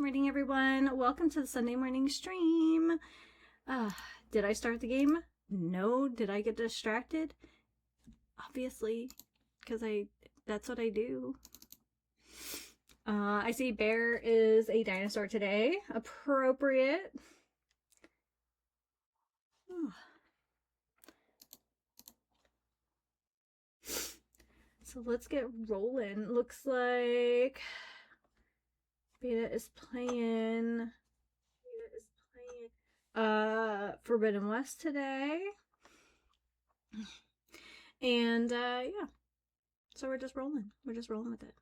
morning, everyone. Welcome to the Sunday morning stream. Did I start the game? No. Did I get distracted? Obviously, because that's what I do. I see Bear is a dinosaur today. Appropriate. So let's get rolling. Looks like Beta is playing Forbidden West today. And yeah. So we're just rolling. We're just rolling with it.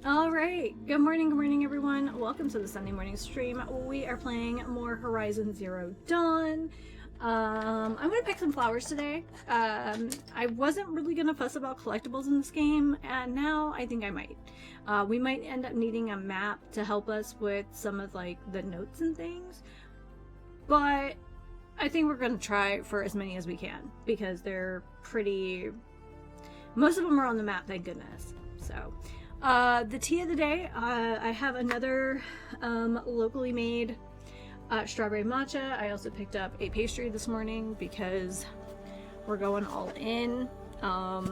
All right, good morning everyone. Welcome to the Sunday morning stream. We are playing more Horizon Zero Dawn. I'm gonna pick some flowers today. I wasn't really gonna fuss about collectibles in this game, and now I think I might. We might end up needing a map to help us with some of like the notes and things, but I think we're gonna try for as many as we can because they're pretty. Most of them are on the map, thank goodness. So. The tea of the day, I have another locally made strawberry matcha. I also picked up a pastry this morning because we're going all in. Yeah.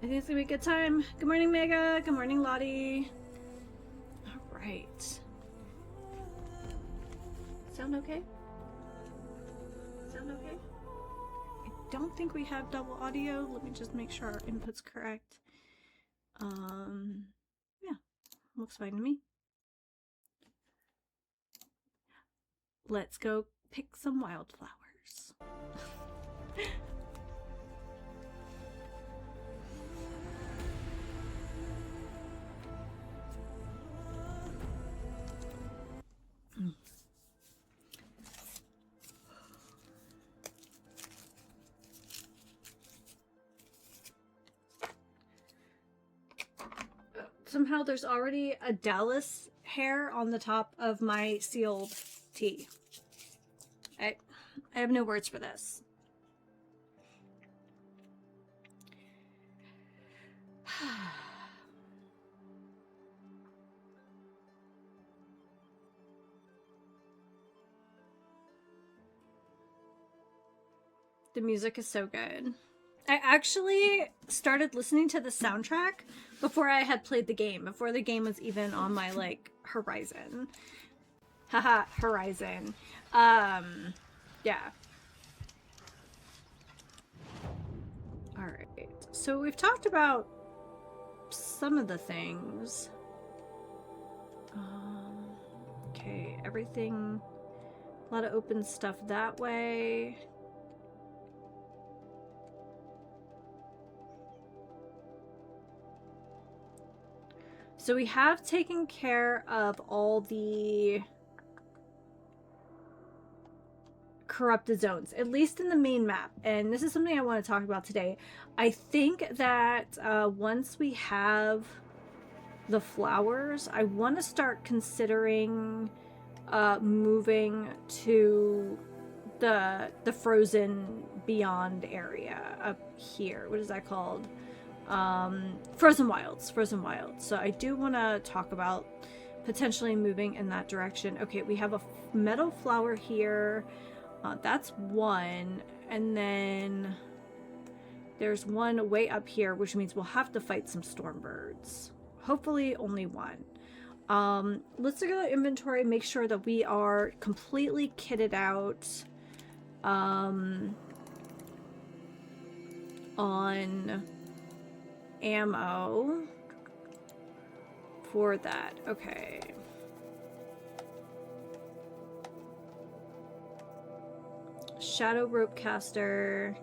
I think it's gonna be a good time. Good morning, Mega. Good morning, Lottie. All right. Sound okay? Sound okay? Don't think we have double audio. Let me just make sure our input's correct. Yeah, looks fine to me. Let's go pick some wildflowers. Somehow there's already a Dallas hair on the top of my sealed tea. I have no words for this. The music is so good. I actually started listening to the soundtrack before I had played the game, before the game was even on my, like, horizon. Haha, horizon. Yeah. Alright, so we've talked about some of the things. Okay, everything, a lot of open stuff that way. So we have taken care of all the corrupted zones, at least in the main map. And this is something I want to talk about today. I think that once we have the flowers, I want to start considering moving to the frozen beyond area up here. What is that called? Frozen Wilds. So I do want to talk about potentially moving in that direction. Okay, we have a meadow flower here. That's one. And then there's one way up here, which means we'll have to fight some stormbirds. Hopefully only one. Let's look at the inventory, make sure that we are completely kitted out on ammo for that. Okay. Shadow rope caster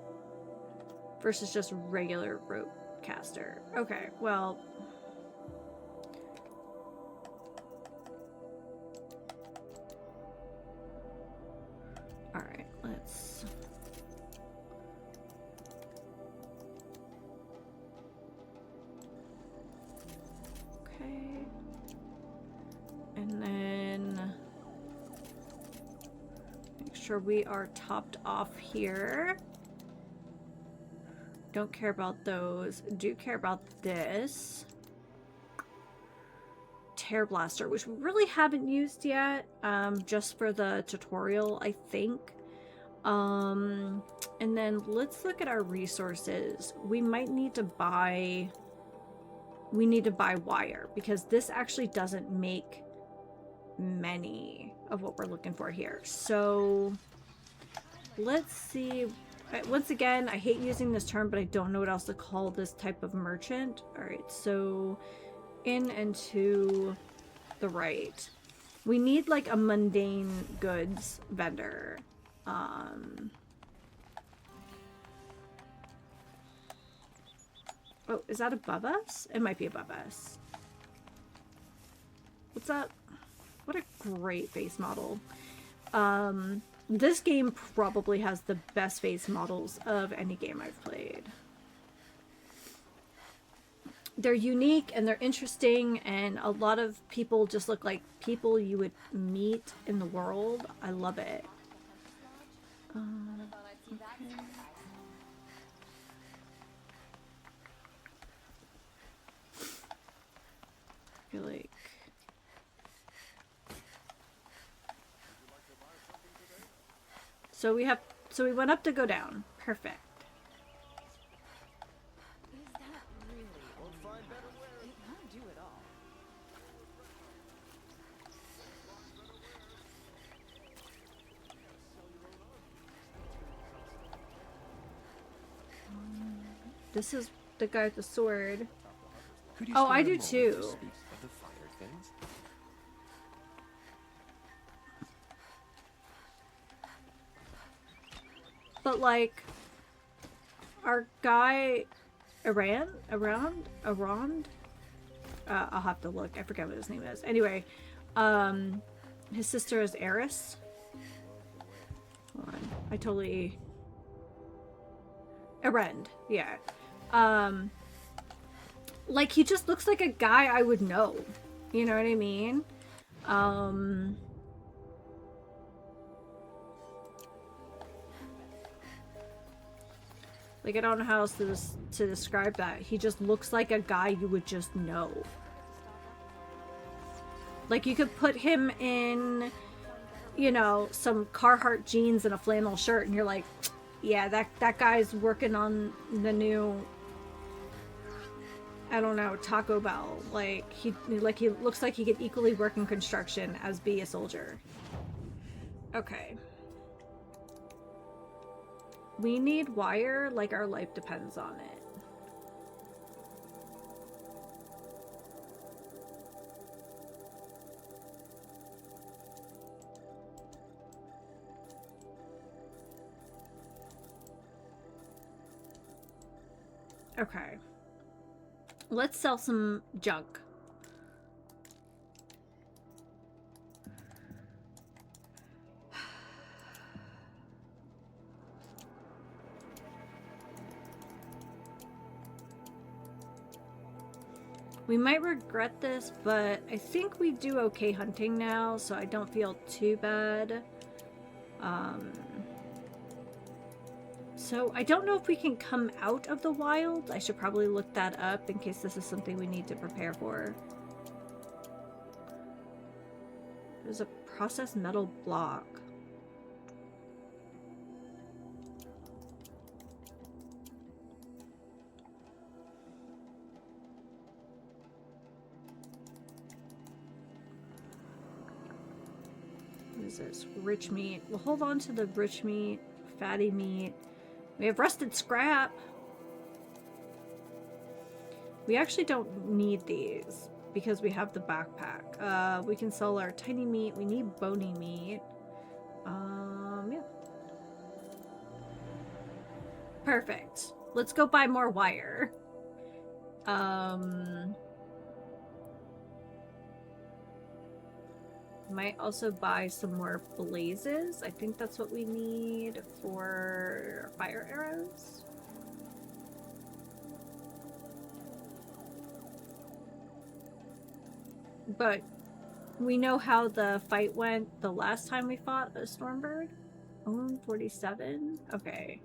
versus just regular rope caster. Okay, well, let's... Okay. And then make sure we are topped off here. Don't care about those. Do care about this. Tear Blaster, which we really haven't used yet, just for the tutorial, I think. And then let's look at our resources. We might need to buy... We need to buy wire, because this actually doesn't make many of what we're looking for here. So let's see. Once again, I hate using this term, but I don't know what else to call this type of merchant. All right, so in and to the right. We need like a mundane goods vendor. Oh, is that above us? It might be above us. What's up? What a great face model. This game probably has the best face models of any game I've played. They're unique and they're interesting, and a lot of people just look like people you would meet in the world. I love it. Okay. I feel like... So we went up to go down. Perfect. This is the guy with the sword. Oh, I do too. But like, our guy, Arand? I'll have to look. I forget what his name is. Anyway, his sister is Eris. Hold on. I totally... Arend, yeah. Like, he just looks like a guy I would know. You know what I mean? Like, I don't know how else to describe that. He just looks like a guy you would just know. Like, you could put him in, you know, some Carhartt jeans and a flannel shirt, and you're like, yeah, that guy's working on the new, I don't know, Taco Bell. Like, he looks like he could equally work in construction as be a soldier. Okay. We need wire, like our life depends on it. Okay. Let's sell some junk. We might regret this, but I think we do okay hunting now, so I don't feel too bad. So I don't know if we can come out of the wild. I should probably look that up in case this is something we need to prepare for. There's a processed metal block. What is this? Rich meat. We'll hold on to the rich meat, fatty meat. We have rusted scrap. We actually don't need these because we have the backpack. We can sell our tiny meat. We need bony meat. Yeah. Perfect. Let's go buy more wire. Might also buy some more blazes. I think that's what we need for fire arrows. But we know how the fight went the last time we fought a Stormbird. Oh, 47? Okay.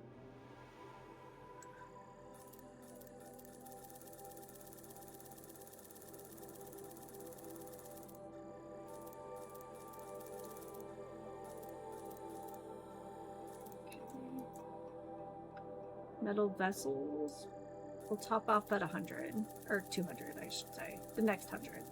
Metal vessels. We'll top off at 100. Or 200, I should say. The next 100.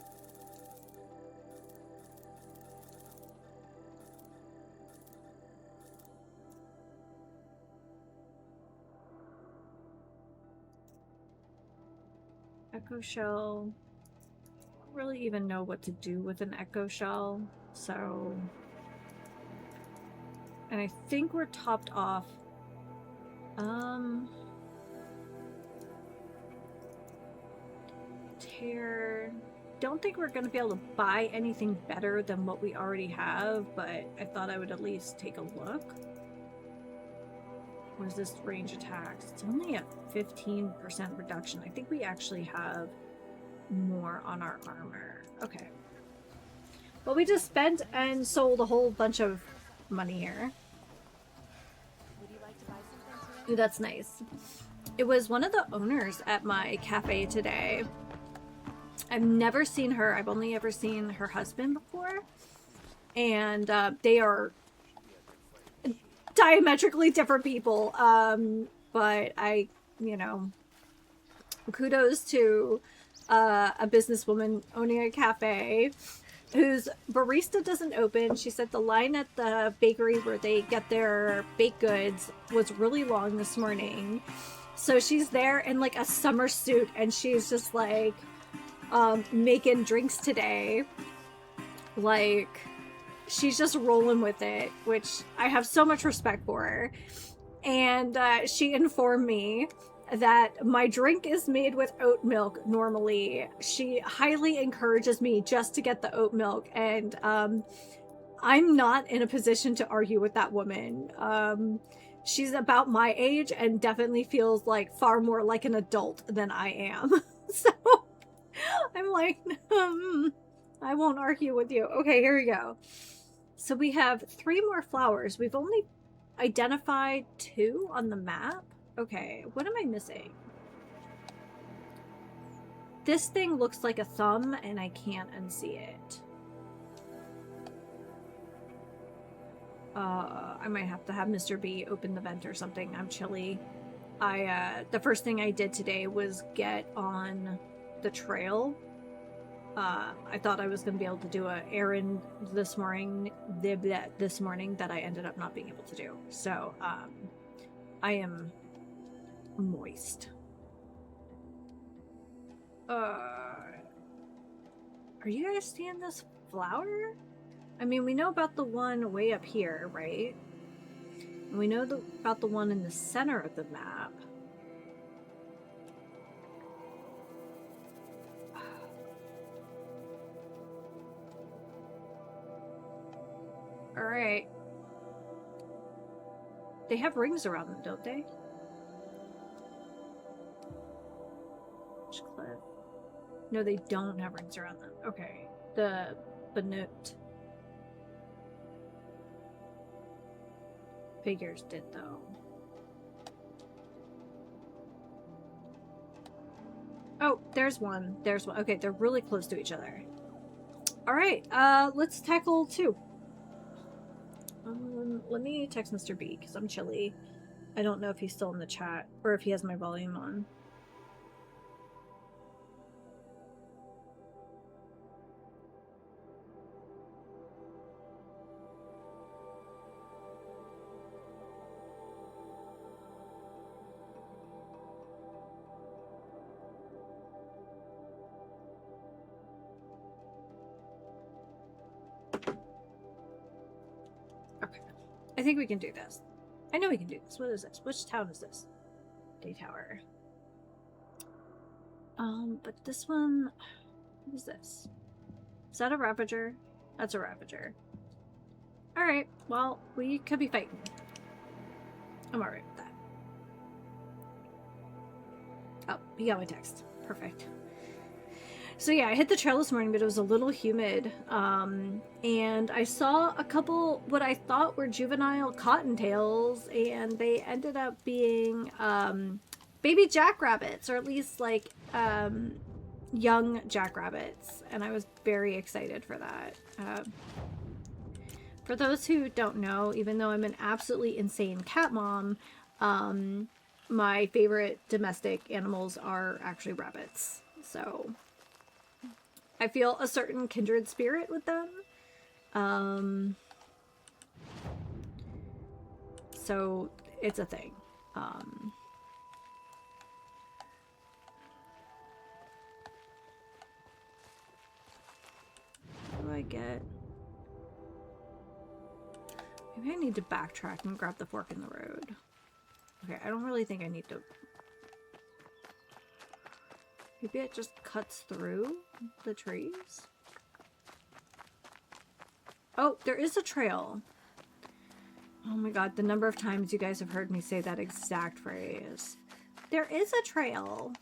Echo shell. I don't really even know what to do with an echo shell. So... And I think we're topped off. Tear. Don't think we're going to be able to buy anything better than what we already have, but I thought I would at least take a look. What is this range attacks? It's only a 15% reduction. I think we actually have more on our armor. Okay. Well, we just spent and sold a whole bunch of money here. Would you like to buy something today? Ooh, that's nice. It was one of the owners at my cafe today. I've never seen her. I've only ever seen her husband before. And they are diametrically different people. But I, you know, kudos to a businesswoman owning a cafe whose barista doesn't open. She said the line at the bakery where they get their baked goods was really long this morning. So she's there in like a summer suit and she's just like making drinks today. Like, she's just rolling with it, which I have so much respect for her. And she informed me that my drink is made with oat milk normally. She highly encourages me just to get the oat milk, and I'm not in a position to argue with that woman. She's about my age and definitely feels like far more like an adult than I am. So I'm like, I won't argue with you. Okay, here we go. So we have 3 more flowers. We've only identified 2 on the map. Okay, what am I missing? This thing looks like a thumb and I can't unsee it. I might have to have Mr. B open the vent or something. I'm chilly. The first thing I did today was get on the trail. I thought I was going to be able to do an errand this morning that I ended up not being able to do. So, I am moist. Are you guys seeing this flower? I mean, we know about the one way up here, right? And we know about the one in the center of the map. Alright. They have rings around them, don't they? Cliff. No, they don't have rings around them. Okay. The Banut. Figures did, though. Oh, there's one. There's one. Okay, they're really close to each other. Alright, let's tackle 2. Let me text Mr. B, because I'm chilly. I don't know if he's still in the chat, or if he has my volume on. Okay. I think we can do this. I know we can do this. What is this? Which town is this? Day Tower. But this one... What is this? Is that a Ravager? That's a Ravager. Alright, well, we could be fighting. I'm alright with that. Oh, he got my text. Perfect. So yeah, I hit the trail this morning, but it was a little humid. And I saw a couple what I thought were juvenile cottontails, and they ended up being baby jackrabbits, or at least like young jackrabbits. And I was very excited for that. For those who don't know, even though I'm an absolutely insane cat mom, my favorite domestic animals are actually rabbits. So I feel a certain kindred spirit with them. So it's a thing. What do I get? Maybe I need to backtrack and grab the fork in the road. Okay, I don't really think I need to. Maybe it just cuts through the trees? Oh, there is a trail. Oh my god, the number of times you guys have heard me say that exact phrase. There is a trail.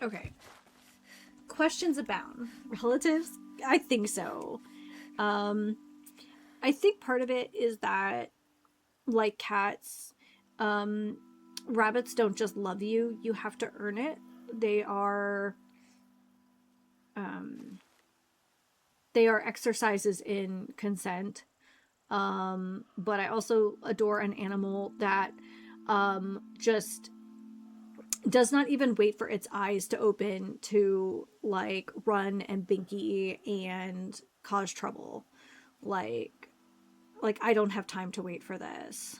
Okay. Questions abound. Relatives? I think so. I think part of it is that, like cats, rabbits don't just love you. You have to earn it. They are exercises in consent. But I also adore an animal that just does not even wait for its eyes to open to like run and binky and cause trouble. Like I don't have time to wait for this.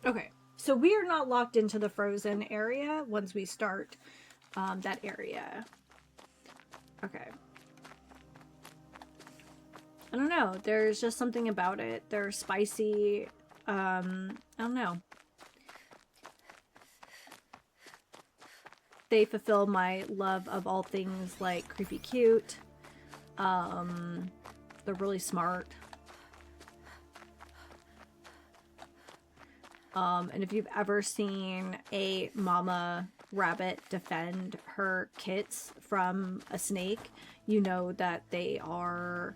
Okay, so we are not locked into the frozen area once we start that area. Okay. I don't know. There's just something about it. They're spicy. I don't know. They fulfill my love of all things like creepy cute. They're really smart. And if you've ever seen a mama rabbit defend her kits from a snake, you know that yes,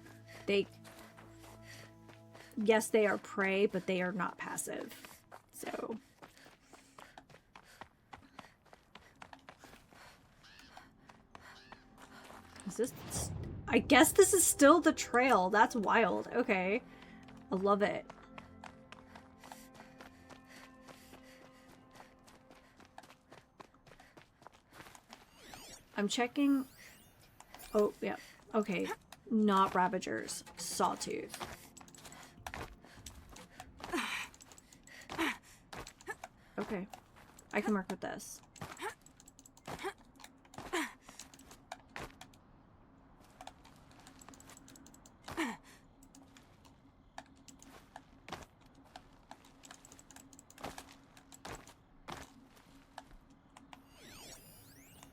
they are prey, but they are not passive. So is this, I guess this is still the trail. That's wild. Okay. I love it. I'm checking. Oh, yeah. Okay. Not Ravagers. Sawtooth. Okay. I can work with this.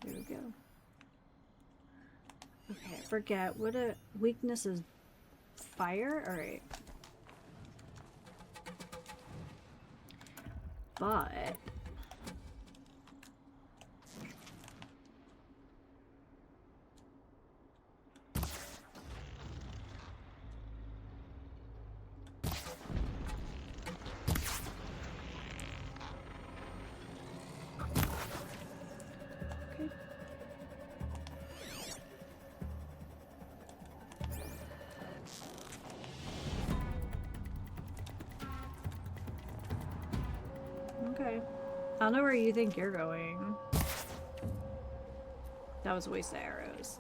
There we go. Okay, I forget. What a weakness is fire? Alright. But okay. I don't know where you think you're going. That was a waste of arrows.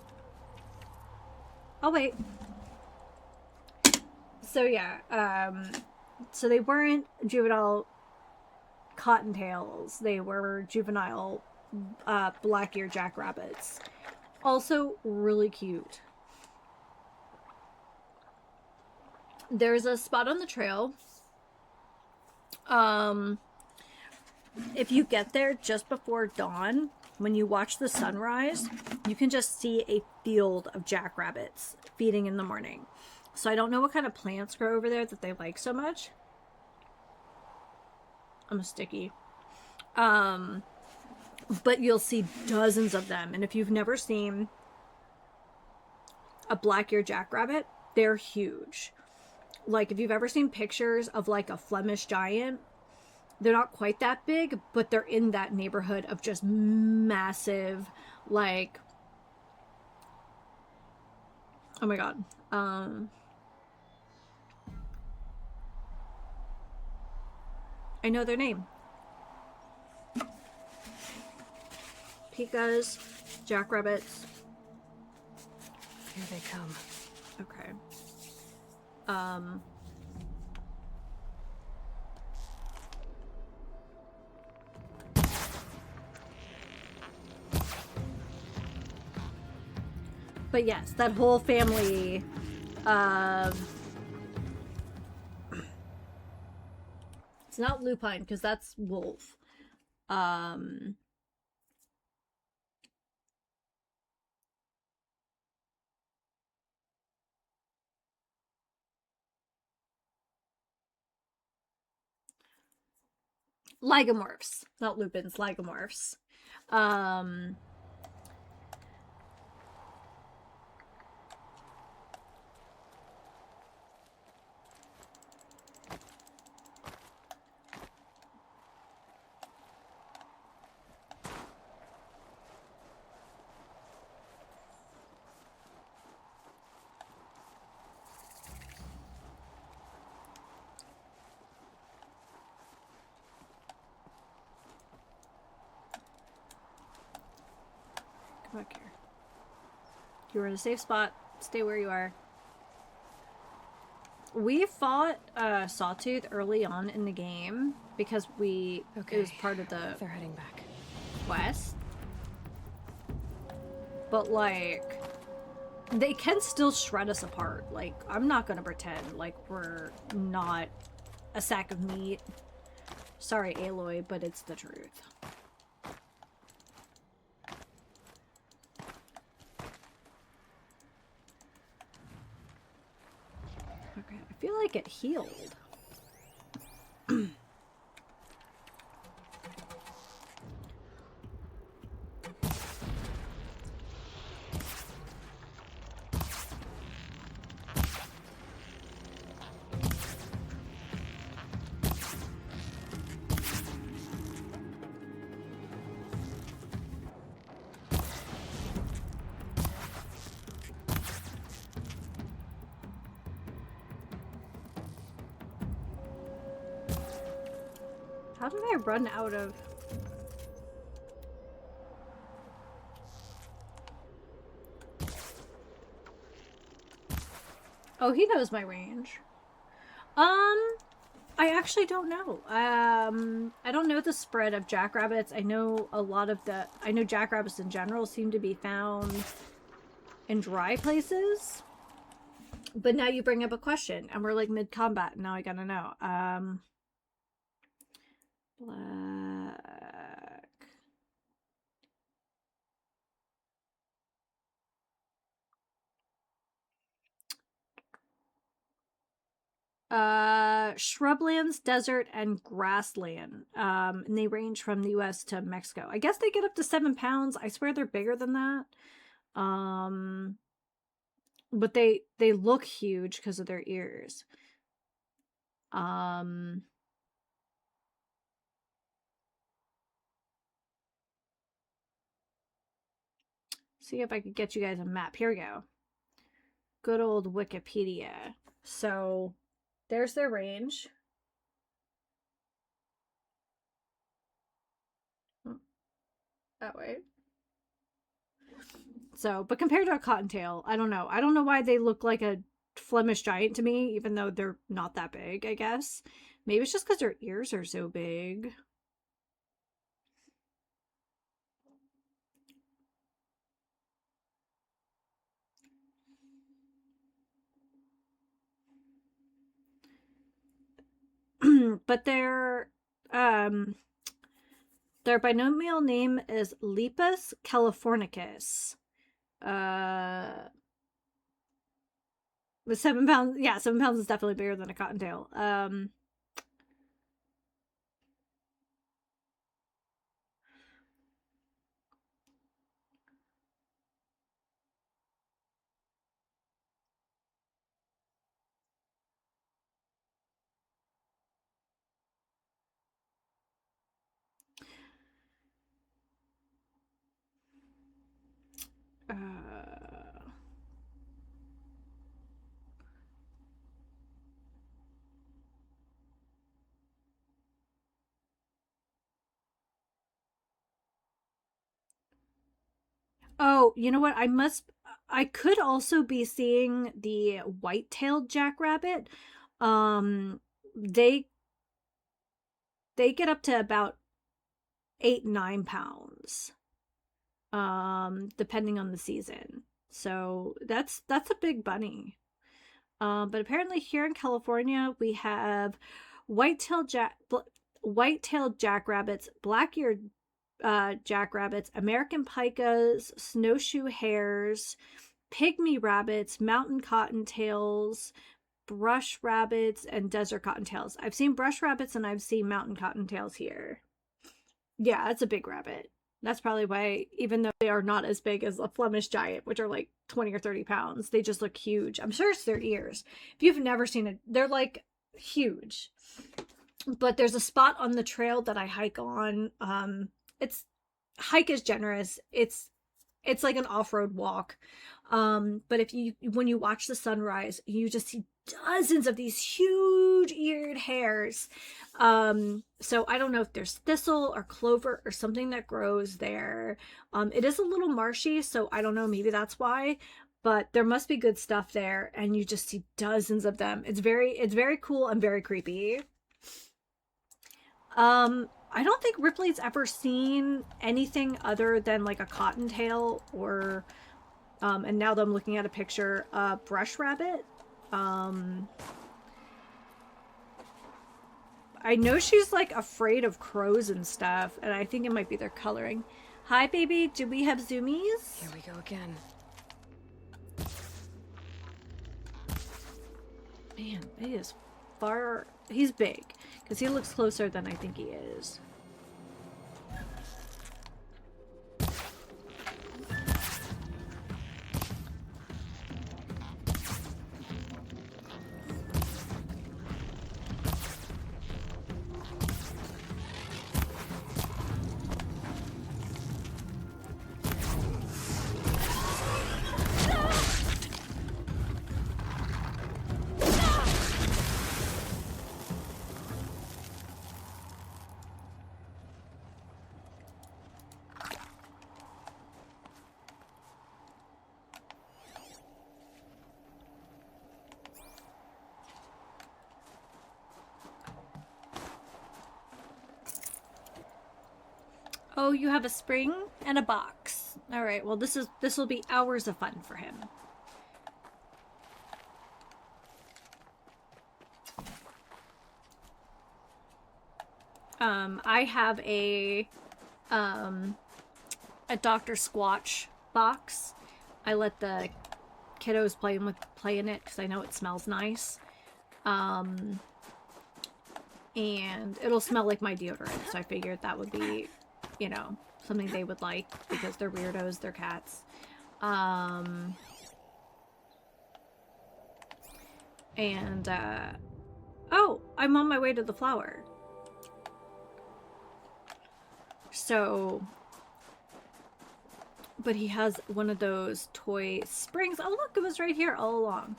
Oh, wait. So, yeah. So they weren't juvenile cottontails. They were juvenile black-eared jackrabbits. Also really cute. There's a spot on the trail. Um, if you get there just before dawn, when you watch the sunrise, you can just see a field of jackrabbits feeding in the morning. So I don't know what kind of plants grow over there that they like so much. I'm a sticky. Um, but you'll see dozens of them. And if you've never seen a black-eared jackrabbit, they're huge. Like if you've ever seen pictures of like a Flemish giant, they're not quite that big, but they're in that neighborhood of just massive, like, oh my god. I know their name. Pikas, jackrabbits. Here they come. Okay. But yes, that whole family it's not lupine because that's wolf. Lygomorphs, not lupins, lygomorphs. Um Come back here. You're in a safe spot. Stay where you are. We fought Sawtooth early on in the game because it was part of the They're heading back. quest. But like they can still shred us apart. Like I'm not gonna pretend like we're not a sack of meat. Sorry, Aloy, but it's the truth. Okay, I feel like it healed. How did I run out of... Oh, he knows my range. I actually don't know. I don't know the spread of jackrabbits. I know a lot of I know jackrabbits in general seem to be found in dry places. But now you bring up a question, and we're like mid-combat, and now I gotta know. Black... Shrublands, desert, and grassland. And they range from the US to Mexico. I guess they get up to 7 pounds. I swear they're bigger than that. But they look huge because of their ears. See if I could get you guys a map. Here we go. Good old Wikipedia. So there's their range. That way. So, but compared to a cottontail, I don't know. I don't know why they look like a Flemish giant to me, even though they're not that big, I guess. Maybe it's just because their ears are so big. But um their binomial name is Lepus californicus. Uh, with 7 pounds, yeah, 7 pounds is definitely bigger than a cottontail. Uh, oh, you know what? I could also be seeing the white-tailed jackrabbit. Um, they they get up to about 8, 9 pounds, depending on the season. So that's a big bunny. But apparently here in California we have white-tailed jack white-tailed jackrabbits, black-eared jackrabbits, American pikas, snowshoe hares, pygmy rabbits, mountain cottontails, brush rabbits, and desert cottontails. I've seen brush rabbits and I've seen mountain cottontails here. Yeah, it's a big rabbit. That's probably why, even though they are not as big as a Flemish giant, which are like 20 or 30 pounds, they just look huge. I'm sure it's their ears. If you've never seen it, they're like huge. But there's a spot on the trail that I hike on. It's hike is generous. It's like an off-road walk. But if you when you watch the sunrise, you just see dozens of these huge eared hares. So I don't know if there's thistle or clover or something that grows there. It is a little marshy, so I don't know, maybe that's why. But there must be good stuff there, and you just see dozens of them. It's very cool and very creepy. I don't think Ripley's ever seen anything other than like a cottontail or and now that I'm looking at a picture, brush rabbit. Um I know she's like afraid of crows and stuff, and I think it might be their coloring. Hi baby, do we have zoomies? Here we go again. Man, he is far, he's big because he looks closer than I think he is. Oh, you have a spring and a box. All right. Well, this will be hours of fun for him. I have a Dr. Squatch box. I let the kiddos play in it because I know it smells nice. And it'll smell like my deodorant, so I figured that would be, you know, something they would like because they're weirdos, they're cats. Oh, I'm on my way to the flower. So, but he has one of those toy springs. Oh look, it was right here all along.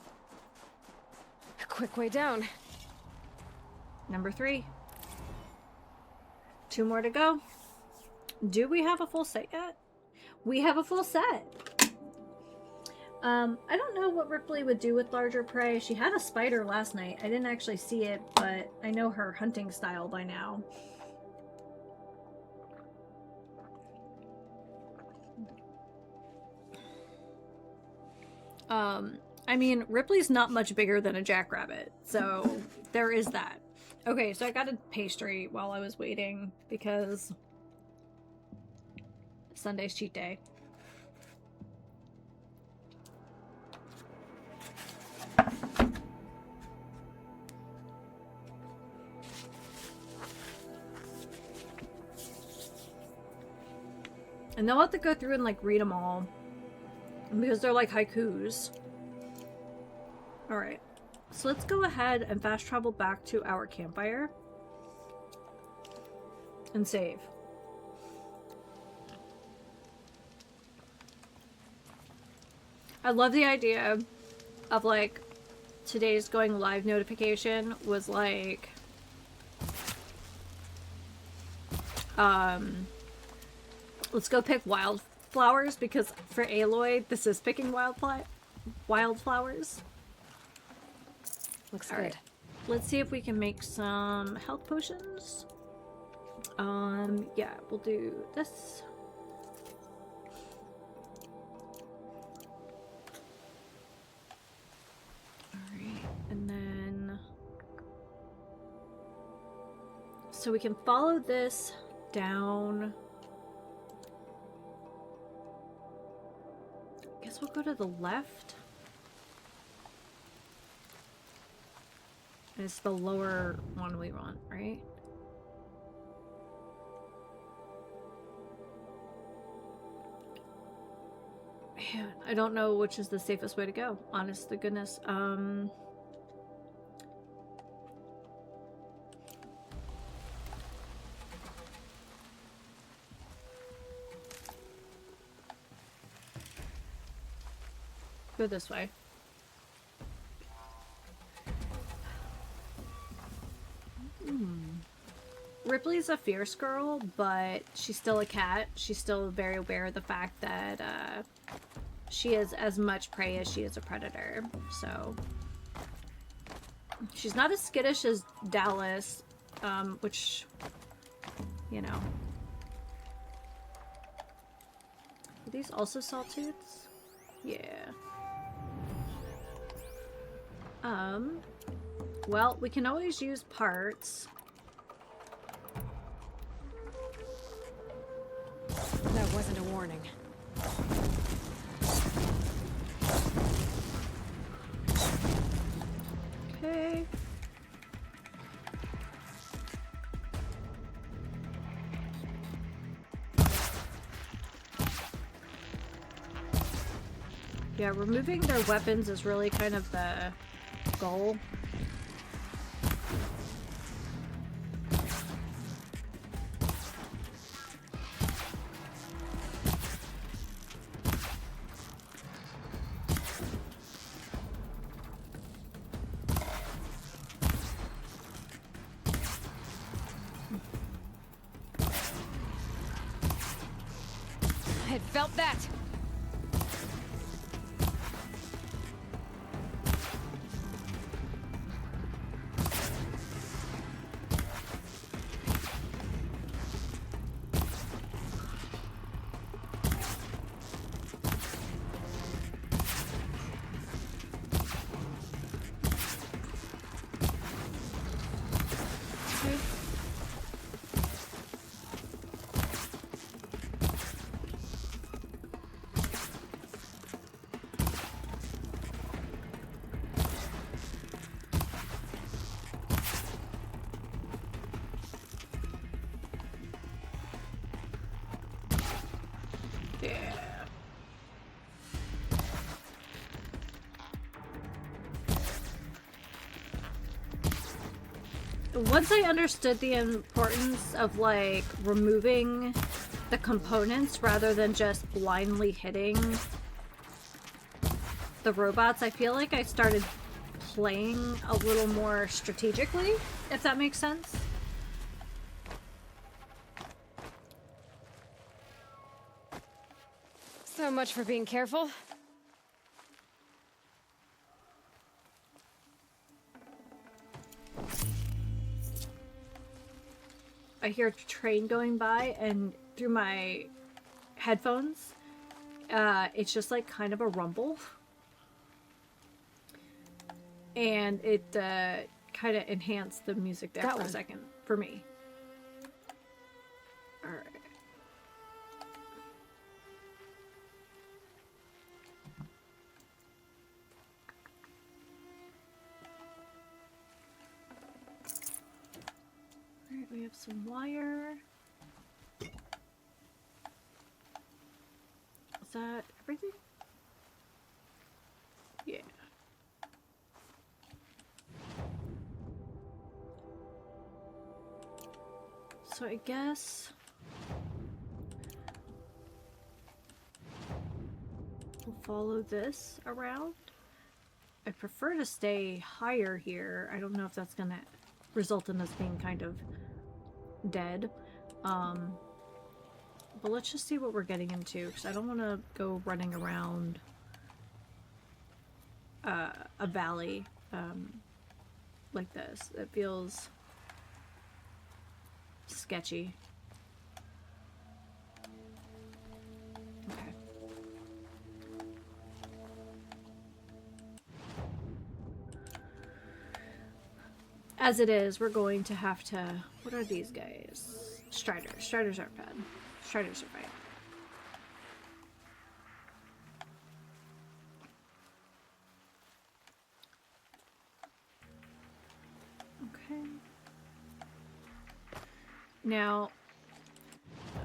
A quick way down. Number 3. 2 more to go. Do we have a full set yet? We have a full set. I don't know what Ripley would do with larger prey. She had a spider last night. I didn't actually see it, but I know her hunting style by now. I mean, Ripley's not much bigger than a jackrabbit, so there is that. Okay, so I got a pastry while I was waiting because Sunday's cheat day. And they'll have to go through and like read them all because they're like haikus. Alright, so let's go ahead and fast travel back to our campfire and save. I love the idea of like today's going live notification was like let's go pick wildflowers because for Aloy this is picking wildflowers. Looks All good. right. Let's see if we can make some health potions. Yeah, we'll do this. Alright, and then... So we can follow this down. Guess we'll go to the left. It's the lower one we want, right? Man, I don't know which is the safest way to go. Honest to goodness. Go this way. Ripley's a fierce girl, but she's still a cat. She's still very aware of the fact that she is as much prey as she is a predator. So she's not as skittish as Dallas, which, you know. Are these also sawtooths? Yeah. Well, we can always use parts. That wasn't a warning. Okay. Yeah, removing their weapons is really kind of the goal. I had felt that. Once I understood the importance of like removing the components rather than just blindly hitting the robots, I feel like I started playing a little more strategically, if that makes sense. So much for being careful. I hear a train going by, and through my headphones, it's just like kind of a rumble. And it kind of enhance the music there for a second for me. All right. All right, we have some wire. Is that everything? Yeah. So I guess we'll follow this around. I prefer to stay higher here. I don't know if that's gonna result in us being kind of dead. But let's just see what we're getting into, because I don't want to go running around a valley like this. It feels sketchy. Okay. As it is, we're going to have to... What are these guys? Striders. Striders aren't bad. Striders are fine. Okay. Now,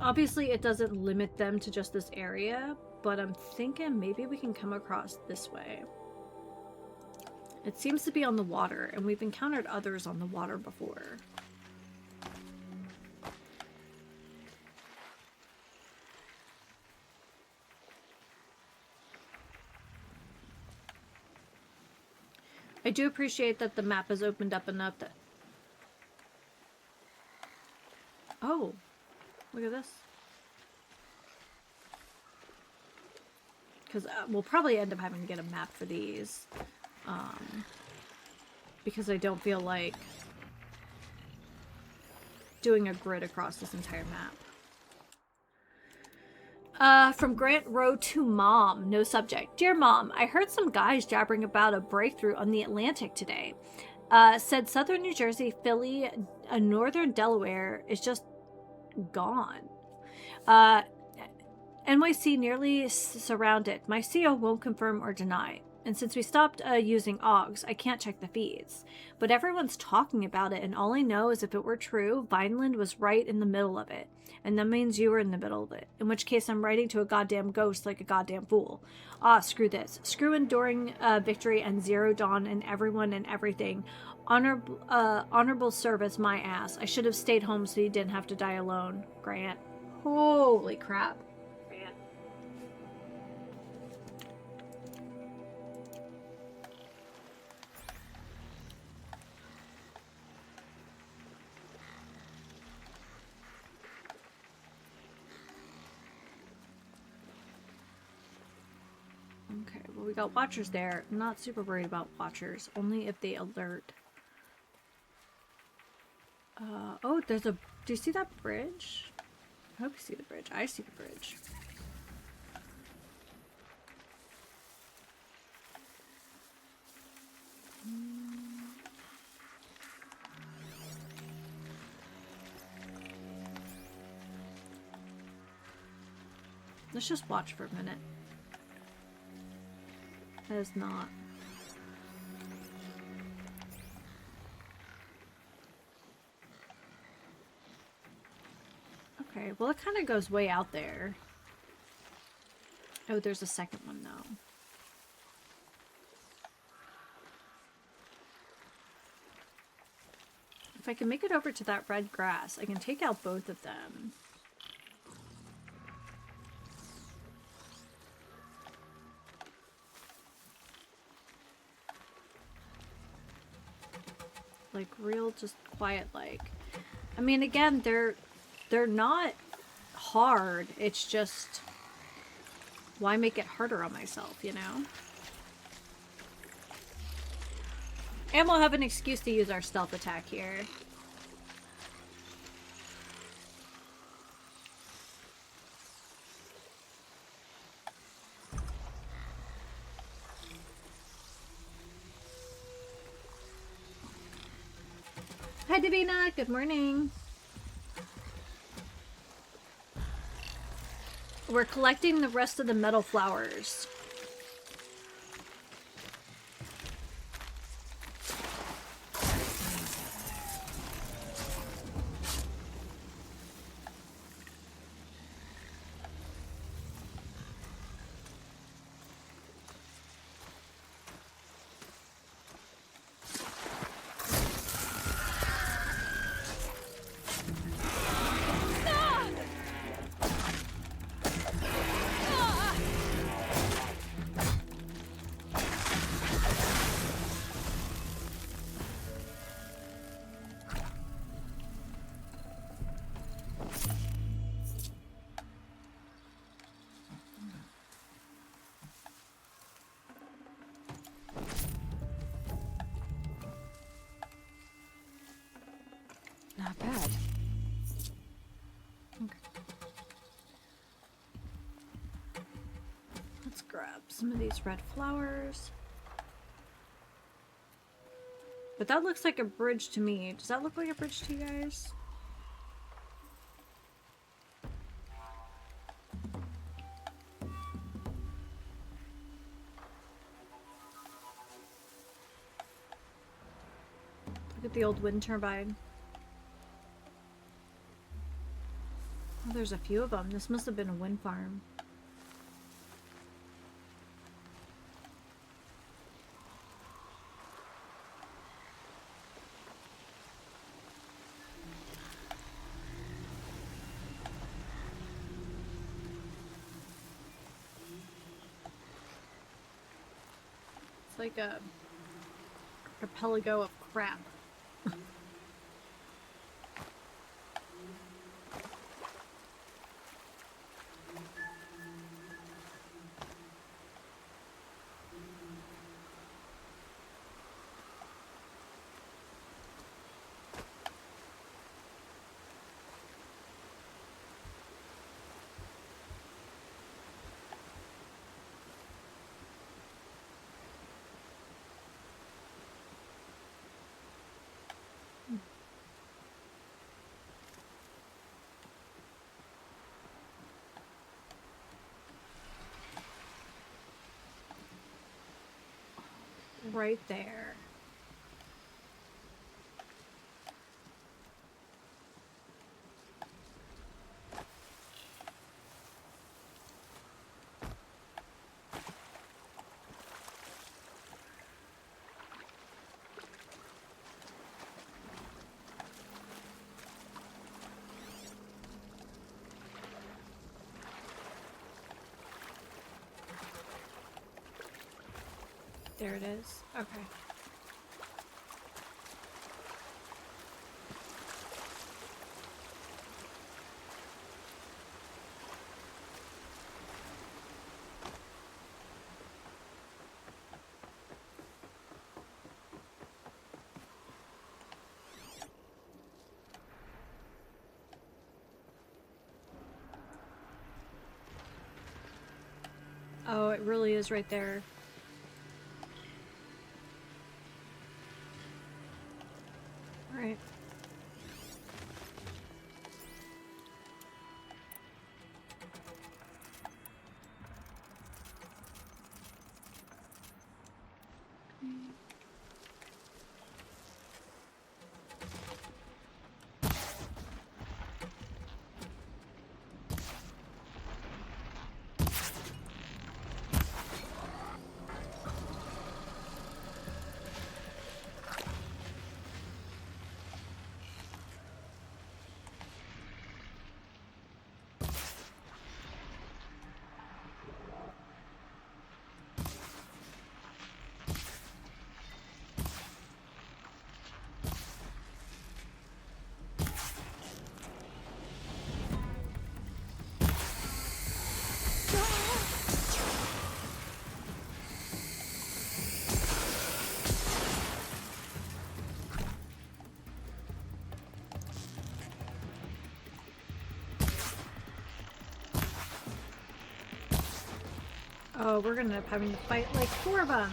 obviously it doesn't limit them to just this area, but I'm thinking maybe we can come across this way. It seems to be on the water, and we've encountered others on the water before. I do appreciate that the map has opened up enough that... Oh, look at this. Because we'll probably end up having to get a map for these. Because I don't feel like doing a grid across this entire map. From Grant Rowe to Mom, no subject. Dear Mom, I heard some guys jabbering about a breakthrough on the Atlantic today. Said southern New Jersey, Philly, northern Delaware is just gone. NYC nearly surrounded. My CO won't confirm or deny. And since we stopped using AUGs, I can't check the feeds. But everyone's talking about it, and all I know is if it were true, Vineland was right in the middle of it. And that means you were in the middle of it. In which case I'm writing to a goddamn ghost like a goddamn fool. Ah, screw this. Screw Enduring Victory and Zero Dawn and everyone and everything. Honorable service, my ass. I should have stayed home so you didn't have to die alone. Grant. Holy crap. Grant. Okay, well we got watchers there. I'm not super worried about watchers, only if they alert. Oh, there's a... Do you see that bridge? I hope you see the bridge. I see the bridge. Let's just watch for a minute. That is not... Okay, well it kind of goes way out there. Oh, there's a second one though. If I can make it over to that red grass, I can take out both of them. Like real just quiet like. I mean again, they're not hard, it's just why make it harder on myself, you know? And we'll have an excuse to use our stealth attack here. Hi, Davina. Good morning. We're collecting the rest of the metal flowers. Not bad. Okay. Let's grab some of these red flowers. But that looks like a bridge to me. Does that look like a bridge to you guys? Look at the old wind turbine. Oh, there's a few of them. This must have been a wind farm. It's like a archipelago of crap. Right there. There it is. Okay. Oh, it really is right there. All right. Oh, we're gonna end up having to fight like 4 of them.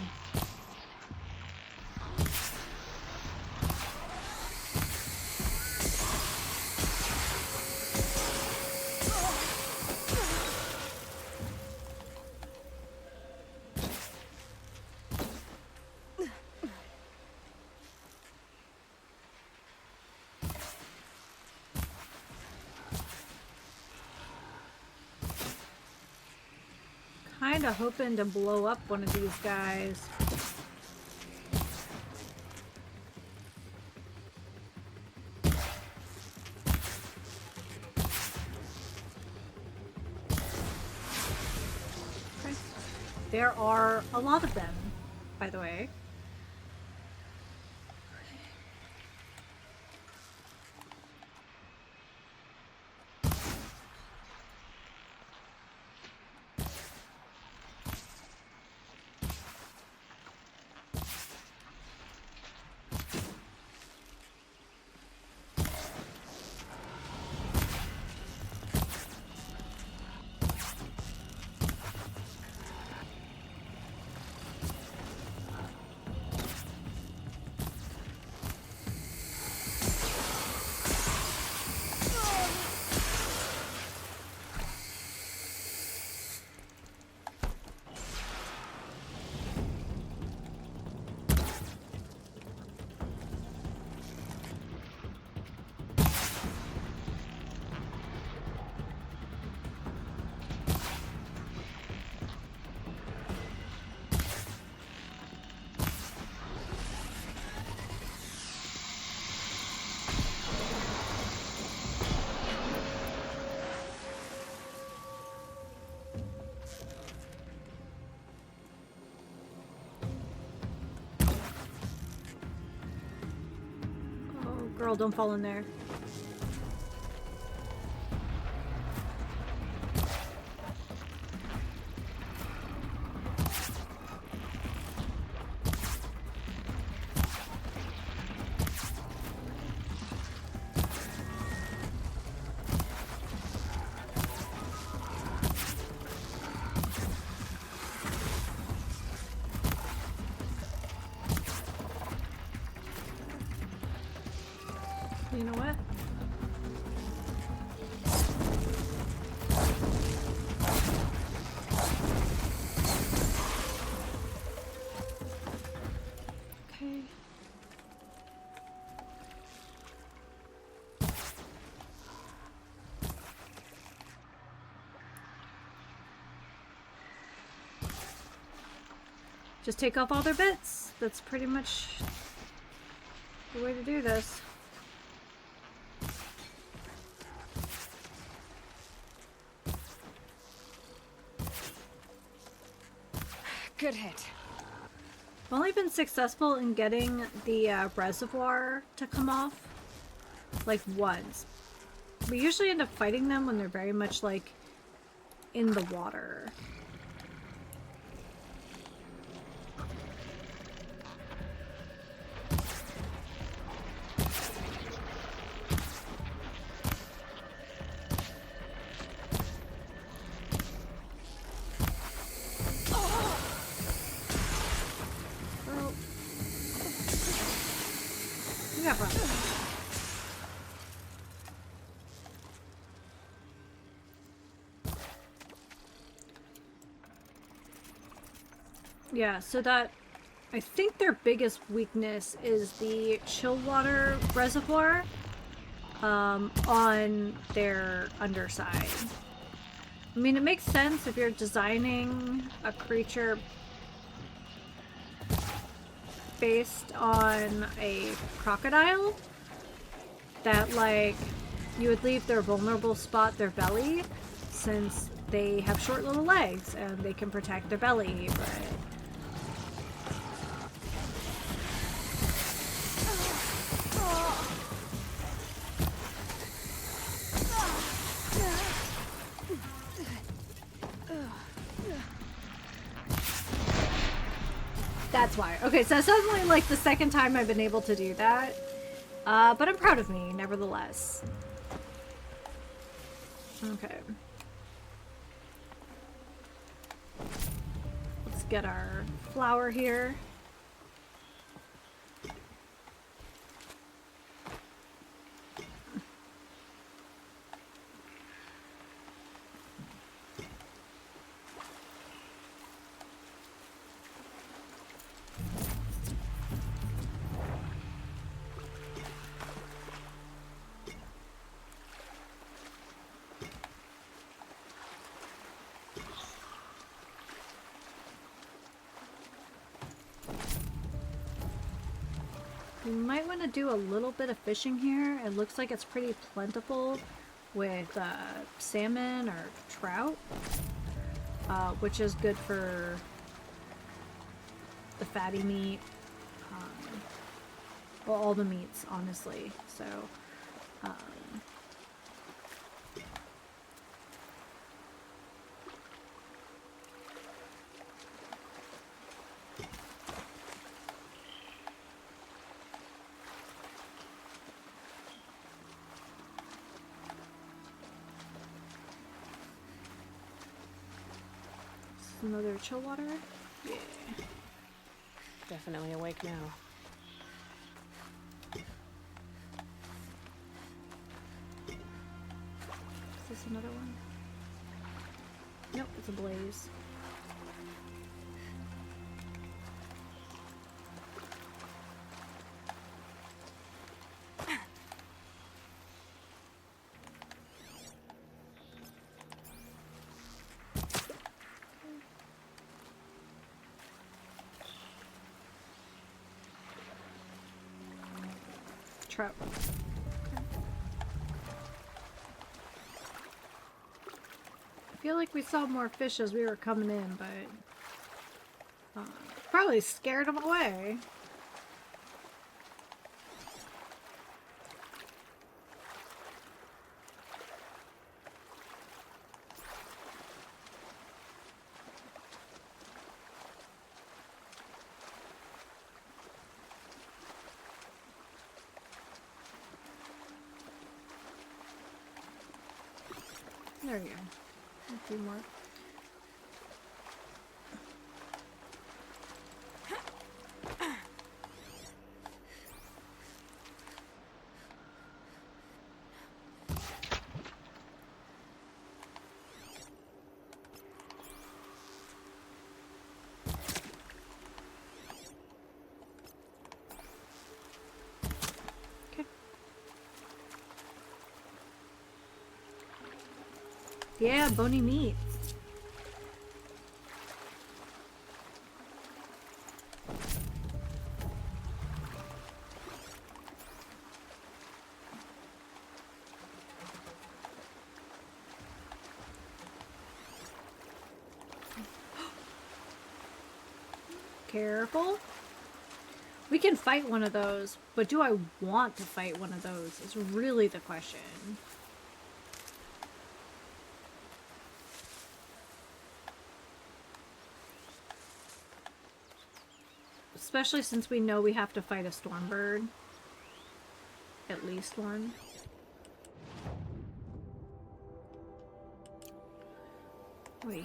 kind of hoping to blow up one of these guys. Okay. There are a lot of them, by the way. Girl, don't fall in there. You know what? Okay. Just take off all their bits. That's pretty much the way to do this. Good hit. I've only been successful in getting the reservoir to come off, like, once. We usually end up fighting them when they're very much, like, in the water. Yeah, so that, I think their biggest weakness is the chill water reservoir on their underside. I mean, it makes sense if you're designing a creature based on a crocodile, that, like, you would leave their vulnerable spot their belly, since they have short little legs and they can protect their belly, but that's why. Okay, so it's only like the second time I've been able to do that. But I'm proud of me, nevertheless. Okay. Let's get our flower here. We might want to do a little bit of fishing here. It looks like it's pretty plentiful with salmon or trout, which is good for the fatty meat. Well, all the meats, honestly. So, another chill water. Yeah. Definitely awake now. Is this another one? Nope, it's a blaze. Trout. I feel like we saw more fish as we were coming in, but probably scared them away. There we go. A few more. Okay. Yeah, bony meat. Careful. We can fight one of those, but do I want to fight one of those is really the question. Especially since we know we have to fight a stormbird. At least one. Wait.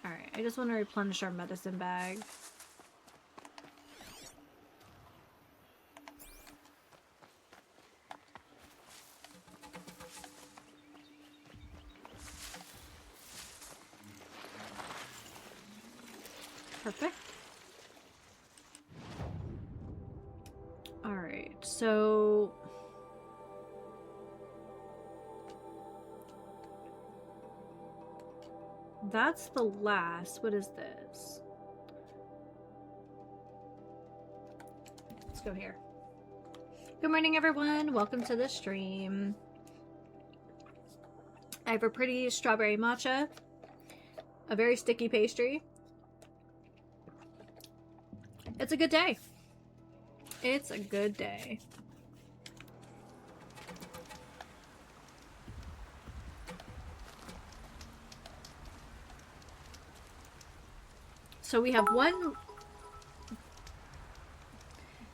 Alright, I just want to replenish our medicine bag. Perfect. Alright, so... that's the last. What is this? Let's go here. Good morning, everyone. Welcome to the stream. I have a pretty strawberry matcha, a very sticky pastry. It's a good day. It's a good day. So we have one...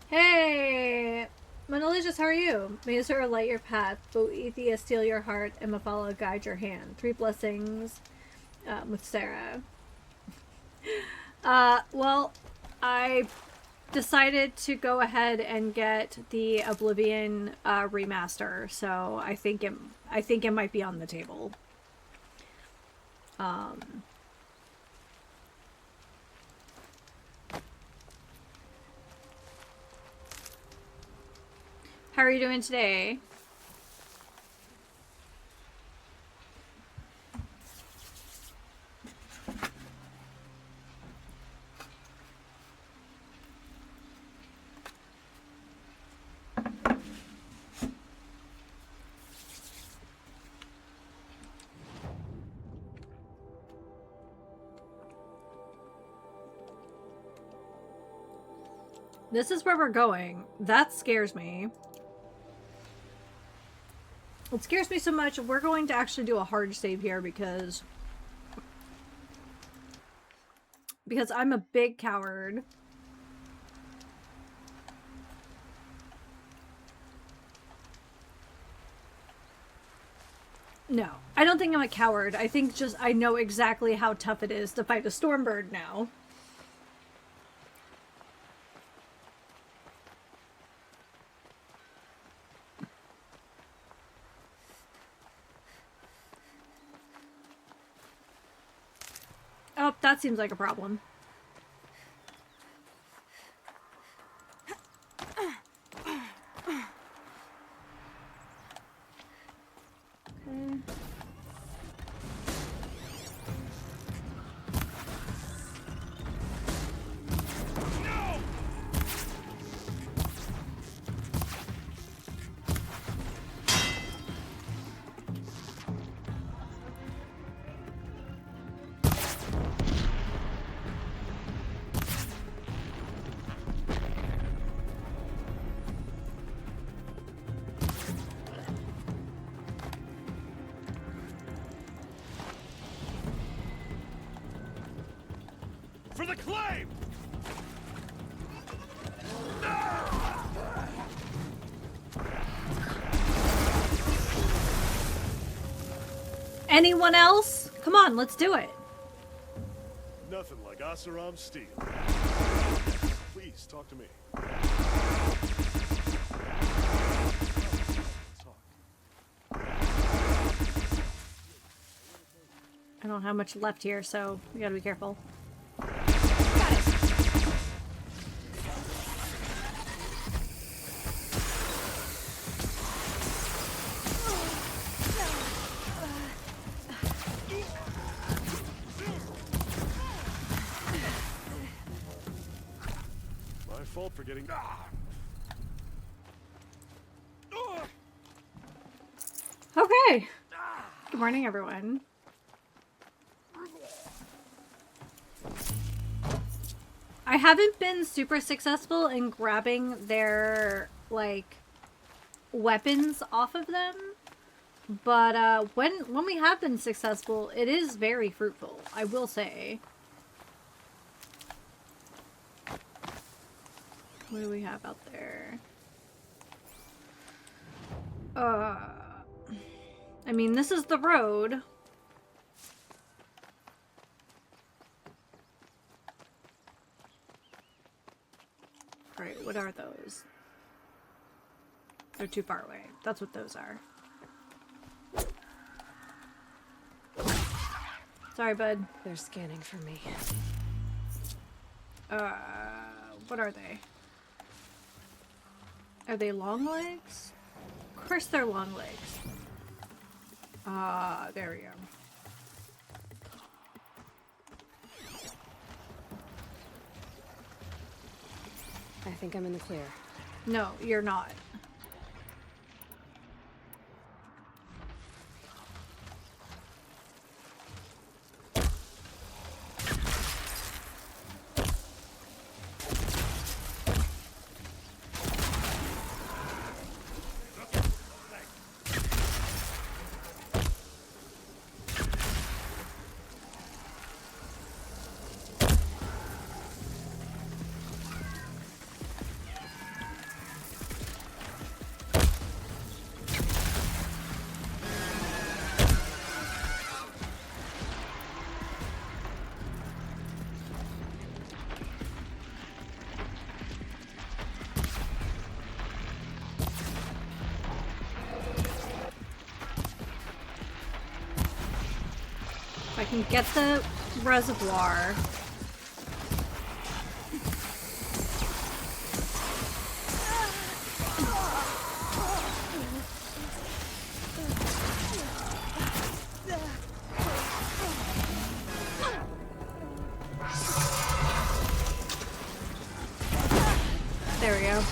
Hey! Monolicious, how are you? May Azura light your path, Boethia steal your heart, and Mephala guide your hand. 3 blessings with Sarah. Well, I decided to go ahead and get the Oblivion remaster, so I think it might be on the table. How are you doing today? This is where we're going. That scares me. It scares me so much. We're going to actually do a hard save here because I'm a big coward. No, I don't think I'm a coward. I think just I know exactly how tough it is to fight a Stormbird now. Oh, that seems like a problem. Okay. For the claim! Anyone else? Come on, let's do it. Nothing like Asaram steel. Please, talk to me. I don't have much left here, so we gotta be careful. My fault for getting... Okay. Good morning, everyone. I haven't been super successful in grabbing their, like, weapons off of them. But when we have been successful, it is very fruitful, I will say. What do we have out there? I mean, this is the road. Right, what are those? They're too far away. That's what those are. Sorry, bud. They're scanning for me. What are they? Are they long legs? Of course they're long legs. There we go. I think I'm in the clear. No, you're not. I can get the reservoir. There we go.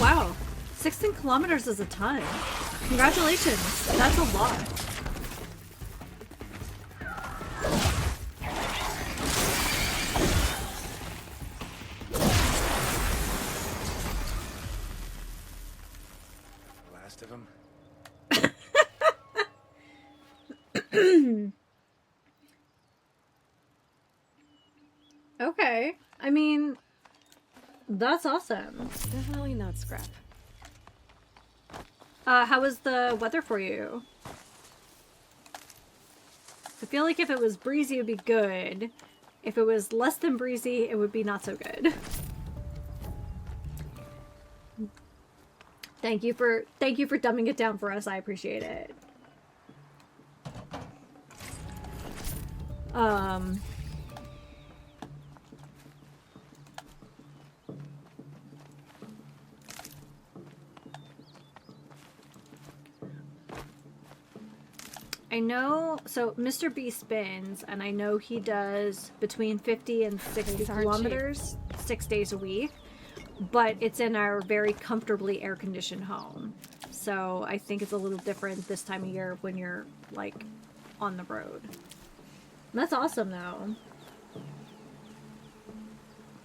wow. 16 kilometers is a ton. Congratulations. That's a lot. Last of them. Okay. I mean, that's awesome. Definitely not scrap. How was the weather for you? I feel like if it was breezy, it would be good. If it was less than breezy, it would be not so good. Thank you for dumbing it down for us. I appreciate it. I know, so Mr. B spins, and I know he does between 50 and 60 These aren't kilometers 6 days a week, but it's in our very comfortably air-conditioned home. So I think it's a little different this time of year when you're, like, on the road. That's awesome, though.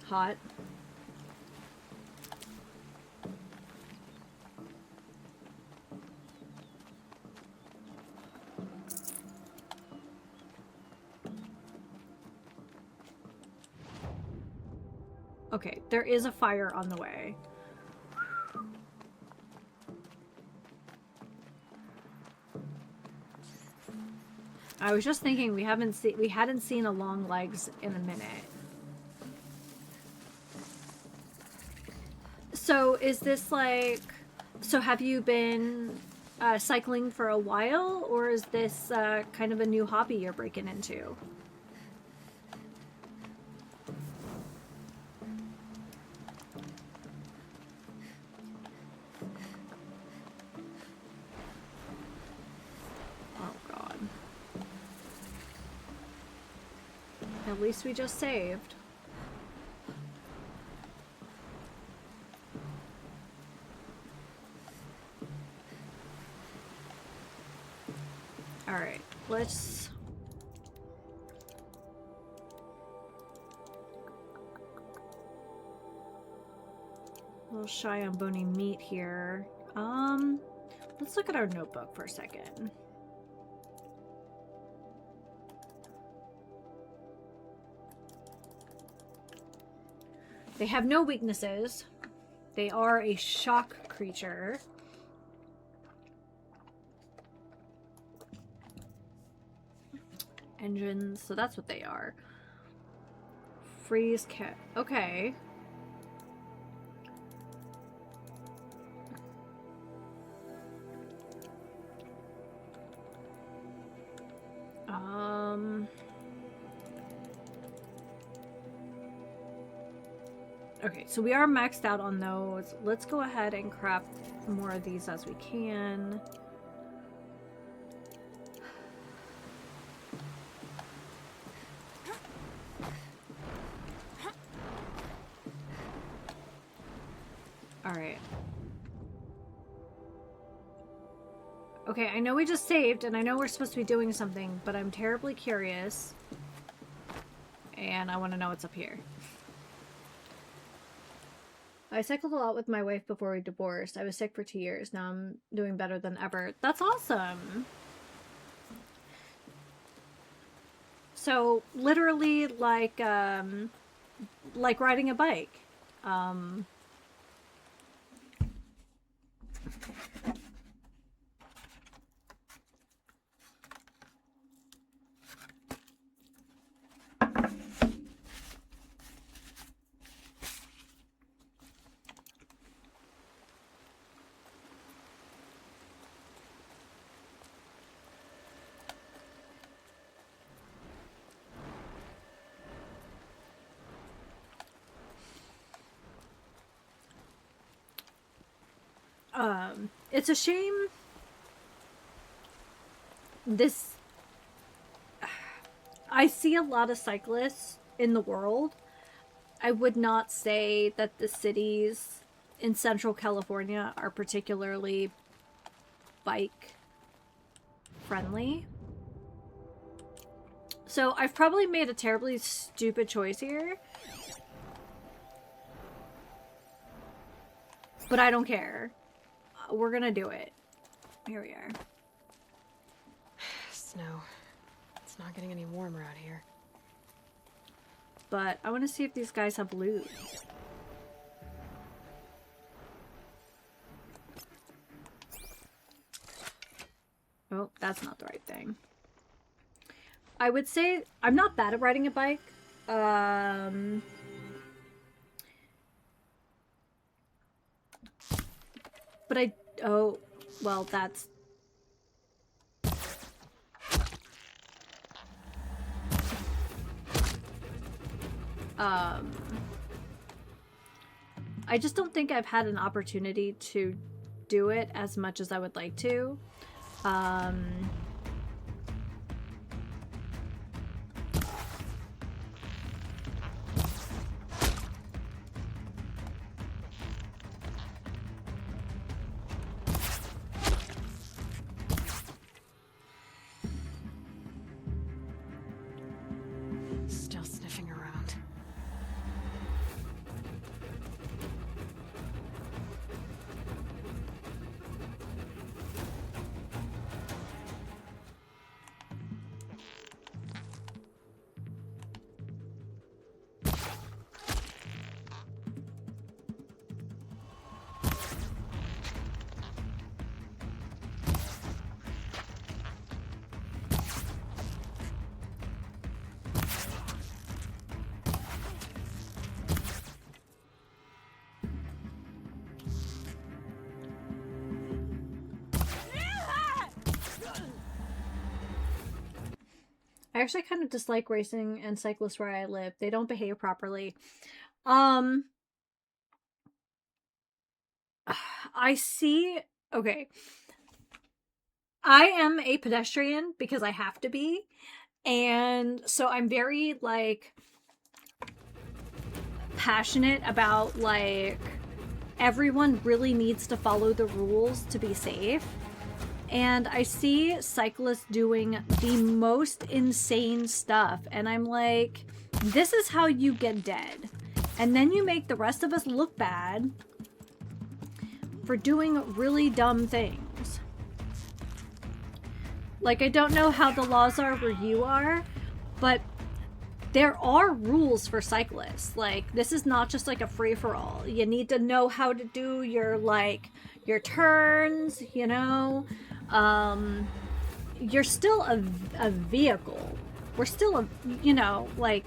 Hot. Okay, there is a fire on the way. I was just thinking we hadn't seen a long legs in a minute. So is this like, so have you been cycling for a while, or is this kind of a new hobby you're breaking into? At least we just saved. Alright, let's... A little shy on bony meat here. Let's look at our notebook for a second. They have no weaknesses. They are a shock creature. Engines, so that's what they are. Freeze cat. Okay. Okay, so we are maxed out on those. Let's go ahead and craft more of these as we can. Alright. Okay, I know we just saved, and I know we're supposed to be doing something, but I'm terribly curious. And I want to know what's up here. I cycled a lot with my wife before we divorced. I was sick for 2 years. Now I'm doing better than ever. That's awesome. So literally like riding a bike. It's a shame I see a lot of cyclists in the world. I would not say that the cities in Central California are particularly bike friendly. So I've probably made a terribly stupid choice here. But I don't care. We're gonna do it. Here we are. Snow. It's not getting any warmer out here. But I want to see if these guys have loot. Oh, that's not the right thing. I would say I'm not bad at riding a bike. But oh, well, that's... I just don't think I've had an opportunity to do it as much as I would like to. Still sniffing around. I actually kind of dislike racing and cyclists where I live. They don't behave properly. I see... Okay. I am a pedestrian because I have to be. And so I'm very, like, passionate about, like, everyone really needs to follow the rules to be safe. And I see cyclists doing the most insane stuff. And I'm like, this is how you get dead. And then you make the rest of us look bad for doing really dumb things. Like, I don't know how the laws are where you are, but there are rules for cyclists. Like, this is not just like a free-for-all. You need to know how to do your, like, your turns, you know? You're still a vehicle. We're still a, you know, like...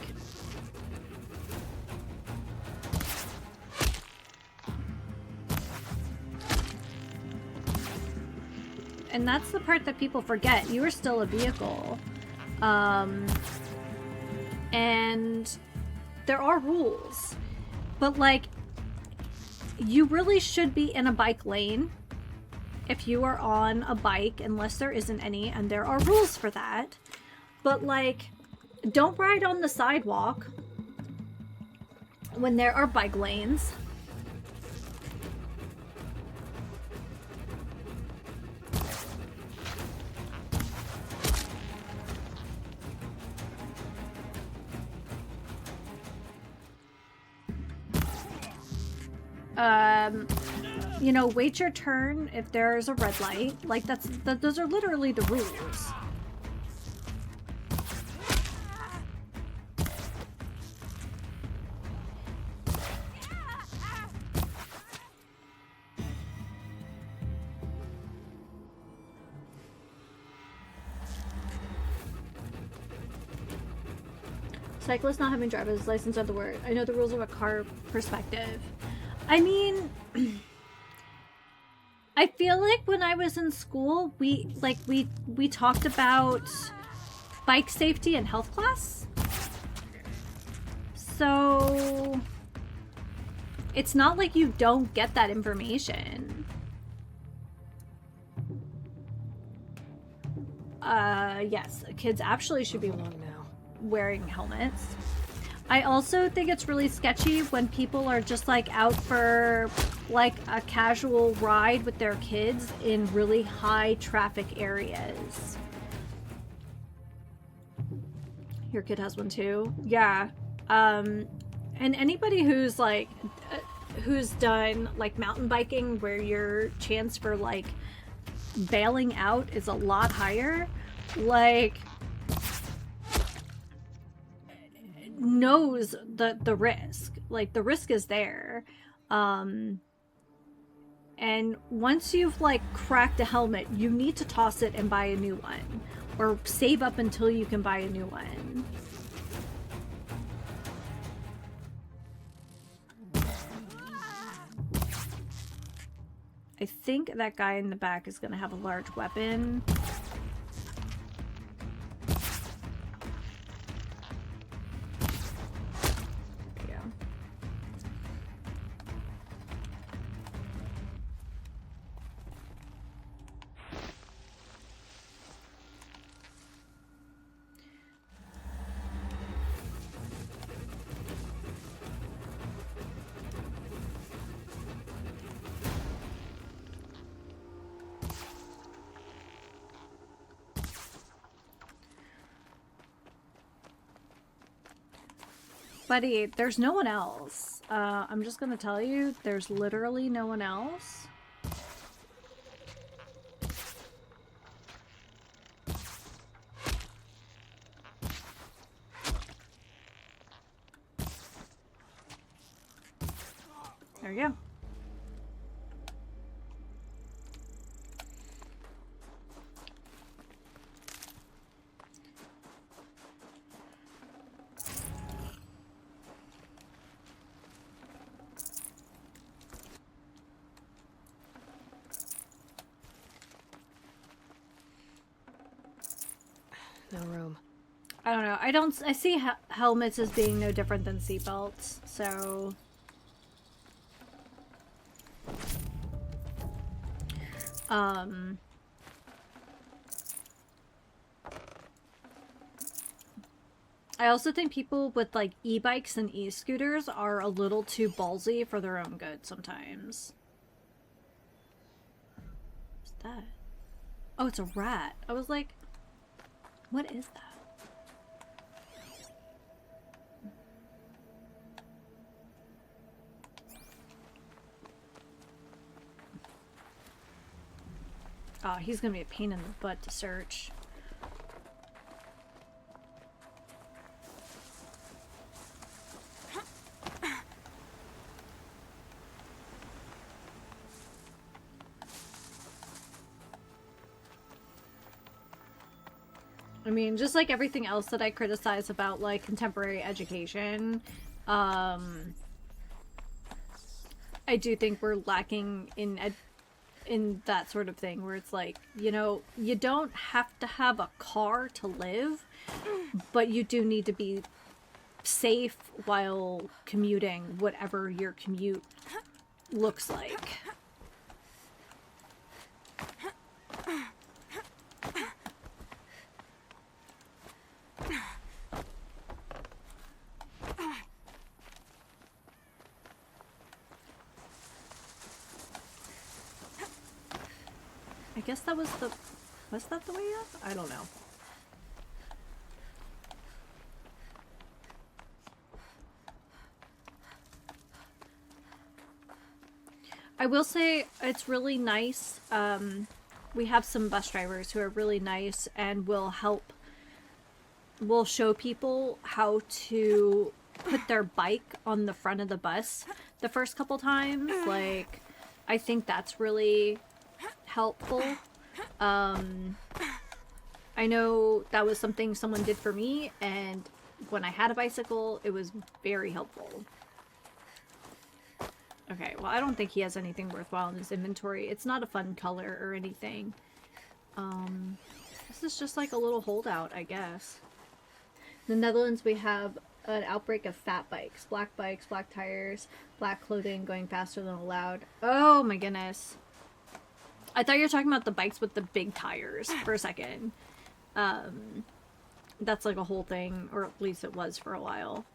And that's the part that people forget. You are still a vehicle. And there are rules. But, like, you really should be in a bike lane if you are on a bike, unless there isn't any, and there are rules for that. But, like, don't ride on the sidewalk when there are bike lanes. You know, wait your turn if there's a red light. Like, those are literally the rules. Cyclists not having driver's license are the word. I know the rules of a car perspective. I mean, I feel like when I was in school, we talked about bike safety in health class. So it's not like you don't get that information. Yes, kids actually should be wearing helmets. I also think it's really sketchy when people are just like out for like a casual ride with their kids in really high traffic areas. Your kid has one too? Yeah. And anybody who's like, who's done like mountain biking where your chance for like bailing out is a lot higher, like, knows the risk. Like, the risk is there. And once you've like cracked a helmet, you need to toss it and buy a new one, or save up until you can buy a new one. I think that guy in the back is going to have a large weapon. Yeah. Buddy, there's no one else. I'm just gonna tell you, there's literally no one else. There you go. No room. I don't know. I see helmets as being no different than seatbelts, so... I also think people with, like, e-bikes and e-scooters are a little too ballsy for their own good sometimes. What's that? Oh, it's a rat. I was like, what is that? Oh, he's gonna be a pain in the butt to search. I mean, just like everything else that I criticize about, like, contemporary education, I do think we're lacking in that sort of thing, where it's like, you know, you don't have to have a car to live, but you do need to be safe while commuting, whatever your commute looks like. I guess that was the... Was that the way up? I don't know. I will say it's really nice. We have some bus drivers who are really nice and will show people how to put their bike on the front of the bus the first couple times. Like, I think that's really helpful. I know that was something someone did for me, and when I had a bicycle, it was very helpful. Okay, well, I don't think he has anything worthwhile in his inventory. It's not a fun color or anything. This is just like a little holdout, I guess. In the Netherlands, we have an outbreak of fat bikes, black tires, black clothing, going faster than allowed. Oh my goodness. I thought you were talking about the bikes with the big tires for a second. That's like a whole thing, or at least it was for a while.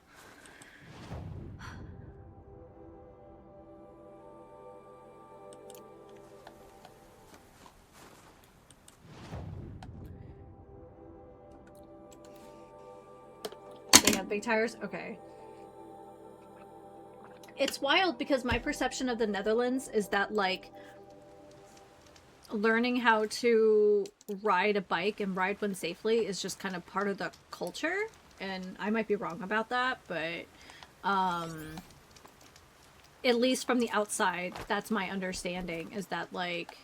They have big tires? Okay. It's wild because my perception of the Netherlands is that, like, learning how to ride a bike and ride one safely is just kind of part of the culture. And I might be wrong about that, but at least from the outside, that's my understanding, is that, like,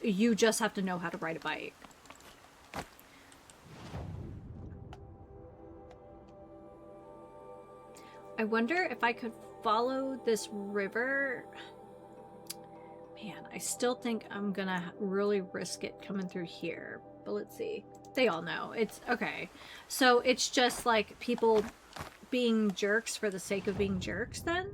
you just have to know how to ride a bike. I wonder if I could follow this river. Man, I still think I'm gonna really risk it coming through here. But let's see. They all know. It's okay. So it's just like people being jerks for the sake of being jerks then?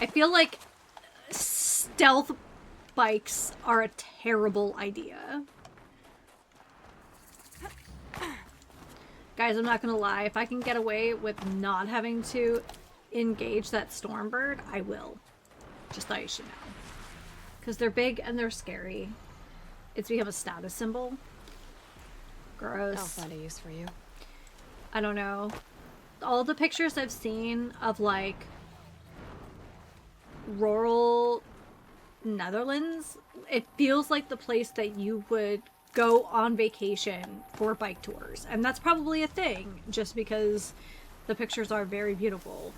I feel like stealth bikes are a terrible idea. Guys, I'm not gonna lie. If I can get away with not having to engage that Stormbird, I will. Just thought you should know. Because they're big and they're scary. It's become a status symbol. Gross. I'll find a use for you. I don't know. All the pictures I've seen of, like, rural Netherlands, it feels like the place that you would go on vacation for bike tours. And that's probably a thing, just because the pictures are very beautiful.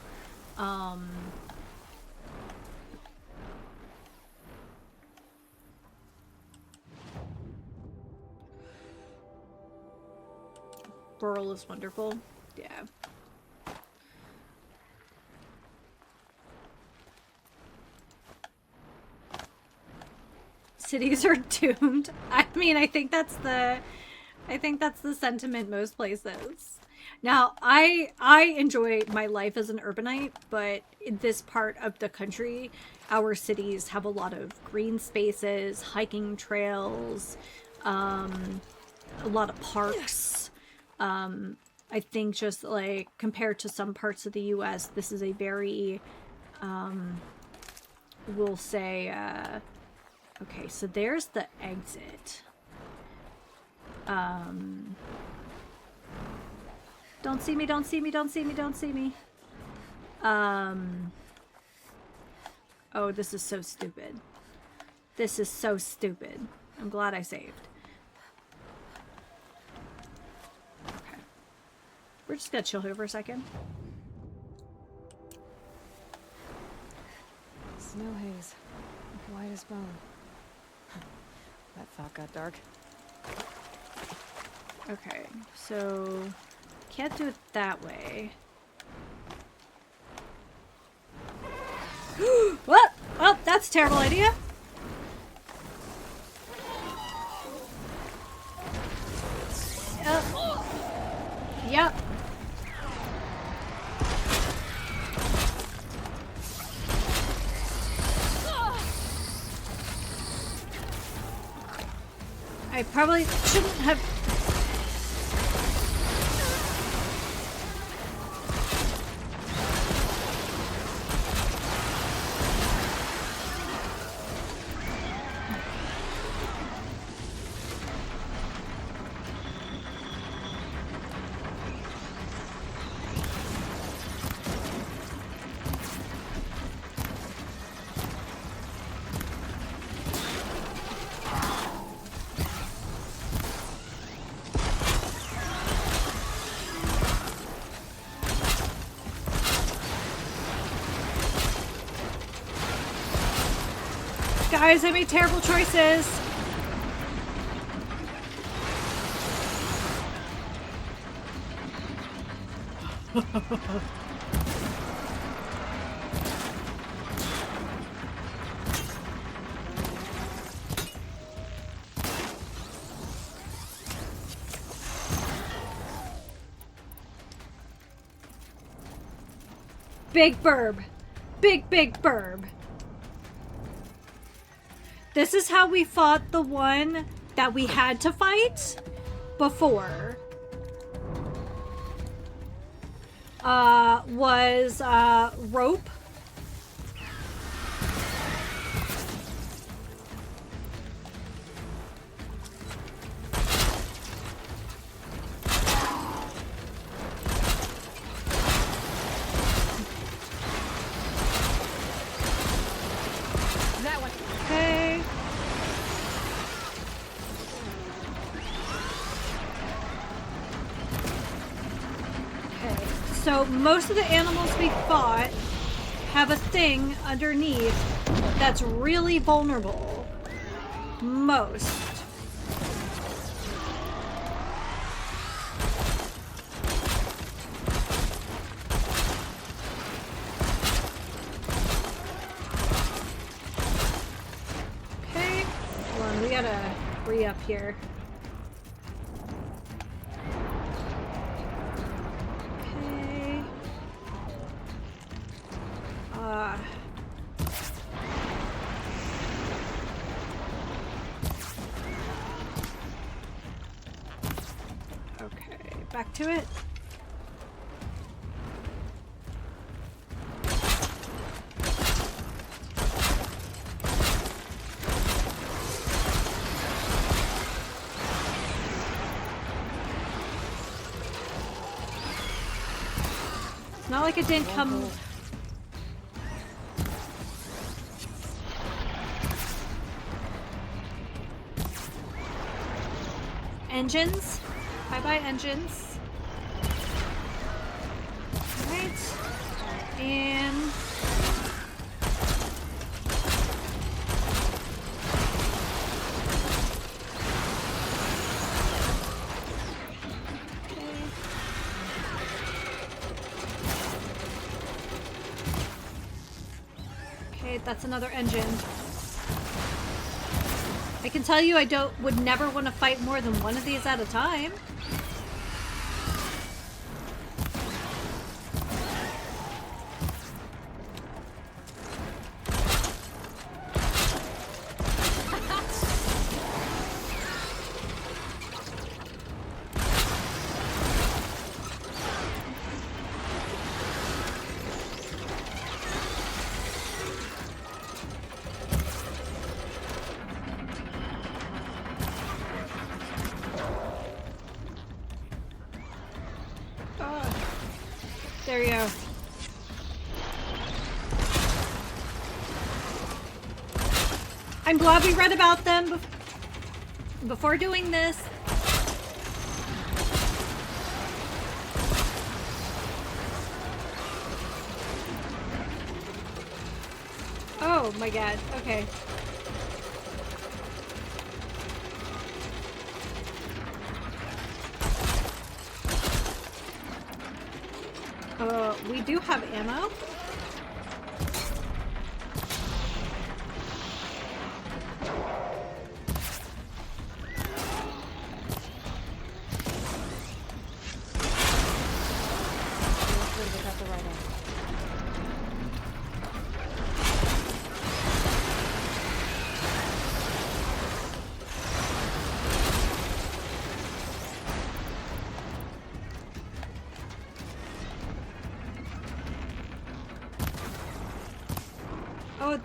Rural is wonderful. Yeah. Cities are doomed. I mean, I think that's the sentiment most places. Now, I enjoy my life as an urbanite, but in this part of the country, our cities have a lot of green spaces, hiking trails, a lot of parks. I think just like compared to some parts of the US, this is a very, we'll say, okay, so there's the exit. Don't see me, don't see me, don't see me, don't see me. Oh, this is so stupid. This is so stupid. I'm glad I saved. Okay. We're just gonna chill here for a second. Snow haze. White as bone. That thought got dark. Okay, so can't do it that way. What? Well, that's a terrible idea. Yep. I probably shouldn't have. Guys, I made terrible choices. Big burb. Big burb. This is how we fought the one that we had to fight before. Was rope. So most of the animals we fought have a thing underneath that's really vulnerable. Most. Okay. Hold on, we gotta re-up here. Okay. Okay, back to it. It's not like it didn't come. Engines. Bye-bye, engines. Alright. And... Okay, that's another engine. I can tell you I would never want to fight more than one of these at a time. There you go. I'm glad we read about them before doing this. Oh my god, okay. We do have ammo. Oh,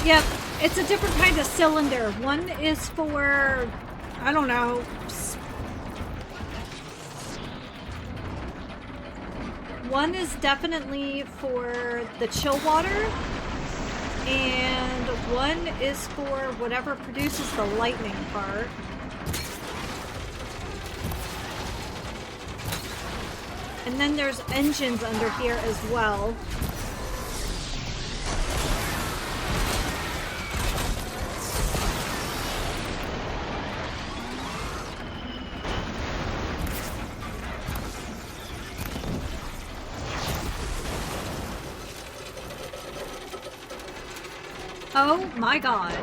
Yep, it's a different kind of cylinder. One is for, I don't know, one is definitely for the chill water, and one is for whatever produces the lightning part. And then there's engines under here as well. Oh my god.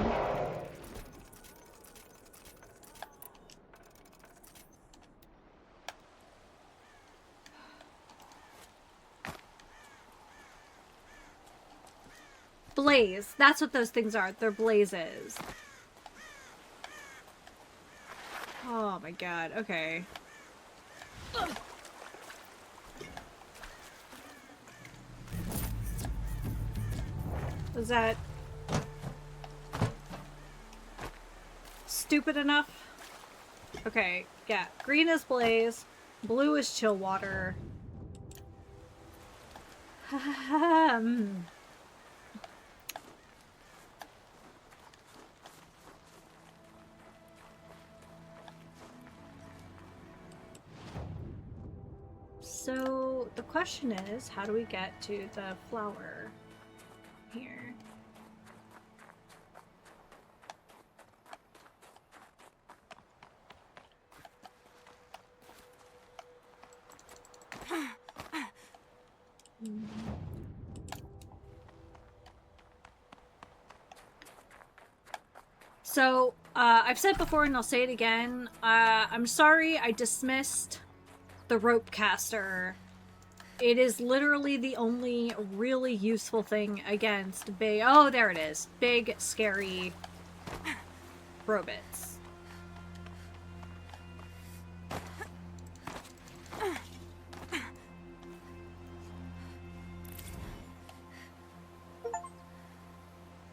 Blaze. That's what those things are. They're blazes. Oh my god. Okay. Was that... stupid enough? Okay, yeah. Green is blaze. Blue is chill water. So the question is, how do we get to the flower here? So, I've said before and I'll say it again. I'm sorry I dismissed the rope caster. It is literally the only really useful thing against big... Oh, there it is. Big, scary robots.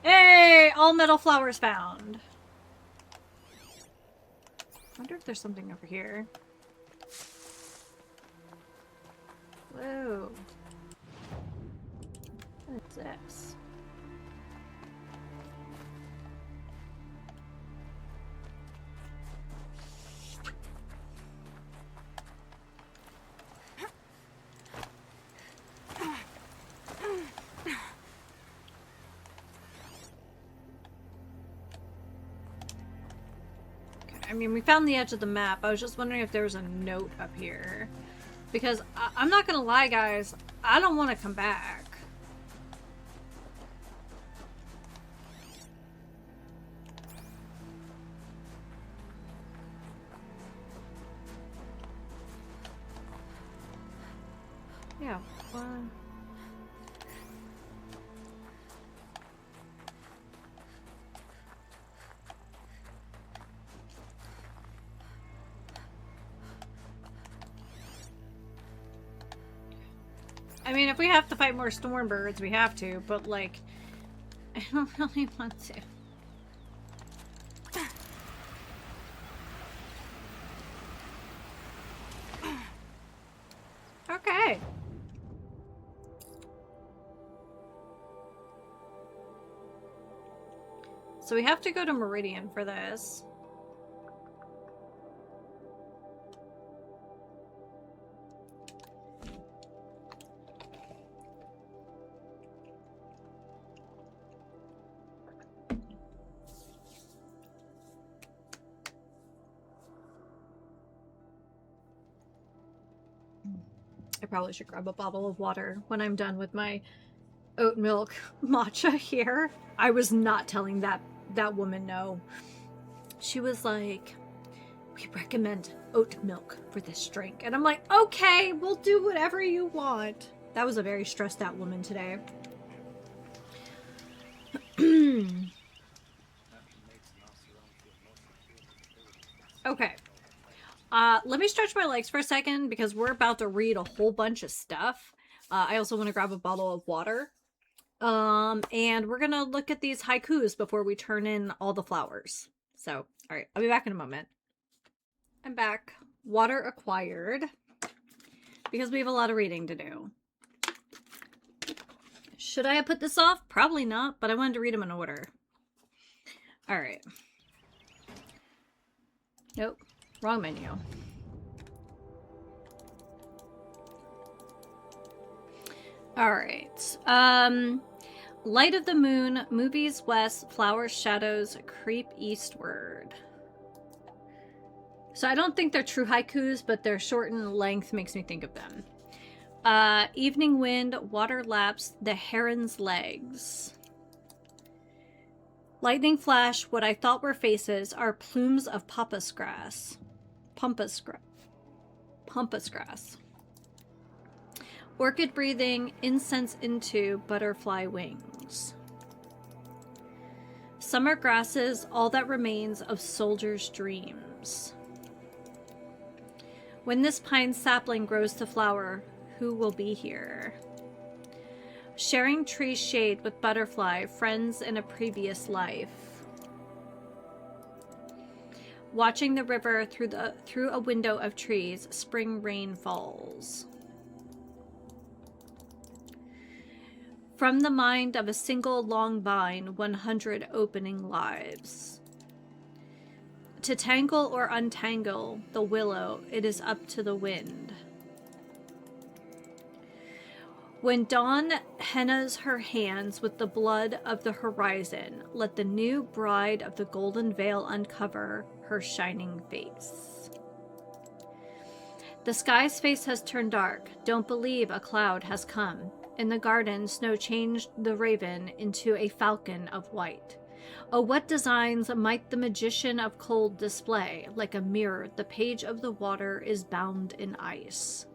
Hey! All metal flowers found. I wonder if there's something over here. Whoa. What is this? I mean, we found the edge of the map. I was just wondering if there was a note up here. Because I'm not gonna lie, guys. I don't want to come back. Yeah, fun. I mean, if we have to fight more storm birds, we have to, but like, I don't really want to. Okay. So we have to go to Meridian for this. I probably should grab a bottle of water when I'm done with my oat milk matcha here. I was not telling that woman no. She was like, we recommend oat milk for this drink. And I'm like, okay, we'll do whatever you want. That was a very stressed out woman today. Okay. Let me stretch my legs for a second because we're about to read a whole bunch of stuff. I also want to grab a bottle of water. And we're gonna look at these haikus before we turn in all the flowers. So, alright, I'll be back in a moment. I'm back. Water acquired. Because we have a lot of reading to do. Should I have put this off? Probably not, but I wanted to read them in order. Alright. Nope. Wrong menu. Alright. Light of the moon, movies west, flowers, shadows, creep eastward. So I don't think they're true haikus, but their shortened length makes me think of them. Evening wind, water laps, the heron's legs. Lightning flash, what I thought were faces are plumes of pampas grass. Pampas grass. Orchid breathing, incense into butterfly wings. Summer grasses, all that remains of soldiers' dreams. When this pine sapling grows to flower, who will be here? Sharing tree shade with butterfly, friends in a previous life. Watching the river through a window of trees, spring rain falls. From the mind of a single long vine, 100 opening lives. To tangle or untangle the willow, it is up to the wind. When dawn hennas her hands with the blood of the horizon, let the new bride of the golden veil uncover her shining face. The sky's face has turned dark. Don't believe a cloud has come. In the garden, snow changed the raven into a falcon of white. Oh, what designs might the magician of cold display? Like a mirror, the page of the water is bound in ice.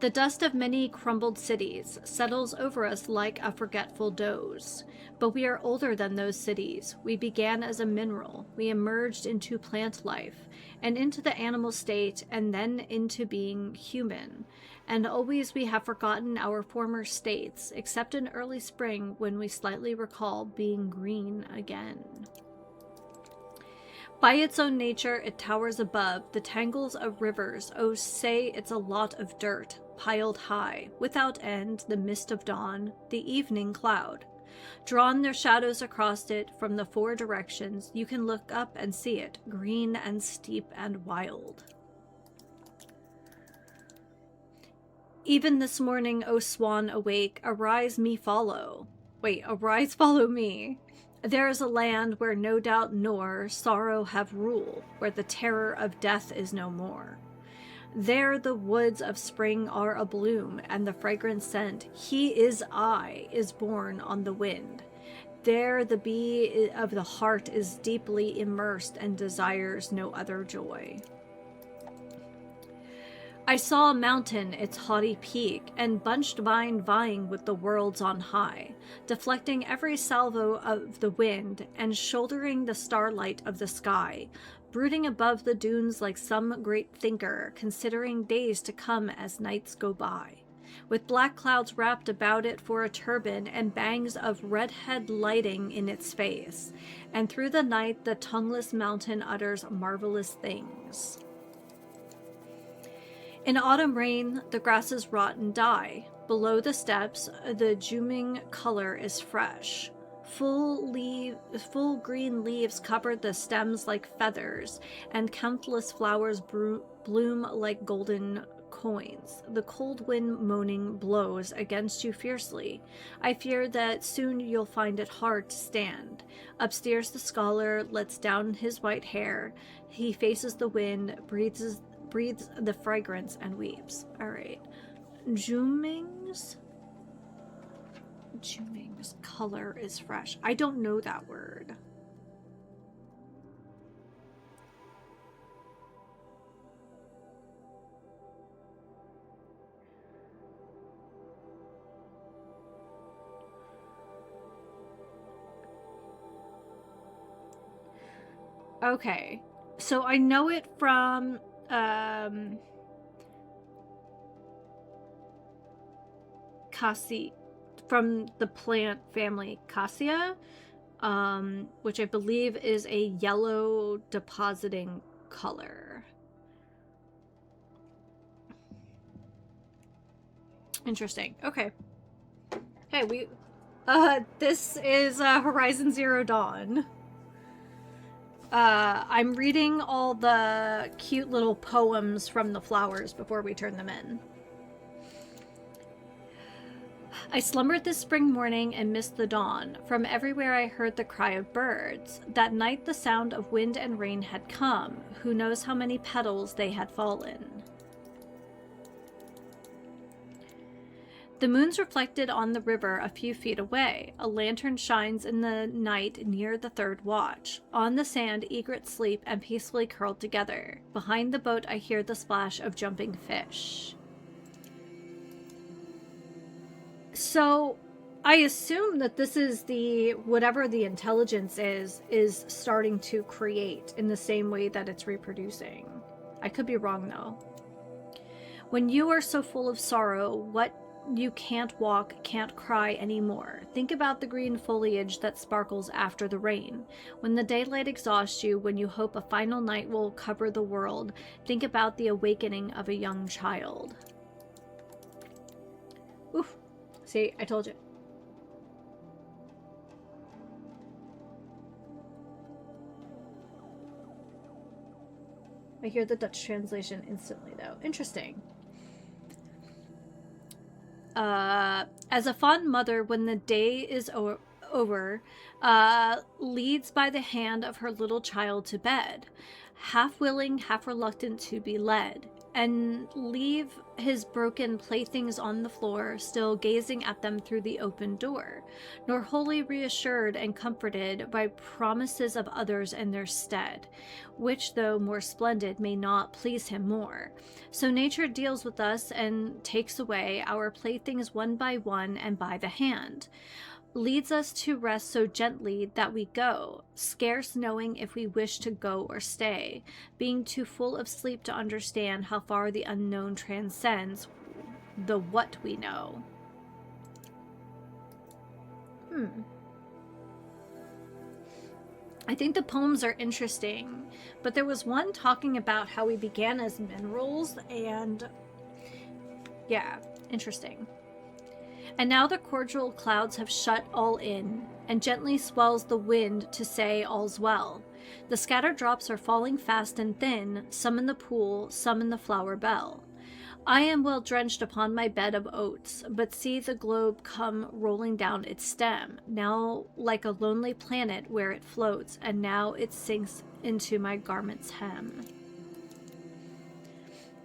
The dust of many crumbled cities settles over us like a forgetful doze. But we are older than those cities. We began as a mineral. We emerged into plant life, and into the animal state, and then into being human. And always we have forgotten our former states, except in early spring when we slightly recall being green again. By its own nature, it towers above the tangles of rivers. Oh, say it's a lot of dirt, piled high, without end, the mist of dawn, the evening cloud. Drawn their shadows across it from the four directions, you can look up and see it, green and steep and wild. Even this morning, O swan awake, arise me follow. Arise follow me. There is a land where no doubt nor sorrow have rule, where the terror of death is no more. There the woods of spring are abloom, and the fragrant scent, he is I, is borne on the wind. There the bee of the heart is deeply immersed and desires no other joy. I saw a mountain, its haughty peak, and bunched vine vying with the worlds on high, deflecting every salvo of the wind, and shouldering the starlight of the sky, brooding above the dunes like some great thinker, considering days to come as nights go by, with black clouds wrapped about it for a turban, and bangs of redhead lighting in its face, and through the night the tongueless mountain utters marvelous things. In autumn rain, the grasses rot and die. Below the steps, the juming color is fresh. Full green leaves cover the stems like feathers, and countless flowers bloom like golden coins. The cold wind moaning blows against you fiercely. I fear that soon you'll find it hard to stand. Upstairs the scholar lets down his white hair. He faces the wind, breathes the fragrance, and weeps. Alright. Juming's color is fresh. I don't know that word. Okay. So I know it from from the plant family Cassia, which I believe is a yellow depositing color. Interesting. Okay. Hey, this is Horizon Zero Dawn. I'm reading all the cute little poems from the flowers before we turn them in. I slumbered this spring morning and missed the dawn. From everywhere I heard the cry of birds. That night the sound of wind and rain had come. Who knows how many petals they had fallen. The moon's reflected on the river a few feet away. A lantern shines in the night near the third watch. On the sand, egrets sleep and peacefully curled together. Behind the boat, I hear the splash of jumping fish. So, I assume that this is whatever the intelligence is starting to create in the same way that it's reproducing. I could be wrong, though. When you are so full of sorrow, what you can't walk, can't cry anymore. Think about the green foliage that sparkles after the rain. When the daylight exhausts you, when you hope a final night will cover the world, think about the awakening of a young child. Oof. See, I told you. I hear the Dutch translation instantly, though. Interesting. As a fond mother, when the day is over, leads by the hand of her little child to bed, half willing, half reluctant to be led, and leave his broken playthings on the floor, still gazing at them through the open door, nor wholly reassured and comforted by promises of others in their stead, which, though more splendid, may not please him more. So nature deals with us and takes away our playthings one by one and by the hand, leads us to rest so gently that we go, scarce knowing if we wish to go or stay, being too full of sleep to understand how far the unknown transcends the what we know. I think the poems are interesting, but there was one talking about how we began as minerals, and yeah, interesting. And now the cordial clouds have shut all in, and gently swells the wind to say all's well. The scattered drops are falling fast and thin, some in the pool, some in the flower bell. I am well drenched upon my bed of oats, but see the globe come rolling down its stem, now like a lonely planet where it floats, and now it sinks into my garment's hem.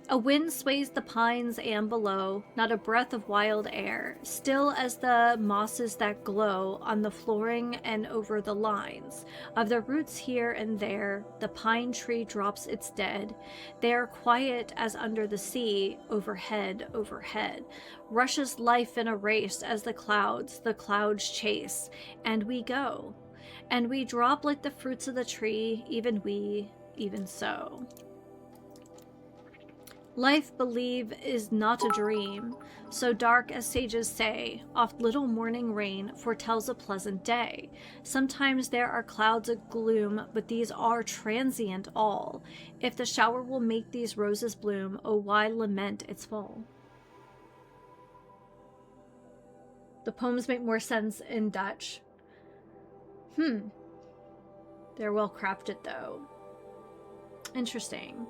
A wind sways the pines and below, not a breath of wild air, still as the mosses that glow on the flooring and over the lines. Of the roots here and there, the pine tree drops its dead. They are quiet as under the sea, overhead, overhead. Rushes life in a race as the clouds chase, and we go. And we drop like the fruits of the tree, even we, even so. Life, believe, is not a dream, so dark as sages say, oft little morning rain foretells a pleasant day. Sometimes there are clouds of gloom, but these are transient all. If the shower will make these roses bloom, oh, why lament its fall? The poems make more sense in Dutch. They're well crafted, though. Interesting.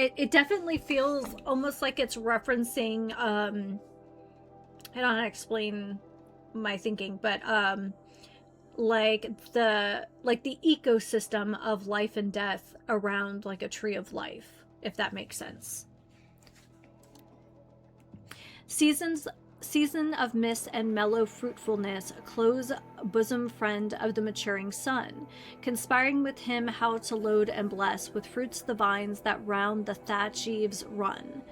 It definitely feels almost like it's referencing, I don't know how to explain my thinking, but like the ecosystem of life and death around like a tree of life, if that makes sense. Season of mist and mellow fruitfulness, close bosom friend of the maturing sun, conspiring with him how to load and bless with fruits the vines that round the thatch eaves run,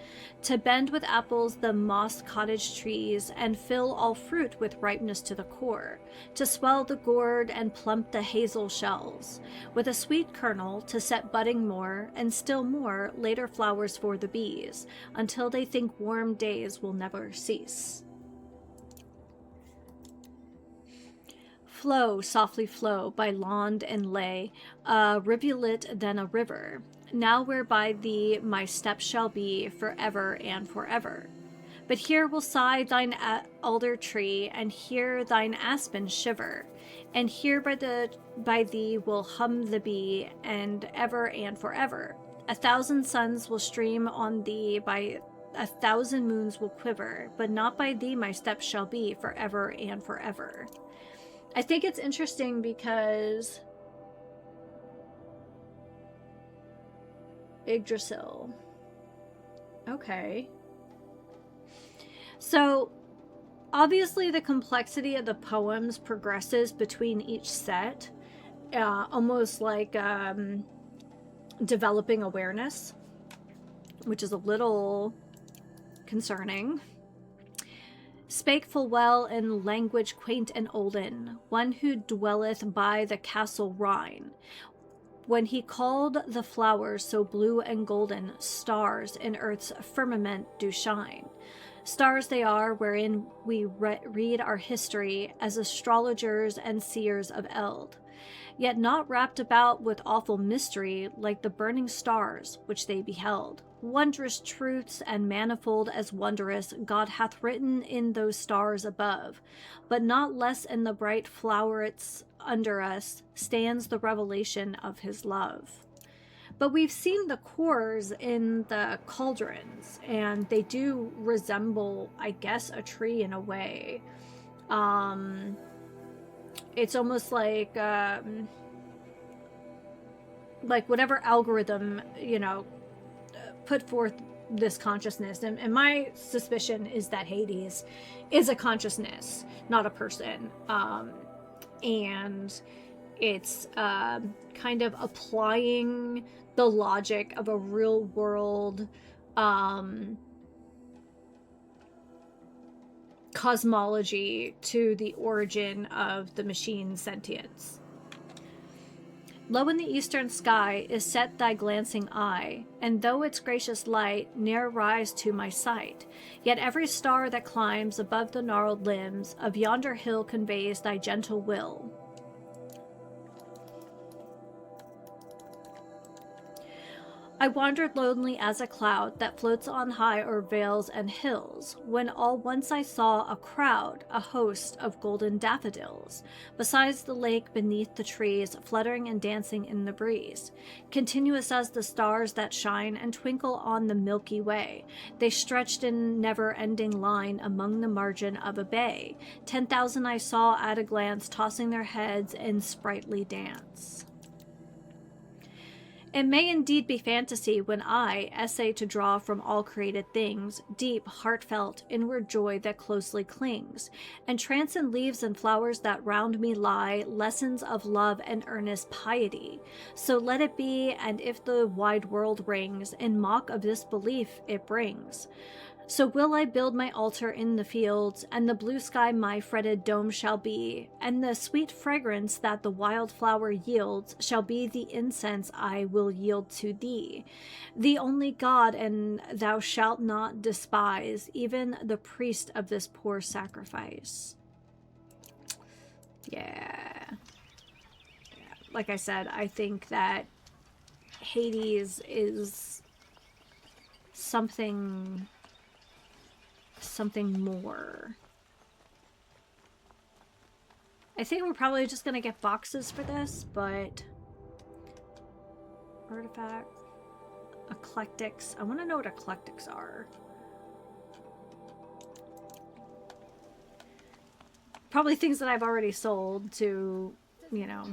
to bend with apples the mossed cottage trees, and fill all fruit with ripeness to the core, to swell the gourd and plump the hazel shells, with a sweet kernel to set budding more, and still more later flowers for the bees, until they think warm days will never cease. Flow, softly flow, by laund and lay, a rivulet then a river, now whereby thee my steps shall be forever and forever. But here will sigh thine alder tree, and here thine aspen shiver, and here by thee will hum the bee, and forever. 1,000 suns will stream on thee, by 1,000 moons will quiver, but not by thee my steps shall be forever and forever. I think it's interesting because Yggdrasil. Okay. So obviously the complexity of the poems progresses between each set, almost like developing awareness, which is a little concerning. Spake full well in language quaint and olden, one who dwelleth by the castle Rhine, when he called the flowers so blue and golden, stars in earth's firmament do shine. Stars they are, wherein we read our history as astrologers and seers of eld, yet not wrapped about with awful mystery like the burning stars which they beheld. Wondrous truths and manifold as wondrous God hath written in those stars above, but not less in the bright flowerets under us stands the revelation of his love. But we've seen the cores in the cauldrons, and they do resemble, I guess, a tree in a way. It's almost like whatever algorithm, put forth this consciousness. And my suspicion is that Hades is a consciousness, not a person. And it's kind of applying the logic of a real world cosmology to the origin of the machine sentience. Low in the eastern sky is set thy glancing eye, and though its gracious light ne'er rise to my sight, yet every star that climbs above the gnarled limbs of yonder hill conveys thy gentle will. I wandered lonely as a cloud that floats on high o'er vales and hills, when all once I saw a crowd, a host of golden daffodils, besides the lake beneath the trees, fluttering and dancing in the breeze. Continuous as the stars that shine and twinkle on the Milky Way, they stretched in never-ending line among the margin of a bay. 10,000 I saw at a glance, tossing their heads in sprightly dance. It may indeed be fantasy when I essay to draw from all created things deep, heartfelt, inward joy that closely clings, and trance in leaves and flowers that round me lie lessons of love and earnest piety. So let it be, and if the wide world rings in mock of this belief it brings, so will I build my altar in the fields, and the blue sky my fretted dome shall be, and the sweet fragrance that the wild flower yields shall be the incense I will yield to thee, the only God, and thou shalt not despise even the priest of this poor sacrifice. Yeah. Like I said, I think that Hades is something more. I think we're probably just gonna get boxes for this, but artifact, eclectics. I want to know what eclectics are. Probably things that I've already sold to, you know.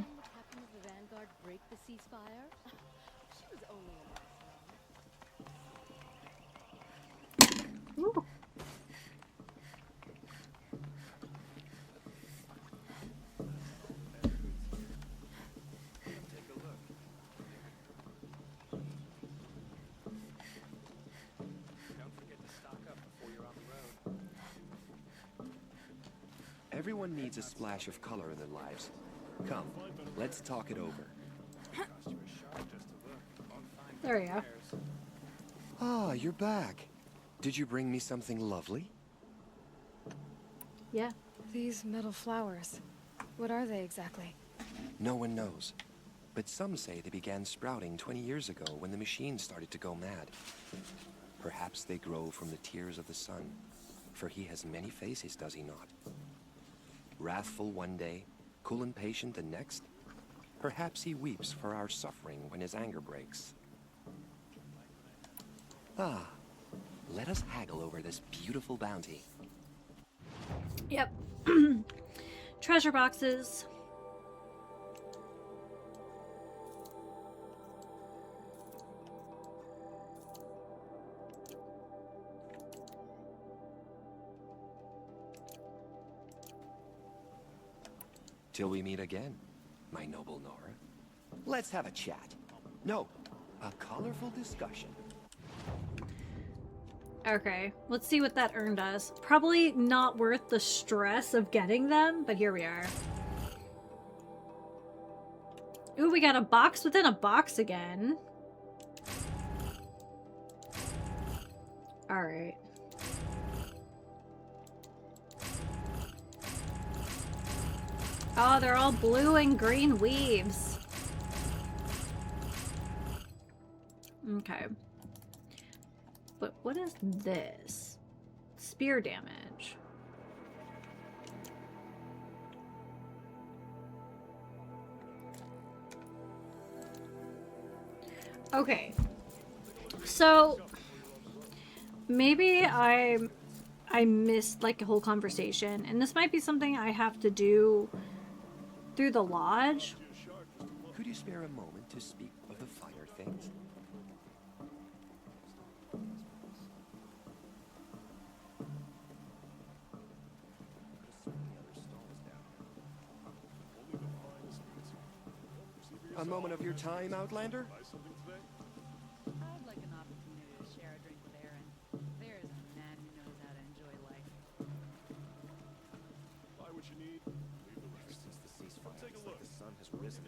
Ooh. Everyone needs a splash of color in their lives. Come, let's talk it over. There we go. Ah, you're back. Did you bring me something lovely? Yeah. These metal flowers, what are they exactly? No one knows. But some say they began sprouting 20 years ago when the machine started to go mad. Perhaps they grow from the tears of the sun, for he has many faces, does he not? Wrathful one day, cool and patient the next. Perhaps he weeps for our suffering when his anger breaks. Ah, let us haggle over this beautiful bounty. Yep. Treasure boxes. Till we meet again, my noble Nora. Let's have a chat. No, a colorful discussion. Okay, let's see what that earned us. Probably not worth the stress of getting them, but here we are. Ooh, we got a box within a box again. Alright. Oh, they're all blue and green weaves. Okay. But what is this? Spear damage. Okay. So maybe I missed like a whole conversation, and this might be something I have to do through the lodge. Could you spare a moment to speak of the finer things? A moment of your time, Outlander? I'd like an opportunity to share a drink with Aaron. There's a man who knows how to enjoy life. Buy what you need, leave the rest. Take a look.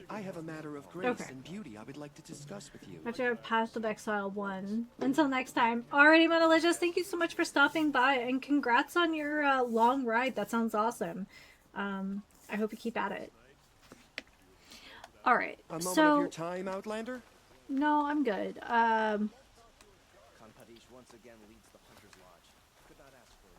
I have a matter of grace and beauty I would like to discuss with you. After Path of Exile 1. Until next time. Alrighty, Metalicious, thank you so much for stopping by, and congrats on your long ride. That sounds awesome. I hope you keep at it. Alright, A moment so... of your time, Outlander? No, I'm good. Khanpadish once again leads the Hunter's Lodge. Could not ask for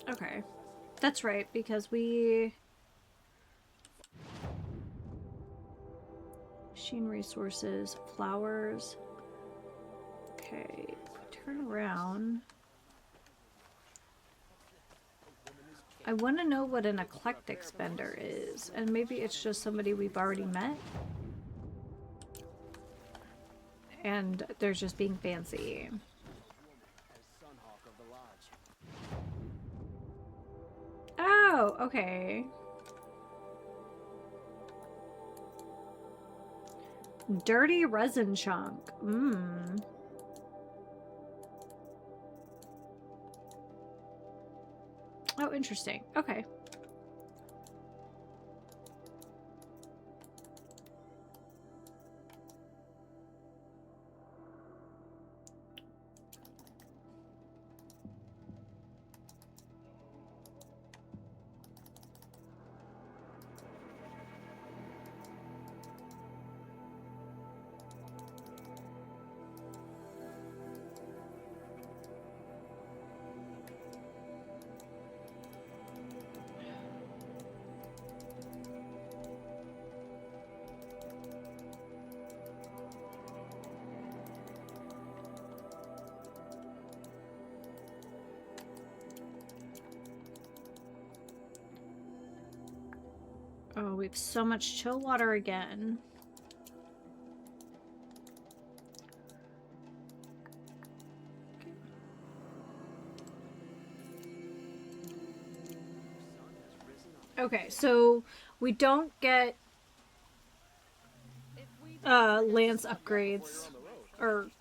a Okay. That's right, because we... Machine resources, flowers. Okay, turn around. I want to know what an eclectic spender is, and maybe it's just somebody we've already met. And they're just being fancy. Oh, okay. Dirty resin chunk. Mmm. Oh, interesting. Okay. Oh, we have so much chill water again. Okay, so we don't get lance upgrades or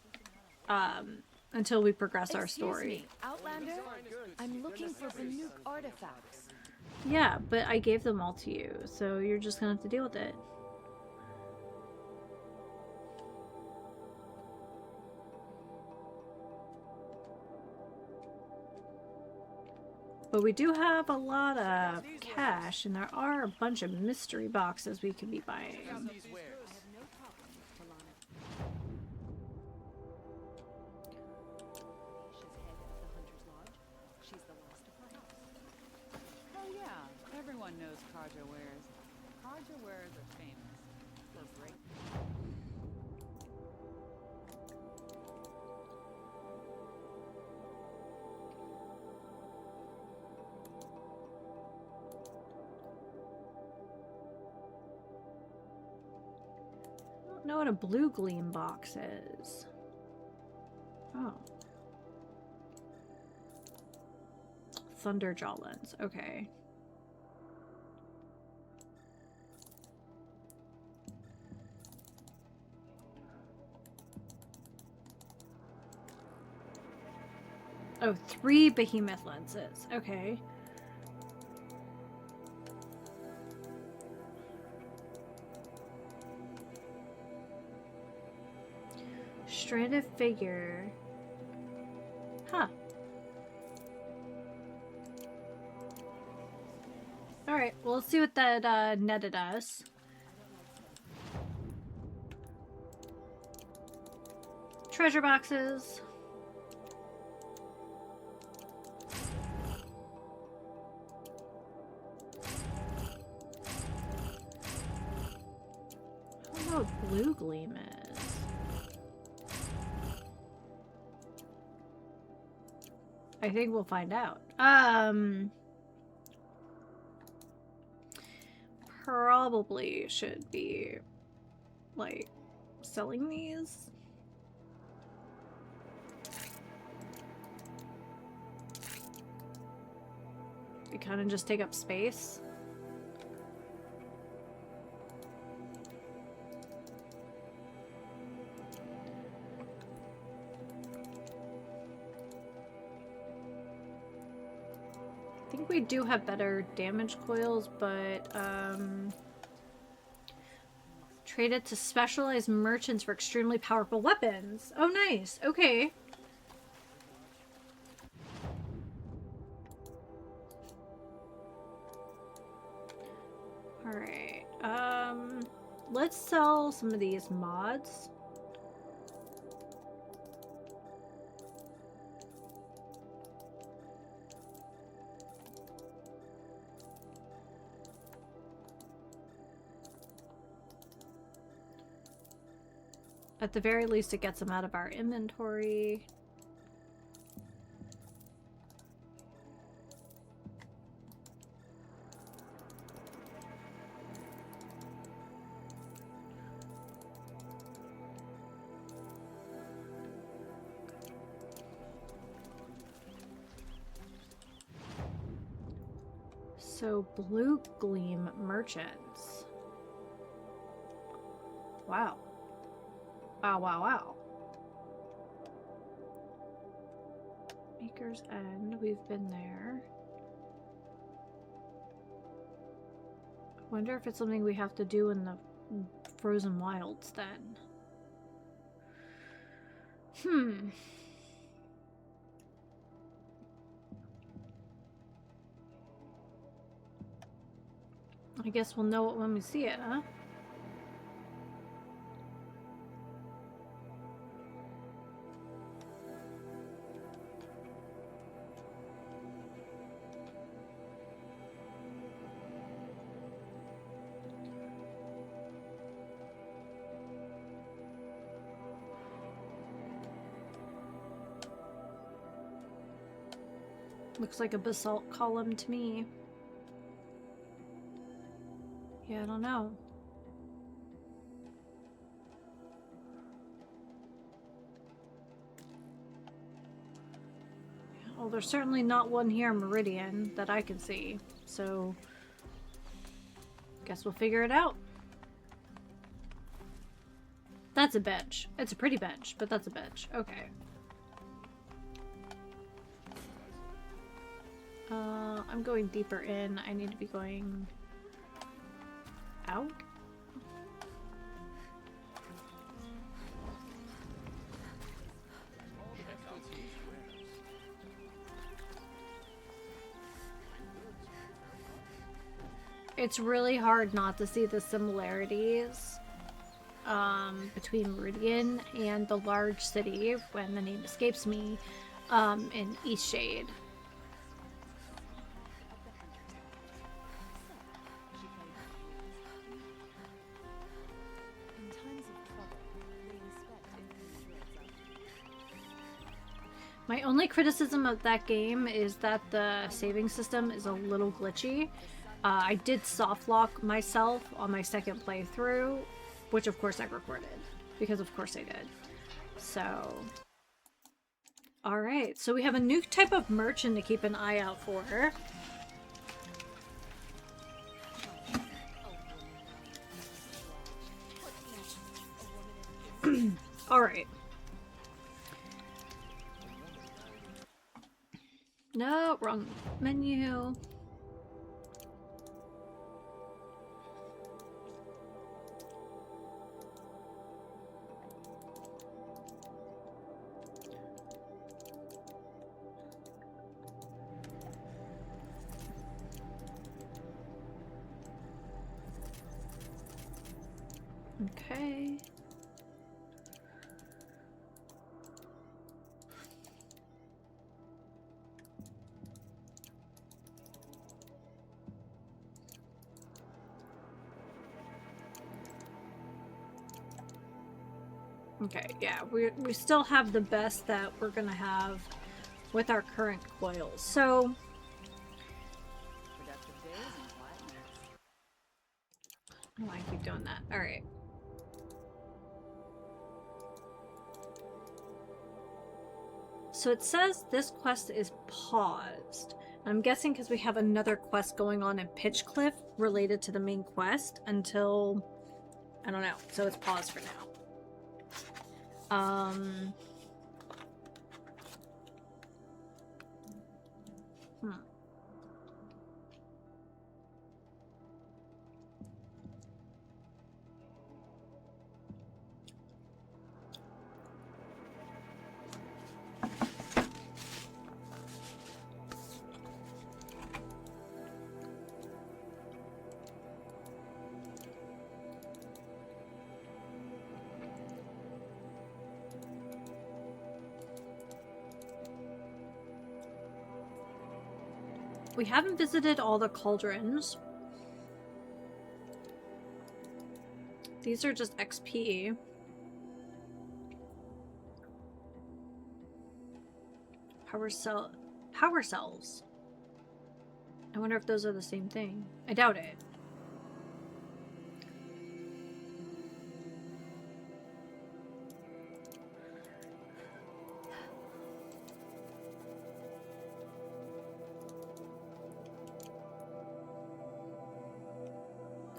until we progress our story. Me, Outlander? I'm looking for Banuk artifacts. Yeah, but I gave them all to you, so you're just gonna have to deal with it. But we do have a lot of cash, and there are a bunch of mystery boxes we could be buying. Oh yeah, everyone knows Karja wares. Karja wares are famous for break. I don't know what a blue gleam box is. Oh. Thunderjaw lens. Okay. Oh, 3 behemoth lenses. Okay. Stranded figure. Huh. Alright, well, let's see what that netted us. Treasure boxes. I don't know what blue gleam is. I think we'll find out. Probably should be, like, selling these. They kind of just take up space. I think we do have better damage coils, but traded to specialized merchants for extremely powerful weapons. Oh, nice. Okay. All right. Let's sell some of these mods. At the very least, it gets them out of our inventory. So, blue gleam merchants. Wow. Wow, wow, wow. Maker's End, we've been there. I wonder if it's something we have to do in the Frozen Wilds then. I guess we'll know it when we see it, huh? Looks like a basalt column to me. Yeah, I don't know. Well, there's certainly not one here in Meridian that I can see, so guess we'll figure it out. That's a bench. It's a pretty bench, but that's a bench. Okay. I'm going deeper in. I need to be going out. It's really hard not to see the similarities between Meridian and the large city, when the name escapes me, in Eastshade. My only criticism of that game is that the saving system is a little glitchy. I did soft lock myself on my second playthrough, which of course I recorded, because of course I did. So, alright, so we have a new type of merchant to keep an eye out for. Alright. No, wrong menu. Okay. Okay, yeah, we still have the best that we're gonna have with our current coils. So Productive days and quiet nights. oh, I keep doing that. All right. So it says this quest is paused. I'm guessing because we have another quest going on in Pitchcliff related to the main quest until I don't know. So it's paused for now. Hmm. We haven't visited all the cauldrons. These are just XP. Power cells. I wonder if those are the same thing. I doubt it.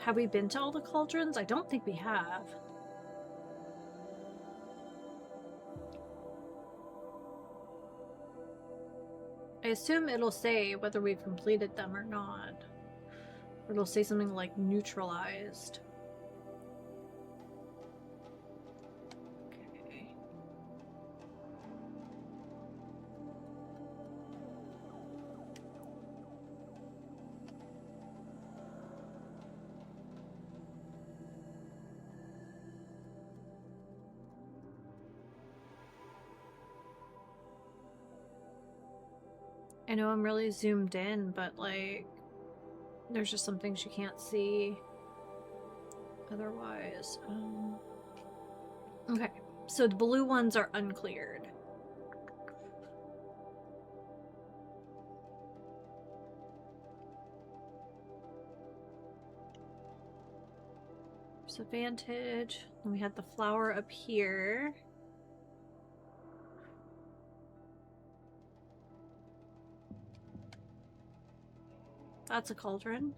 Have we been to all the cauldrons? I don't think we have. I assume it'll say whether we've completed them or not. Or it'll say something like neutralized. Okay. I know I'm really zoomed in, but like, there's just some things you can't see otherwise. Okay, so the blue ones are uncleared. Disadvantage. Then we had the flower up here. That's a cauldron.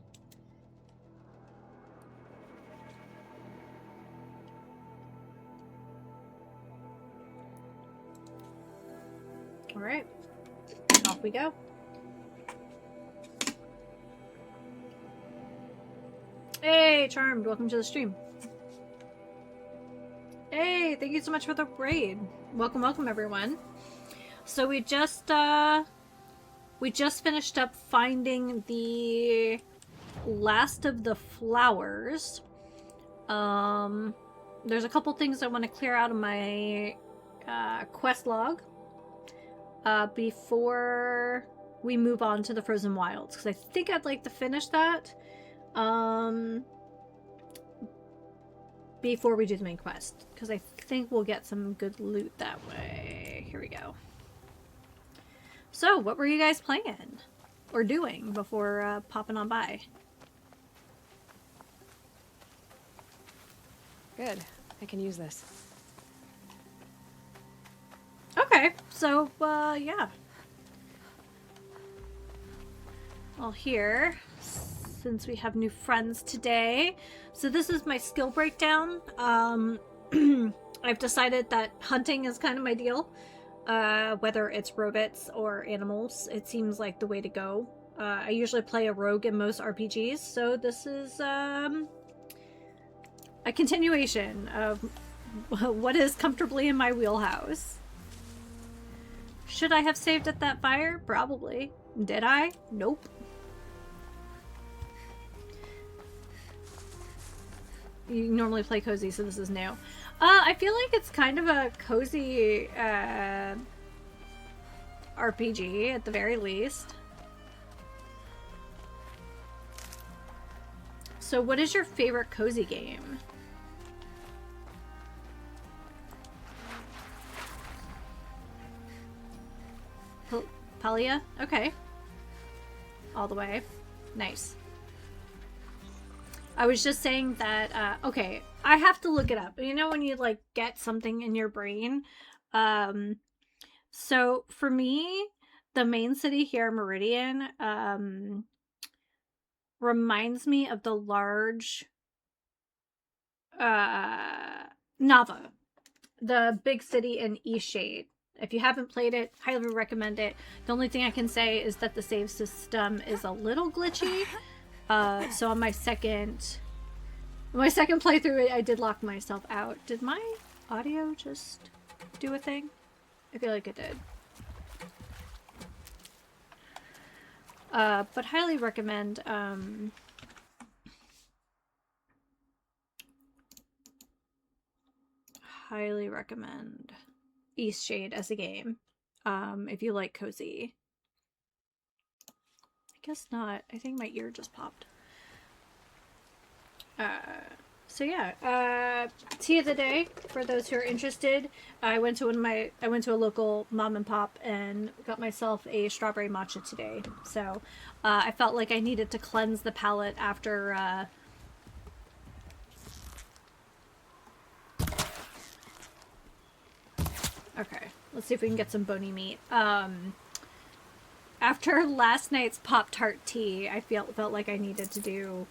All right, off we go. Hey, Charmed, welcome to the stream. Hey, thank you so much for the raid. Welcome, welcome, everyone. So we just finished up finding the last of the flowers. There's a couple things I want to clear out of my quest log before we move on to the Frozen Wilds, because I think I'd like to finish that before we do the main quest, because I think we'll get some good loot that way. Here we go. So, what were you guys playing or doing before popping on by? Good. I can use this. Okay, so, yeah. Well, here, since we have new friends today, so this is my skill breakdown. I've decided that hunting is kind of my deal. whether it's robots or animals. It seems like the way to go. I usually play a rogue in most RPGs, so this is a continuation of what is comfortably in my wheelhouse. Should I have saved at that fire? Probably. Did I? Nope. You normally play cozy, so this is new. I feel like it's kind of a cozy RPG at the very least. So what is your favorite cozy game? Palia? Okay. All the way. Nice. I was just saying that, okay, I have to look it up. You know when you, like, get something in your brain? So, for me, the main city here, Meridian, reminds me of the large, Nava. The big city in Eastshade. If you haven't played it, highly recommend it. The only thing I can say is that the save system is a little glitchy. So on my second playthrough, I did lock myself out. Did my audio just do a thing? I feel like it did. But highly recommend, Eastshade as a game, if you like cozy. I guess not. I think my ear just popped. So yeah, tea of the day for those who are interested. I went to a local mom and pop and got myself a strawberry matcha today. So I felt like I needed to cleanse the palate after okay, let's see if we can get some bony meat. After last night's Pop-Tart tea, I felt like I needed to do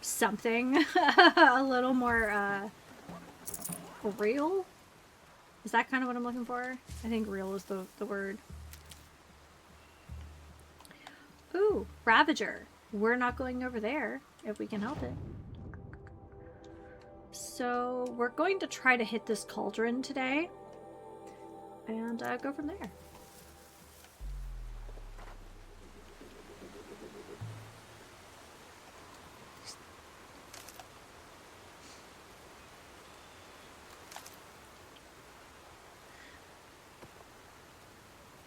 something a little more real. Is that kind of what I'm looking for? I think real is the word. Ooh, Ravager. We're not going over there if we can help it. So we're going to try to hit this cauldron today and go from there.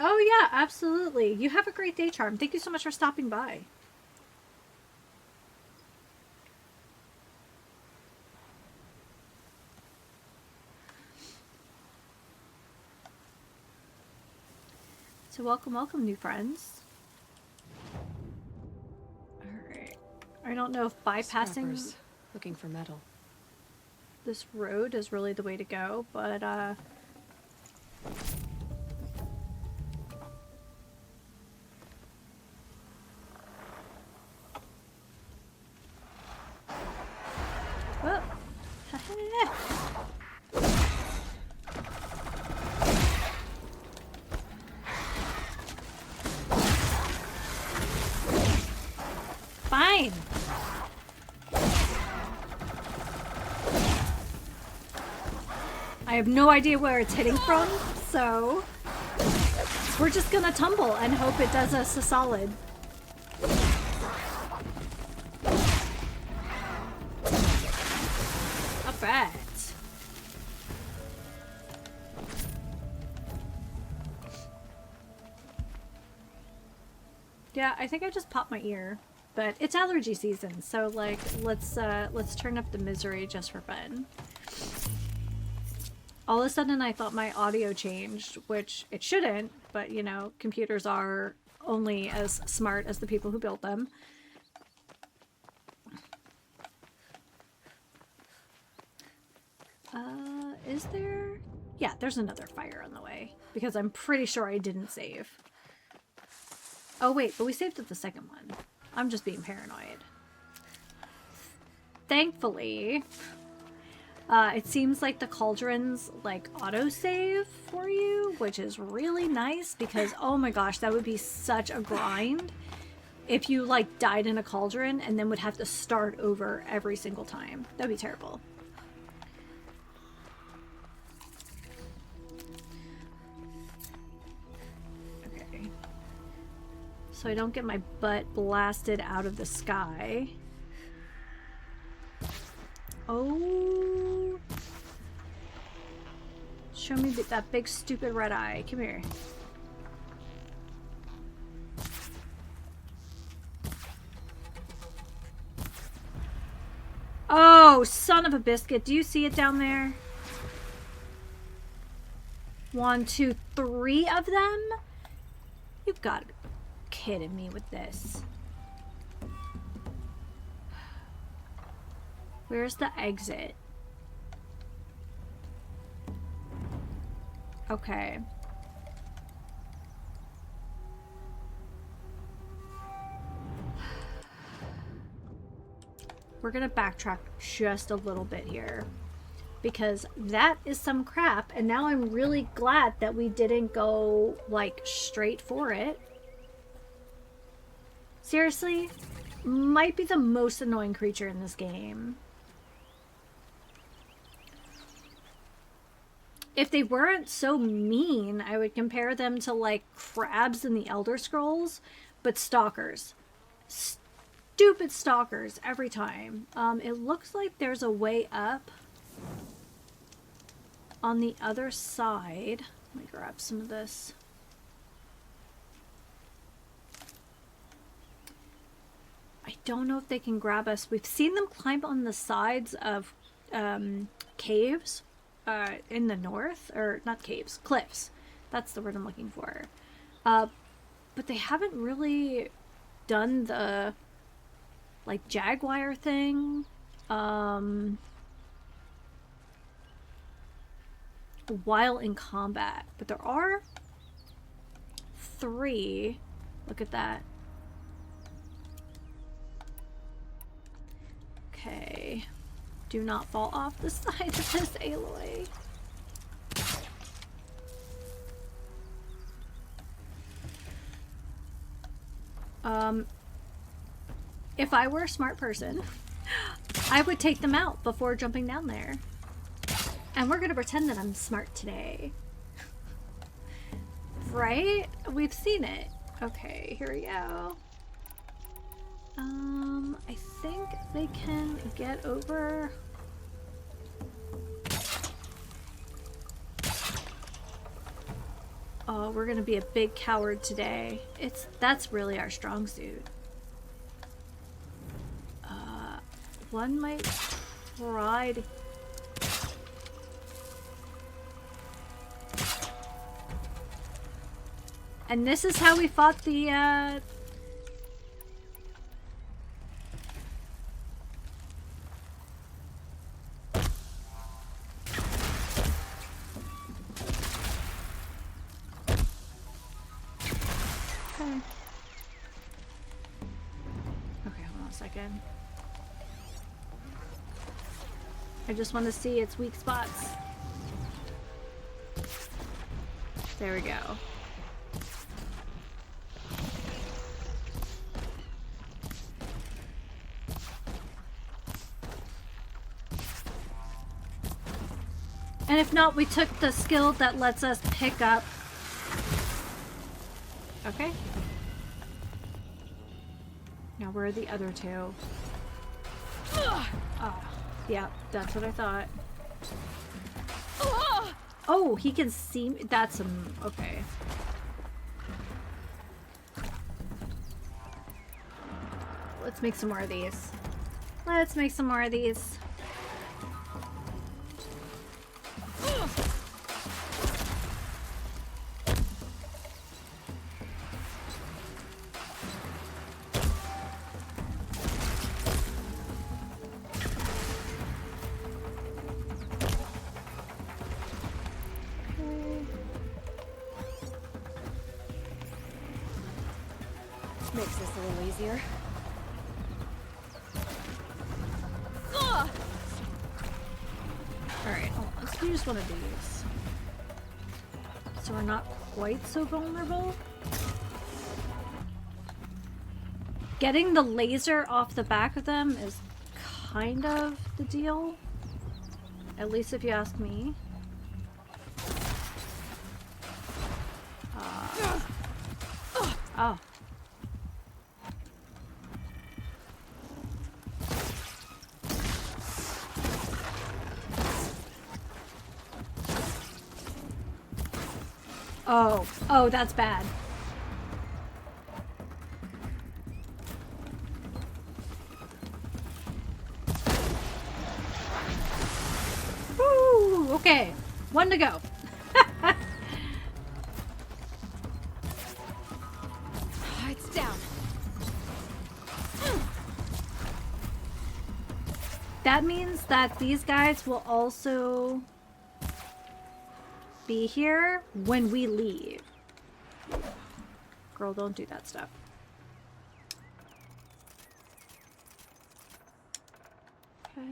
Oh yeah, absolutely. You have a great day, Charm. Thank you so much for stopping by. So welcome, new friends. Alright. I don't know if bypassing Scrappers looking for metal. this road is really the way to go, but whoa. Fine. I have no idea where it's hitting from, so we're just gonna tumble and hope it does us a solid. Not bad. Yeah, I think I just popped my ear, but it's allergy season, so like let's turn up the misery just for fun. All of a sudden I thought my audio changed, which it shouldn't, but you know, computers are only as smart as the people who built them. Is there? Yeah, there's another fire on the way, because I'm pretty sure I didn't save. Oh wait, but we saved at the second one. I'm just being paranoid. Thankfully, It seems like the cauldrons like autosave for you, which is really nice because oh my gosh, that would be such a grind if you like died in a cauldron and then would have to start over every single time. That'd be terrible. Okay. So I don't get my butt blasted out of the sky. Oh. Show me that big stupid red eye. Come here. Oh, son of a biscuit. Do you see it down there? 1, 2, 3 of them? You've got to be kidding me with this. Where's the exit? Okay. We're gonna backtrack just a little bit here because that is some crap, and now I'm really glad that we didn't go like straight for it. Seriously, might be the most annoying creature in this game. If they weren't so mean, I would compare them to like crabs in the Elder Scrolls, but stalkers. Stupid stalkers every time. It looks like there's a way up on the other side. Let me grab some of this. I don't know if they can grab us. We've seen them climb on the sides of caves in the north. Or not caves, cliffs. That's the word I'm looking for. But they haven't really done the like jaguar thing while in combat. But there are 3. Look at that. Okay. Do not fall off the side of this Aloy. If I were a smart person, I would take them out before jumping down there. And we're gonna pretend that I'm smart today. Right? We've seen it. Okay, here we go. I think they can get over. Oh, we're gonna be a big coward today. That's really our strong suit. One might try to... And this is how we fought the, Okay. Okay, hold on a second. I just want to see its weak spots. There we go. And if not, we took the skill that lets us pick up. Okay. Now where are the other 2? Yeah, that's what I thought. Oh, he can see me. That's okay. Let's make some more of these. Let's make some more of these. Makes this a little easier. use one of these. So we're not quite so vulnerable. Getting the laser off the back of them is kind of the deal. At least if you ask me. Oh. Oh. Oh, that's bad. Woo! Okay. One to go. It's down. That means that these guys will also be here when we leave. Girl, don't do that stuff. Okay.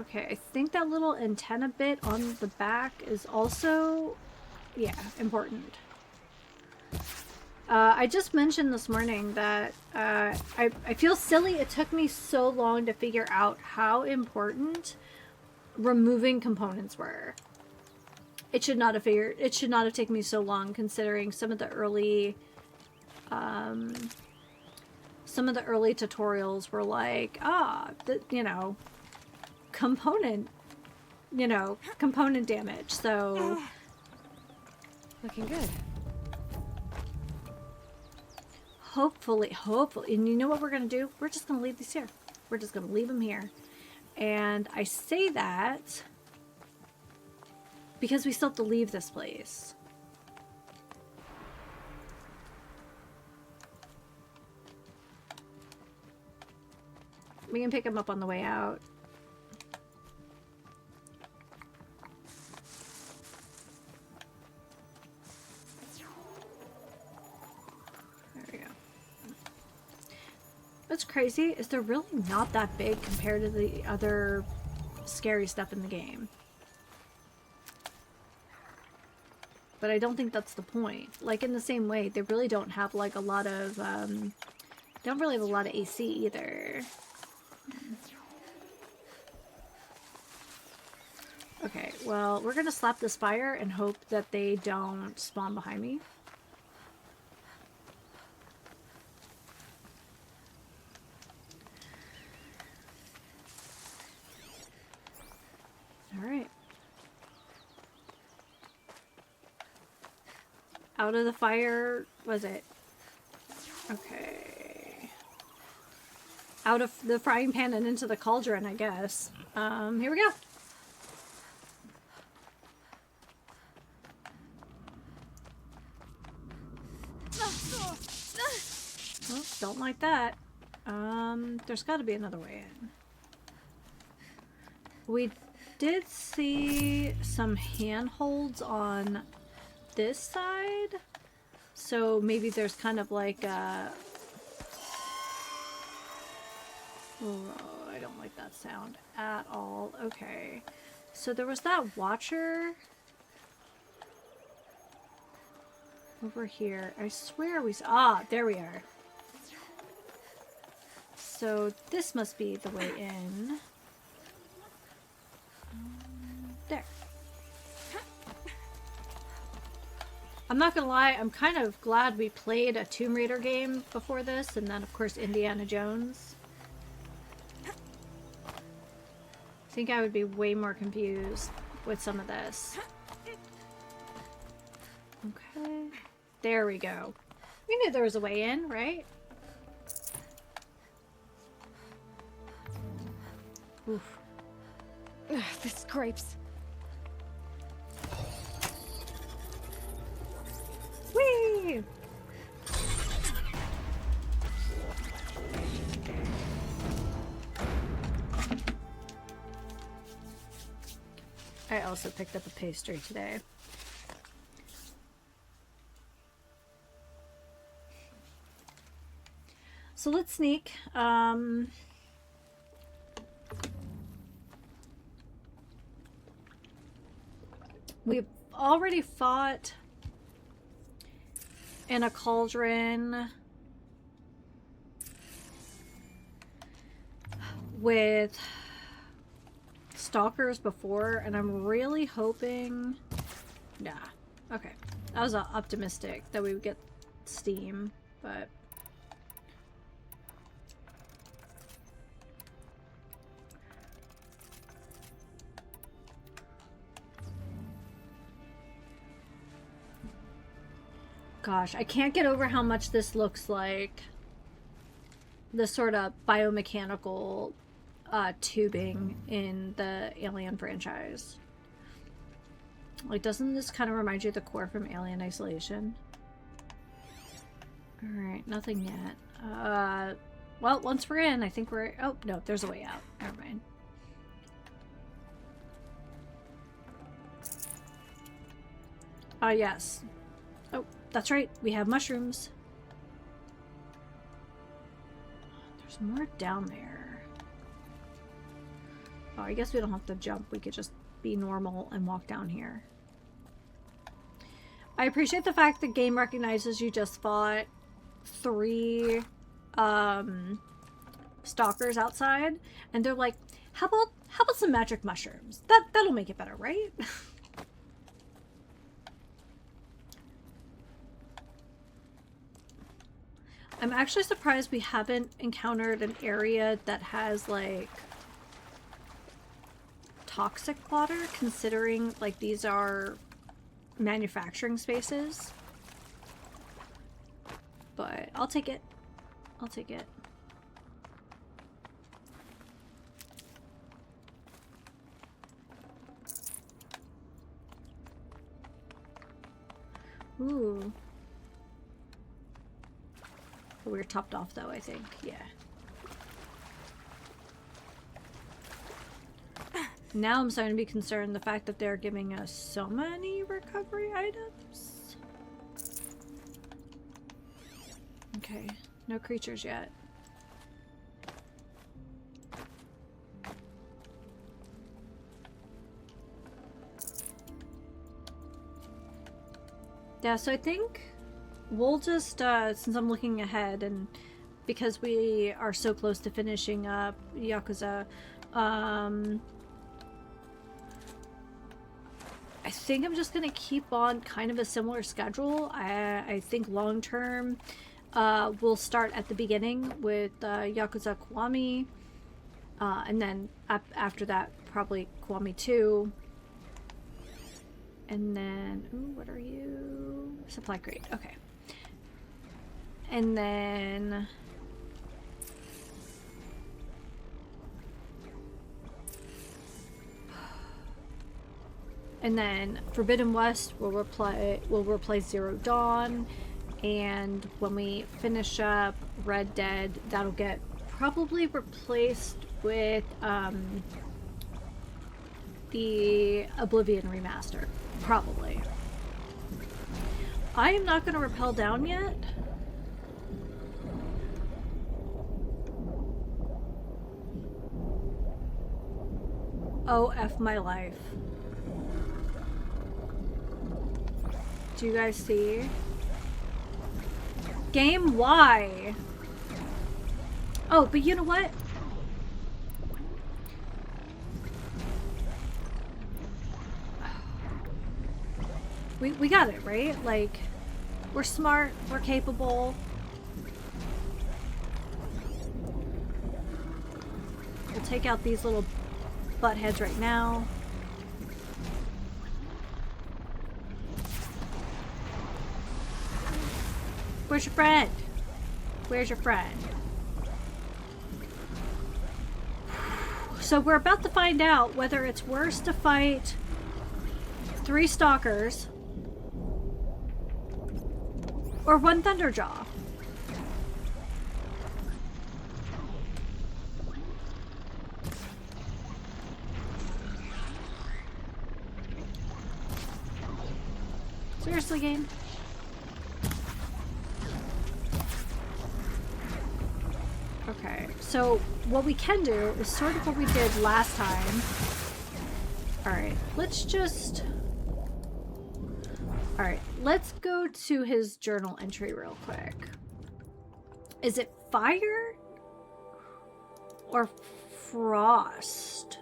Okay, I think that little antenna bit on the back is also, yeah, important. I just mentioned this morning that I feel silly it took me so long to figure out how important removing components were. It should not have taken me so long, considering some of the early tutorials were like, component damage. So Looking good. hopefully, and you know what we're gonna do? We're just gonna leave these here. We're just gonna leave them here. And I say that because we still have to leave this place. We can pick them up on the way out. There we go. What's crazy is they're really not that big compared to the other scary stuff in the game. But I don't think that's the point. Like, in the same way, they really don't have like a lot of don't really have a lot of AC either. Okay, well, we're gonna slap this fire and hope that they don't spawn behind me. Alright. Out of the fire, was it? Okay. Out of the frying pan and into the cauldron, I guess. Here we go. Oh, don't like that. There's got to be another way in. We did see some handholds on this side, so maybe there's kind of like a... Oh, I don't like that sound at all. Okay, so there was that watcher over here. I swear we saw... Ah, there we are. So this must be the way in. There. I'm not gonna lie, I'm kind of glad we played a Tomb Raider game before this, and then of course Indiana Jones. I think I would be way more confused with some of this. Okay. There we go. We knew there was a way in, right? Oof. Ugh, this scrapes. Whee! I also picked up a pastry today. So let's sneak. We've already fought in a cauldron with stalkers before, and I'm really hoping... Nah. Okay. I was optimistic that we would get steam, but... Gosh, I can't get over how much this looks like the sort of biomechanical tubing in the Alien franchise. Like, doesn't this kind of remind you of the core from Alien Isolation? Alright, nothing yet. Well, once we're in, I think we're... Oh, no, there's a way out. Never mind. Yes. Oh, that's right. We have mushrooms. There's more down there. Oh, I guess we don't have to jump. We could just be normal and walk down here. I appreciate the fact the game recognizes you just fought 3 stalkers outside, and they're like, how about some magic mushrooms? That'll make it better, right? I'm actually surprised we haven't encountered an area that has, like, toxic water, considering, like, these are manufacturing spaces. But I'll take it. I'll take it. Ooh. We're topped off though, I think. Yeah. Now I'm starting to be concerned the fact that they're giving us so many recovery items. Okay, no creatures yet. Yeah, so I think we'll just, since I'm looking ahead, and because we are so close to finishing up Yakuza, I think I'm just gonna keep on kind of a similar schedule. I think long term, we'll start at the beginning with Yakuza Kiwami, and then after that, probably Kiwami 2. And then, ooh, what are you? Supply crate, okay. And then Forbidden West will replace Zero Dawn, and when we finish up Red Dead, that'll get probably replaced with the Oblivion remaster. Probably. I am not going to rappel down yet. Oh, F my life. Do you guys see? Game, why? Oh, but you know what? We got it, right? Like, we're smart, we're capable. We'll take out these little butt heads right now. Where's your friend? Where's your friend? So we're about to find out whether it's worse to fight 3 stalkers or 1 Thunderjaw. Seriously, game? So what we can do is sort of what we did last time. Alright, let's just... Alright, let's go to his journal entry real quick. Is it fire? Or frost?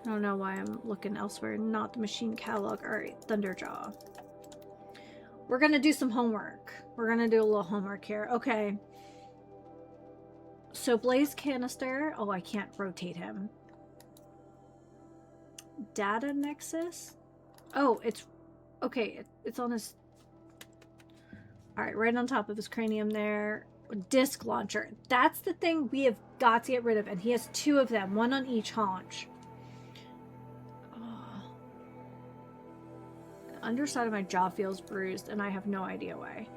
I don't know why I'm looking elsewhere, not the machine catalog. Alright, Thunderjaw. We're gonna do some homework. We're gonna do a little homework here. Okay. So Blaze Canister. Oh, I can't rotate him. Data Nexus. Oh, it's... Okay, it's on his... Alright, right on top of his cranium there. Disc launcher. That's the thing we have got to get rid of. And he has 2 of them. 1 on each haunch. Oh. The underside of my jaw feels bruised. And I have no idea why.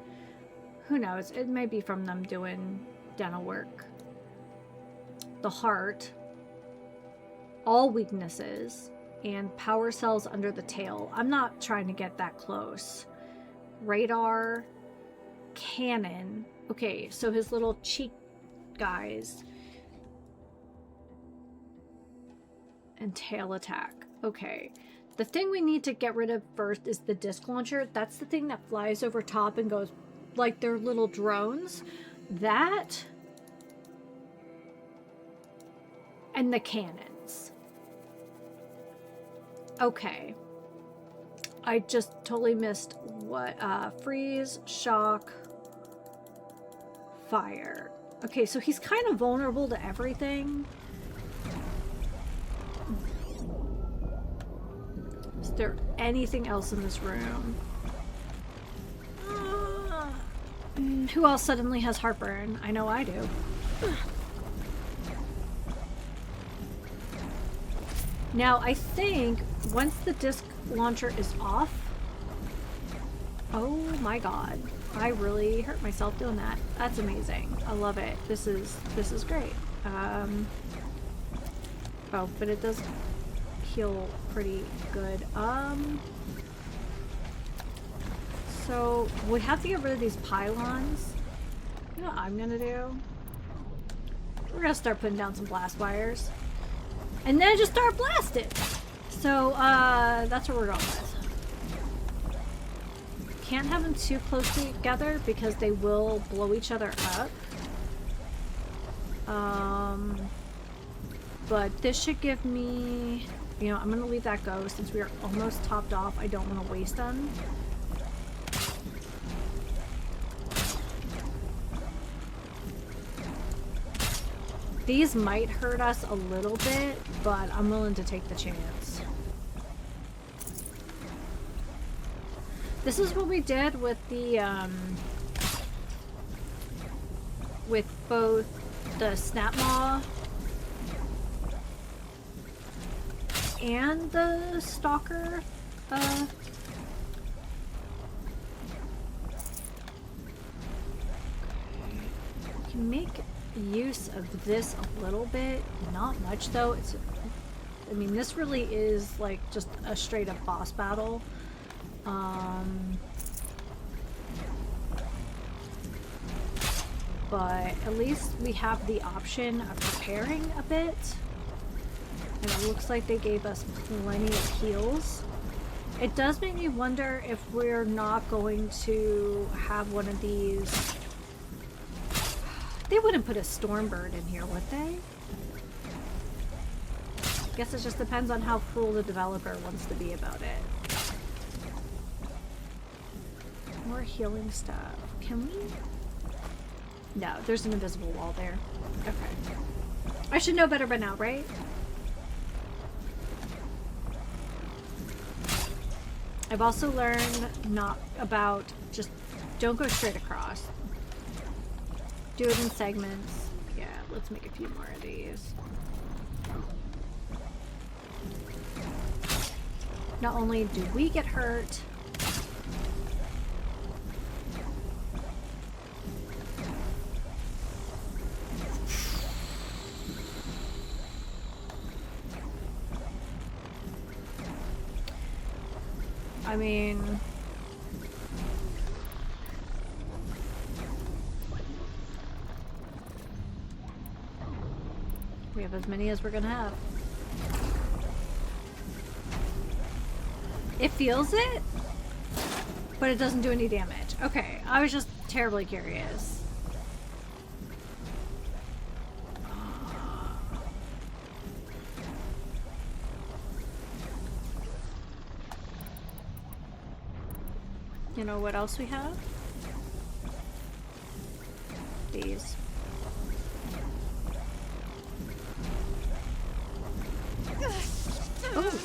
Who knows? It may be from them doing dental work. The heart. All weaknesses. And power cells under the tail. I'm not trying to get that close. Radar. Cannon. Okay, so his little cheek guys. And tail attack. Okay. The thing we need to get rid of first is the disc launcher. That's the thing that flies over top and goes like they're little drones. That. And the cannons. Okay. I just totally missed what, freeze, shock, fire. Okay, so he's kind of vulnerable to everything. Is there anything else in this room? Who else suddenly has heartburn? I know I do. Now, I think once the disc launcher is off... Oh my god. I really hurt myself doing that. That's amazing. I love it. This is great. Oh, but it does heal pretty good. So we have to get rid of these pylons. You know what I'm gonna do? We're gonna start putting down some blast wires. And then just start blasting. So, that's what we're going with. Can't have them too close together because they will blow each other up. But this should give me... You know, I'm going to leave that go since we are almost topped off. I don't want to waste them. These might hurt us a little bit, but I'm willing to take the chance. This is what we did with the, with both the Snap Maw and the Stalker, you can make use of this a little bit, not much though. It's, I mean, this really is like just a straight up boss battle. But at least we have the option of preparing a bit, and it looks like they gave us plenty of heals. It does make me wonder if we're not going to have one of these. They wouldn't put a Stormbird in here, would they? Guess it just depends on how cruel the developer wants to be about it. More healing stuff. Can we? No, there's an invisible wall there. Okay. I should know better by now, right? I've also learned not about just don't go straight across. Do it in segments. Yeah, let's make a few more of these. Not only do we get hurt, I mean, We have as many as we're gonna have. It feels it, but it doesn't do any damage. Okay, I was just terribly curious. You know what else we have? These. Oh.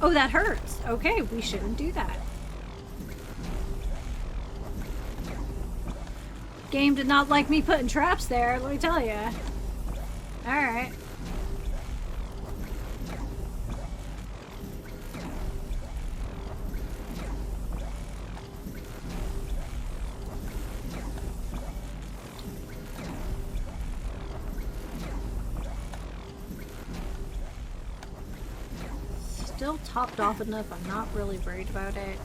Oh, that hurts. Okay, we shouldn't do that. Game did not like me putting traps there, let me tell you. Alright. Still topped off enough. I'm not really worried about it.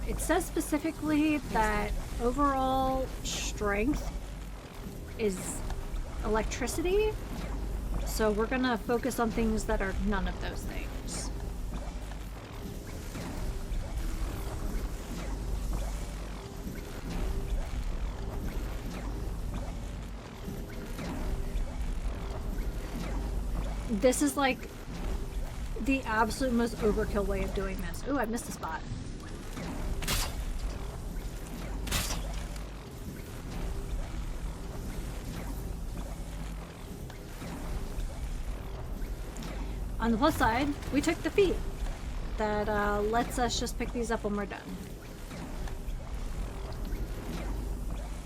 It says specifically that overall strength is electricity, so we're gonna focus on things that are none of those things. This is like the absolute most overkill way of doing this. Ooh, I missed a spot. On the plus side, we took the feat. That lets us just pick these up when we're done.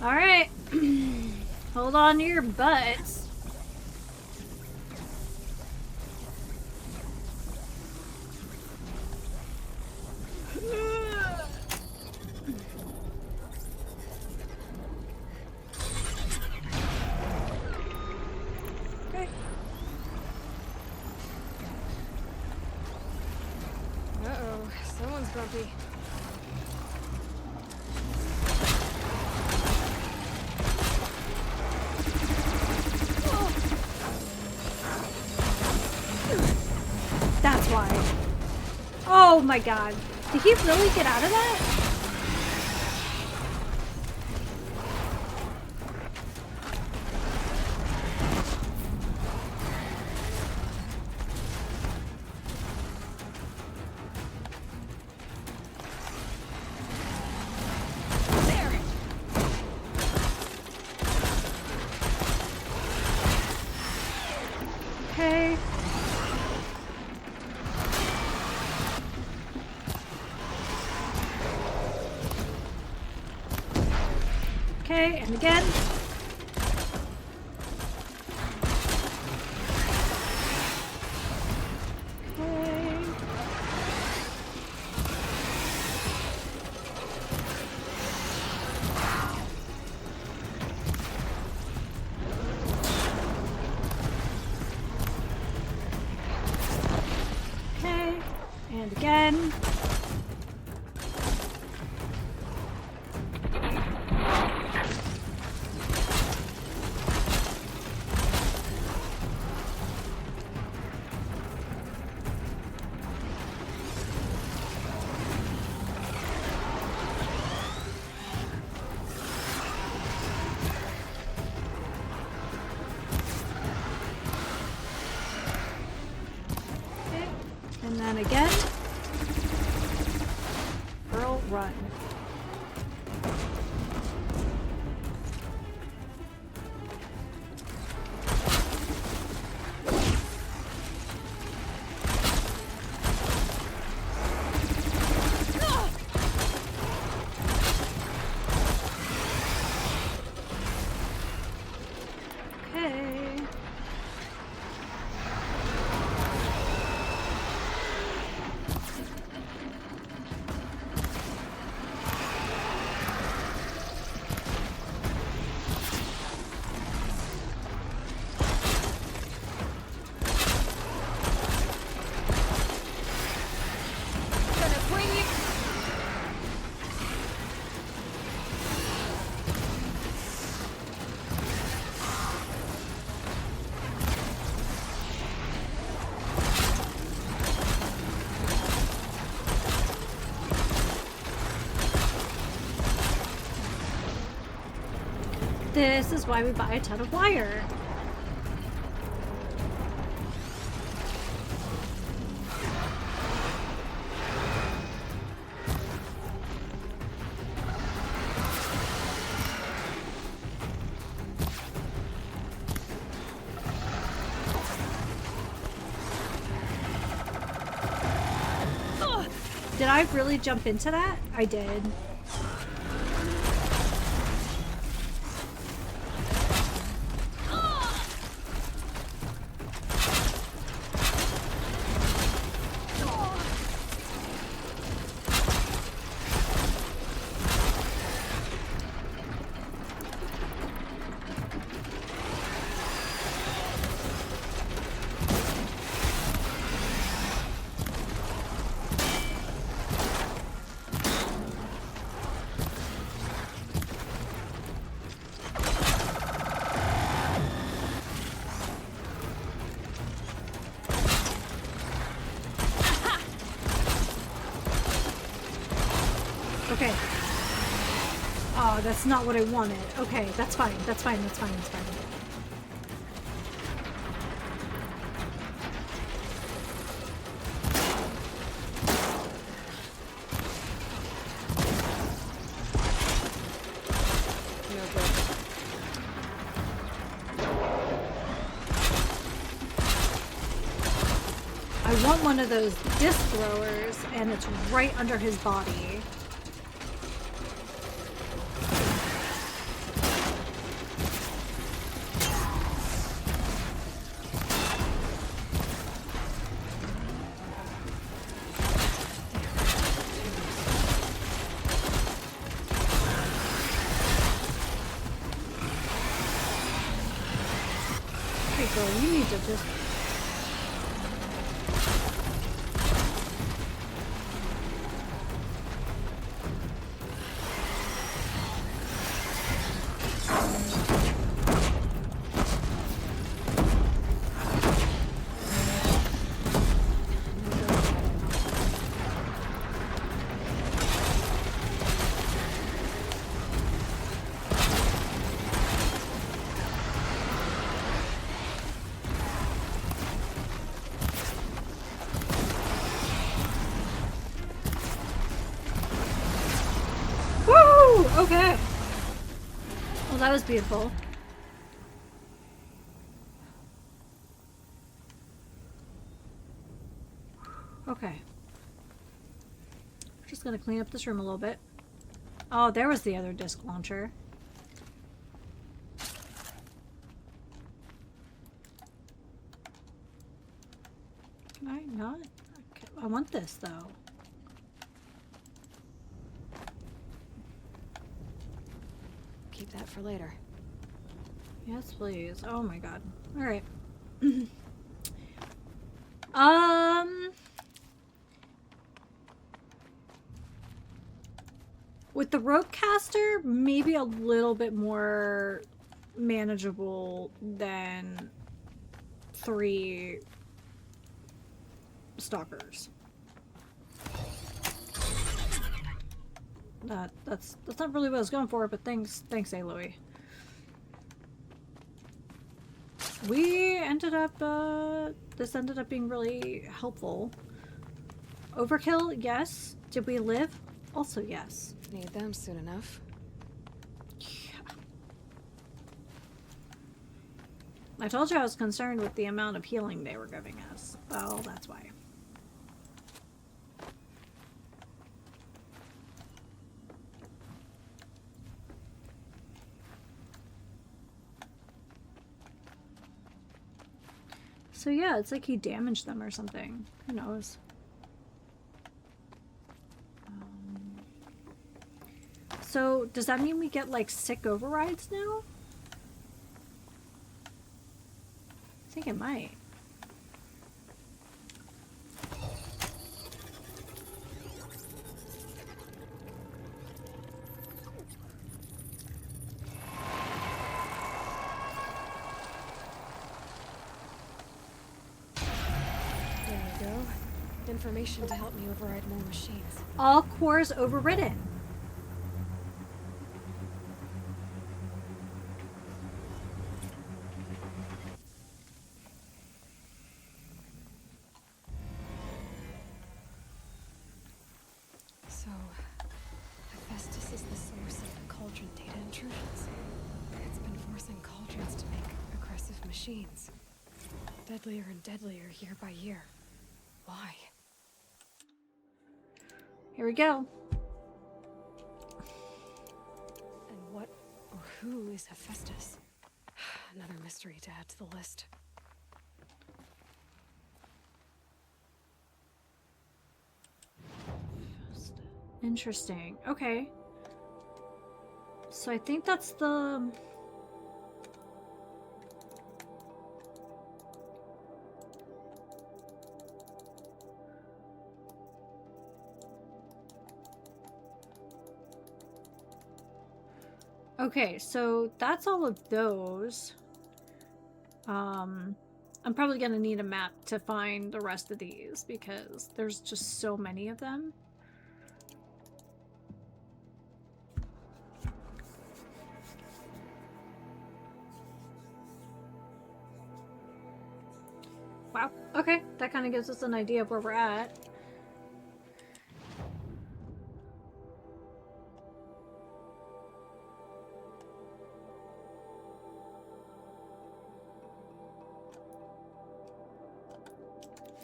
Alright. Hold on to your butts. Okay. Uh-oh, someone's grumpy. That's why. Oh my god. Did he really get out of that? Okay. Okay, and again. Okay. Okay, and again. Okay, and then again. Girl, run. Okay. This is why we buy a ton of wire. Did I really jump into that? I did. Okay. Oh, that's not what I wanted. Okay, that's fine. That's fine. That's fine. That's fine. No good. I want one of those disc throwers, and it's right under his body. Okay, girl, you need to just... Woo! Okay. Well, that was beautiful. Okay. Just gonna clean up this room a little bit. Oh, there was the other disc launcher. Can I not? Okay. I want this though. Keep that for later. Yes, please. Oh my god. All right. With the rope caster, maybe a little bit more manageable than 3 stalkers. That's not really what I was going for, but thanks, Aloy. We ended up, this ended up being really helpful. Overkill, yes. Did we live? Also, yes. Need them soon enough. Yeah. I told you I was concerned with the amount of healing they were giving us. Well, that's why. So yeah, it's like he damaged them or something. Who knows? So does that mean we get like sick overrides now? I think it might. There you go. Information to help me override more machines. All cores overridden. So, Hephaestus is the source of the cauldron data intrusions. It's been forcing cauldrons to make aggressive machines. Deadlier and deadlier year by year. Why? Here we go. And what or who is Hephaestus? Another mystery to add to the list. Interesting. Okay. So I think that's the... Okay, so that's all of those. I'm probably gonna need a map to find the rest of these because there's just so many of them. Wow, okay, that kind of gives us an idea of where we're at.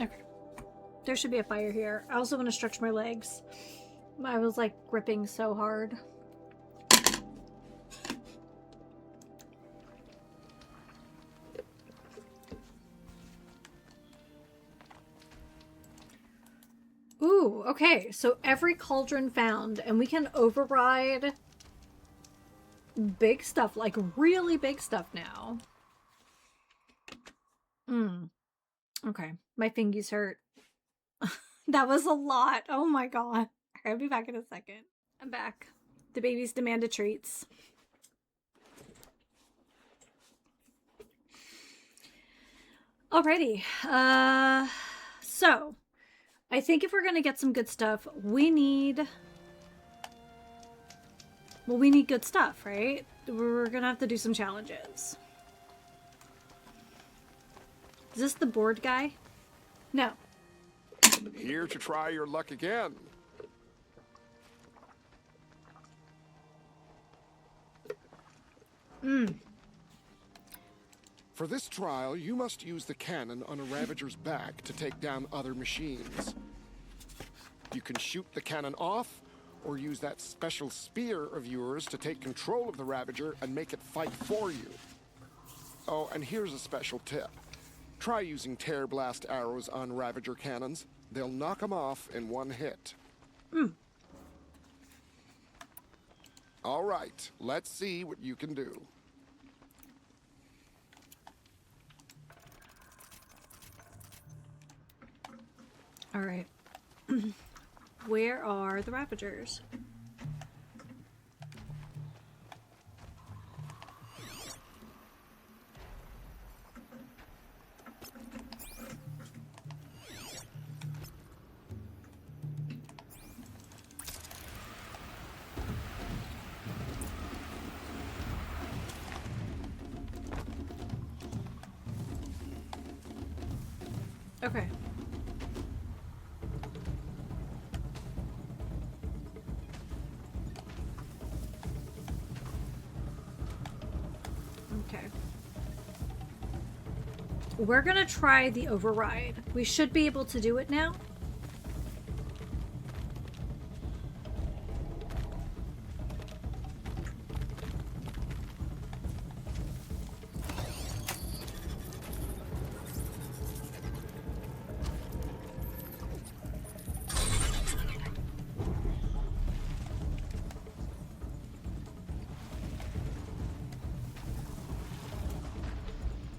Okay. There should be a fire here. I also want to stretch my legs. I was like gripping so hard. Ooh, okay. So every cauldron found, and we can override big stuff, like really big stuff now. Okay. My fingies hurt. That was a lot. Oh my god. I'll be back in a second. I'm back. The babies demanded treats. Alrighty. So I think if we're gonna get some good stuff, we need... Well, we need good stuff, right? We're gonna have to do some challenges. Is this the board guy? No. Here to try your luck again. For this trial, you must use the cannon on a Ravager's back to take down other machines. You can shoot the cannon off, or use that special spear of yours to take control of the Ravager and make it fight for you. Oh, and here's a special tip. Try using tear blast arrows on Ravager cannons. They'll knock them off in one hit. All right, let's see what you can do. All right. Where are the Ravagers? Okay. Okay. We're gonna try the override. We should be able to do it now.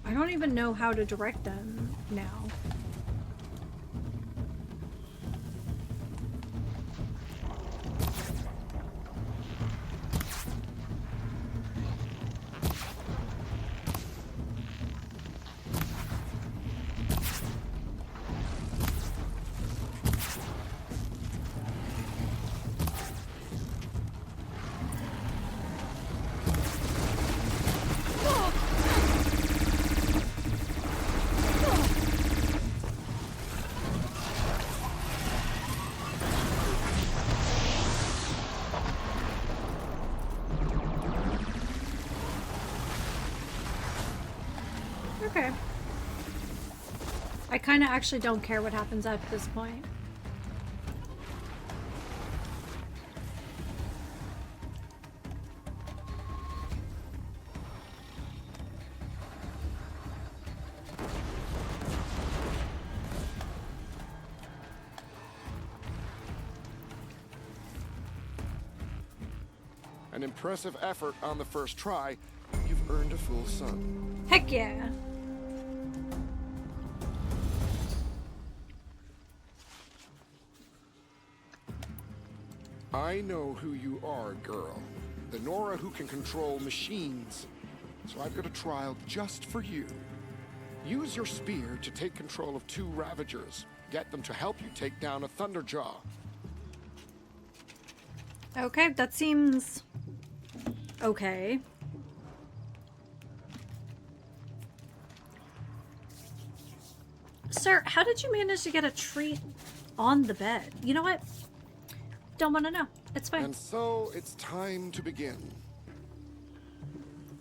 I don't even know how to direct them now. Okay. I kind of actually don't care what happens at this point. An impressive effort on the first try. You've earned a full sun. Heck yeah. I know who you are, girl. The Nora who can control machines. So I've got a trial just for you. Use your spear to take control of 2 Ravagers. Get them to help you take down a Thunderjaw. Okay, that seems okay. Sir, how did you manage to get a treat on the bed? You know what? Don't want to know. It's fine. And so it's time to begin.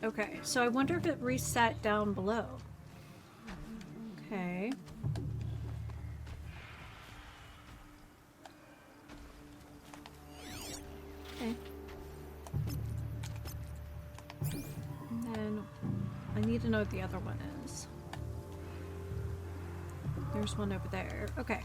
Okay, so I wonder if it reset down below. Okay. Okay. And then I need to know what the other one is. There's one over there. Okay.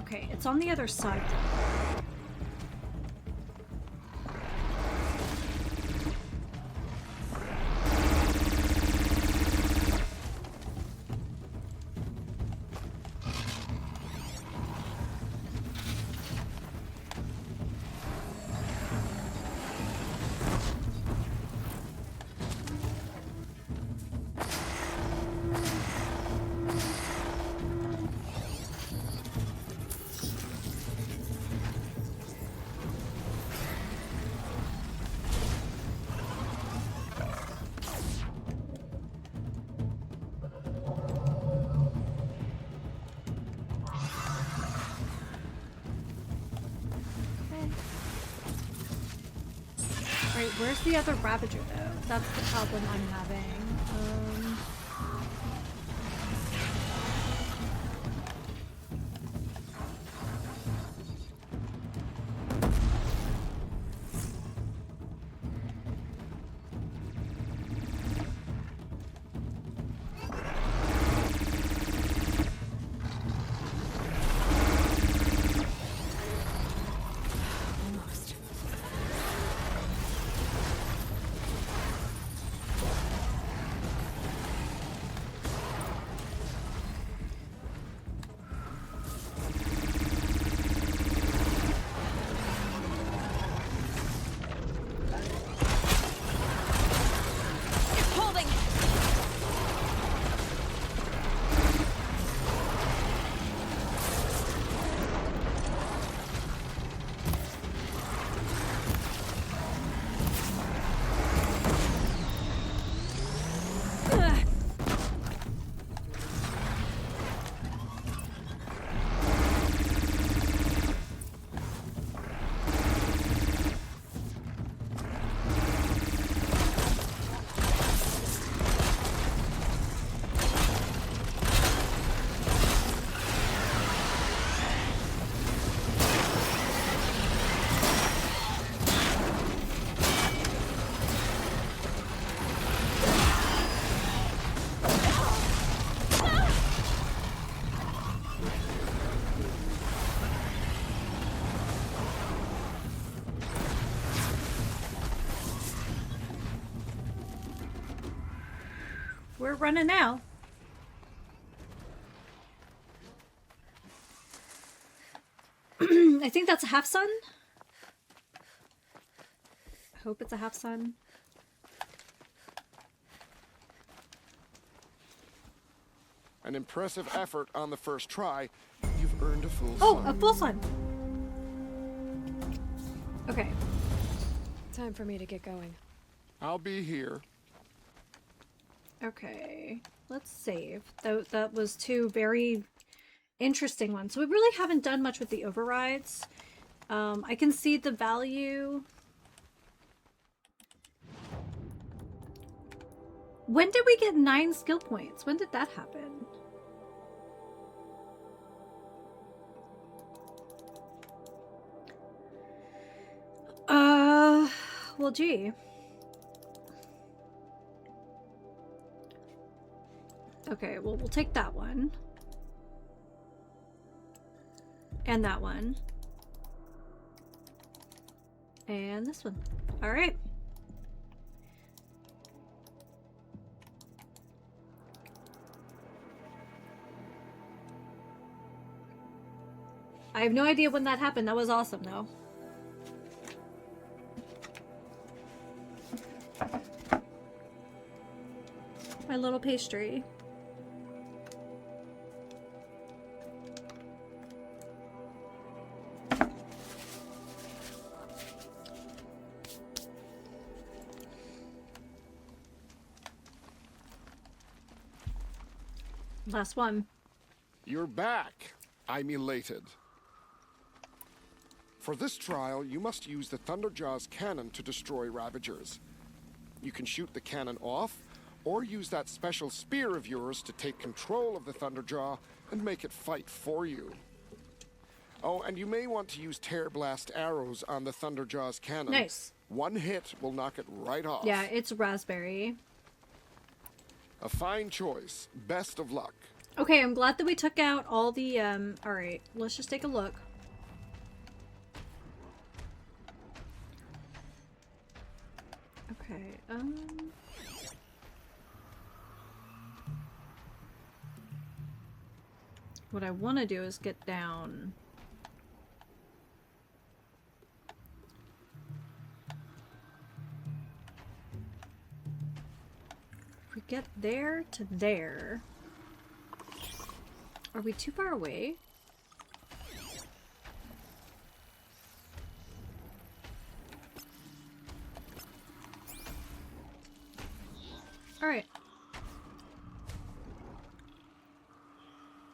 Okay, it's on the other side. Right, where's the other Ravager though? That's the problem I'm having. We're running now. I think that's a half sun. I hope it's a half sun. An impressive effort on the first try. You've earned a full Oh, sun. a full sun. Okay. Time for me to get going. I'll be here. Okay. Let's save. That was two very interesting ones. So we really haven't done much with the overrides. I can see the value. When did we get 9 skill points? When did that happen? Well, gee. Okay, well, we'll take that one. And that one. And this one. All right. I have no idea when that happened. That was awesome, though. My little pastry. Last one. You're back. I'm elated. For this trial, you must use the Thunderjaw's cannon to destroy Ravagers. You can shoot the cannon off, or use that special spear of yours to take control of the Thunderjaw and make it fight for you. Oh, and you may want to use Tear Blast arrows on the Thunderjaw's cannon. Nice. One hit will knock it right off. Yeah, it's raspberry. A fine choice. Best of luck. Okay, I'm glad that we took out all the, alright, let's just take a look. Okay, what I want to do is get down. If we get there to there. Are we too far away? All right.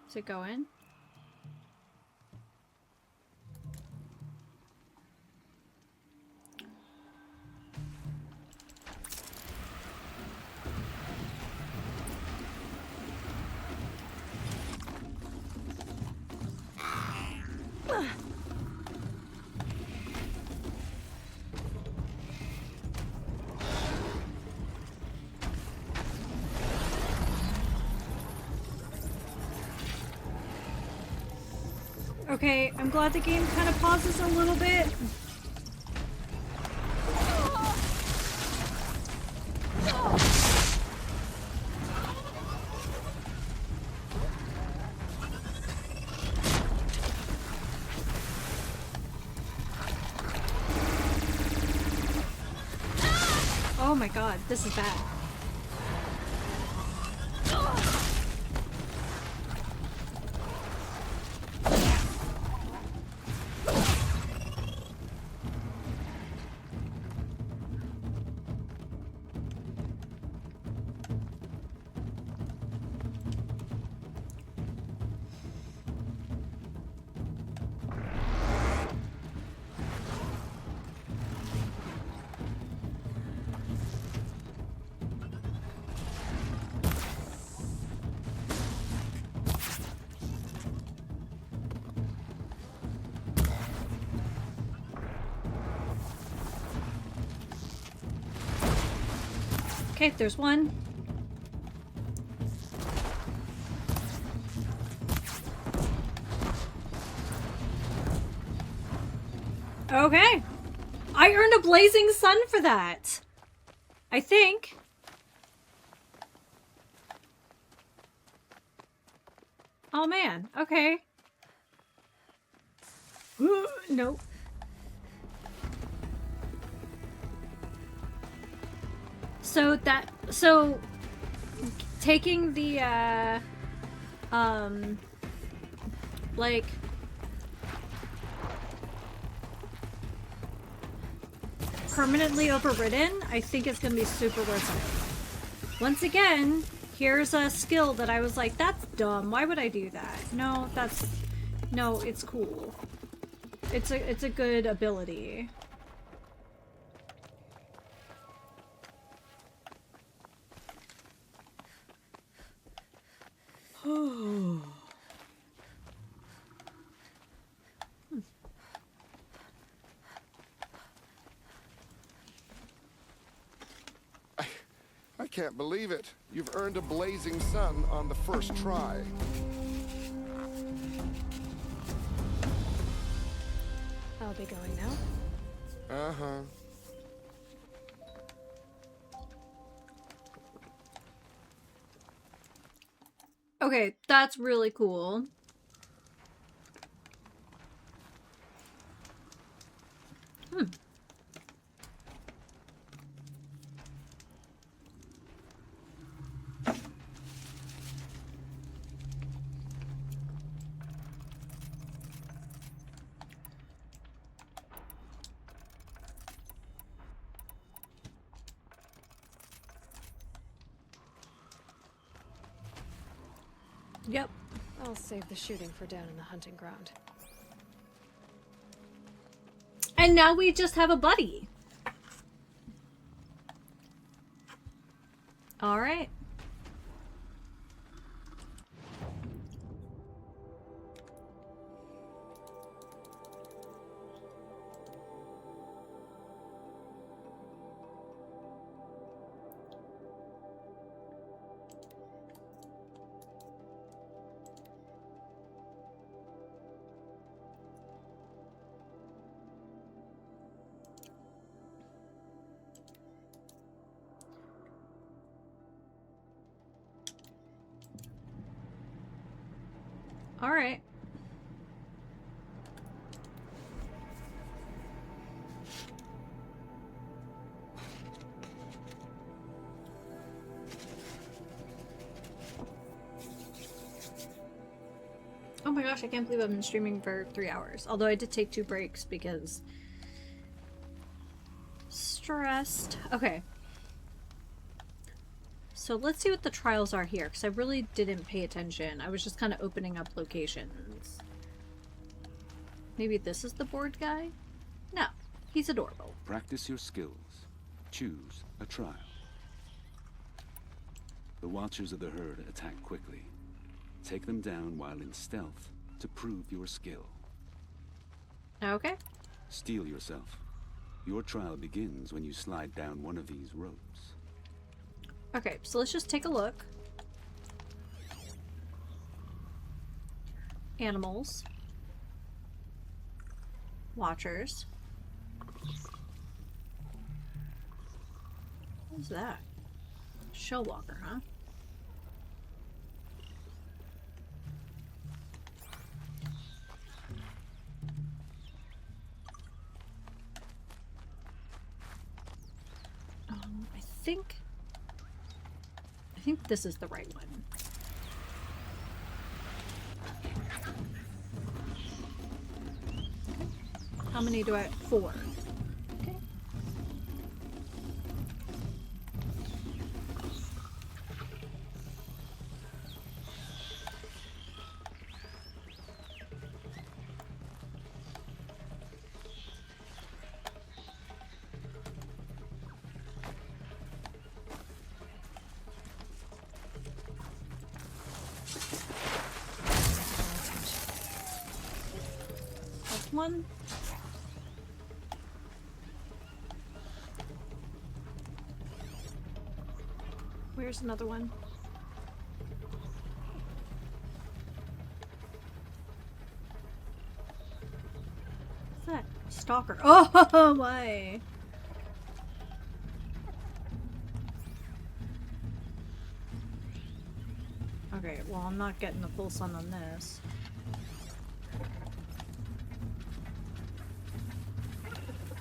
Is it going? Okay, I'm glad the game kind of pauses a little bit. Oh my god, this is bad. Okay, there's one. Okay. I earned a blazing sun for that. I think. Oh man, okay. Nope. So taking the like permanently overridden, I think it's gonna be super worth it. Once again, here's a skill that I was like, that's dumb. Why would I do that? No, it's cool. It's a good ability. I can't believe it. You've earned a blazing sun on the first try. I'll be going now. Uh-huh. Okay, that's really cool. Yep. I'll save the shooting for down in the hunting ground. And now we just have a buddy. All right. All right. Oh my gosh, I can't believe I've been streaming for 3 hours. Although I did take 2 breaks because stressed. Okay. So let's see what the trials are here, because I really didn't pay attention. I was just kind of opening up locations. Maybe this is the board guy? No, he's adorable. Practice your skills. Choose a trial. The Watchers of the Herd attack quickly. Take them down while in stealth to prove your skill. Okay. Steel yourself. Your trial begins when you slide down one of these ropes. Okay, so let's just take a look. Animals. Watchers. What's that? Shellwalker, huh? I think this is the right one. How many do I? 4. Okay. That's one. Where's another one? What's that? Stalker. Oh, my. Okay, well, I'm not getting the full sun on this.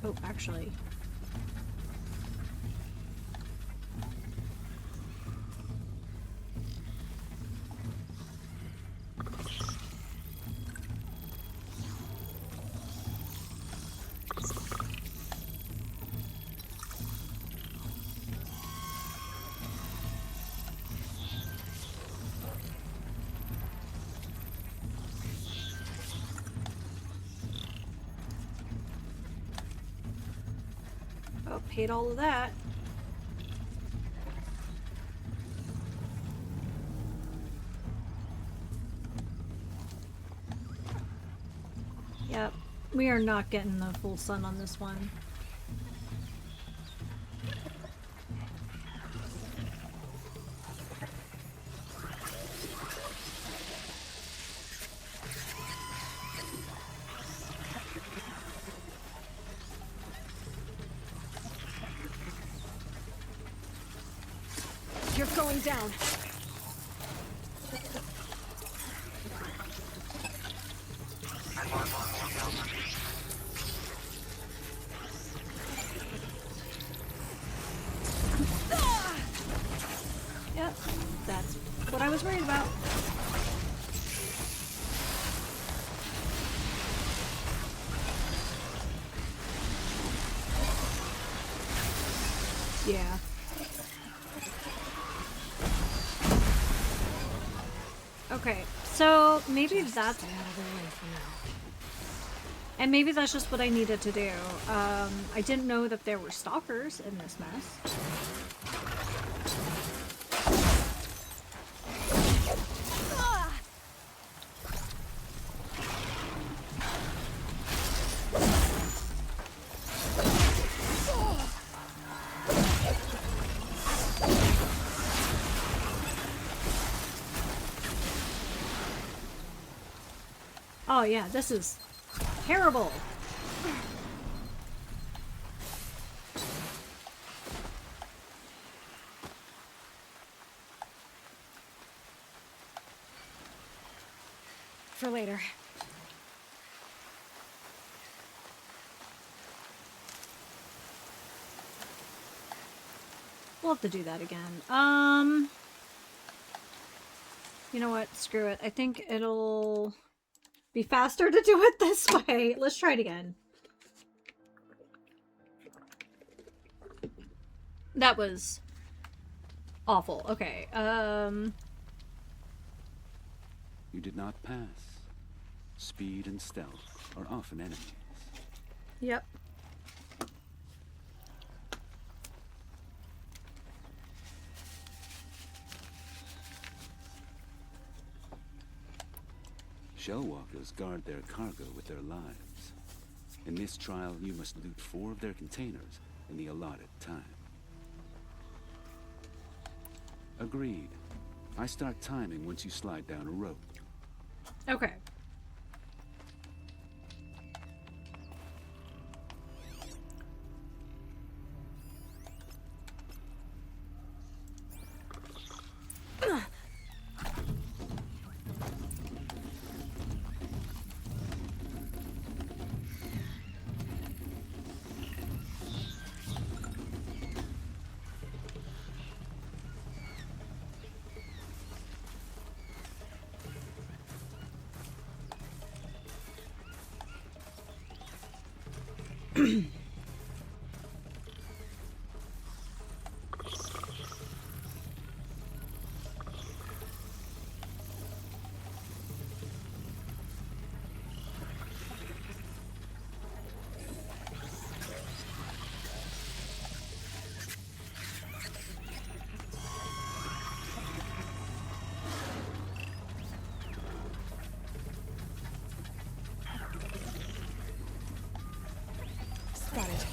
Oh, actually. Oh, paid all of that. Yep, we are not getting the full sun on this one. You're going down. Yep, that's what I was worried about. Yeah. Okay, so maybe that's... Stay out of their way for now. And maybe that's just what I needed to do. I didn't know that there were stalkers in this mess. Oh yeah, this is terrible. For later. We'll have to do that again. You know what? Screw it. I think it'll be faster to do it this way. Let's try it again. That was awful. Okay. You did not pass. Speed and stealth are often enemies. Yep. Shellwalkers guard their cargo with their lives. In this trial, you must loot 4 of their containers in the allotted time. Agreed. I start timing once you slide down a rope. Okay. Spotted.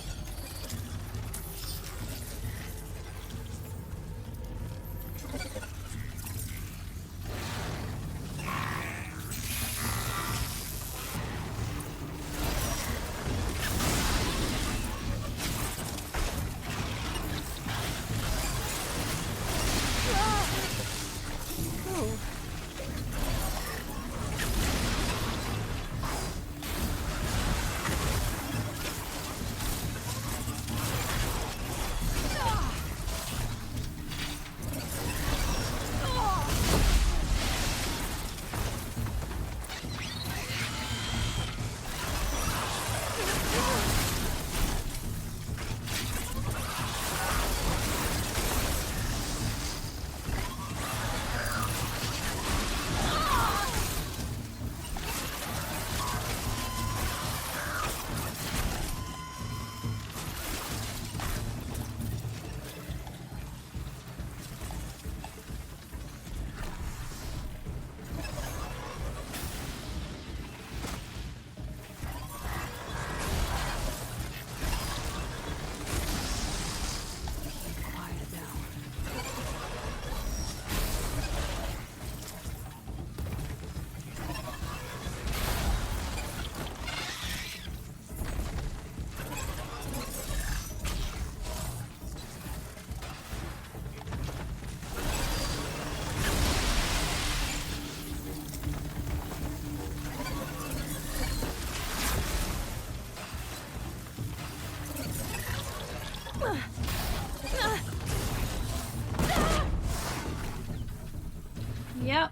Yep.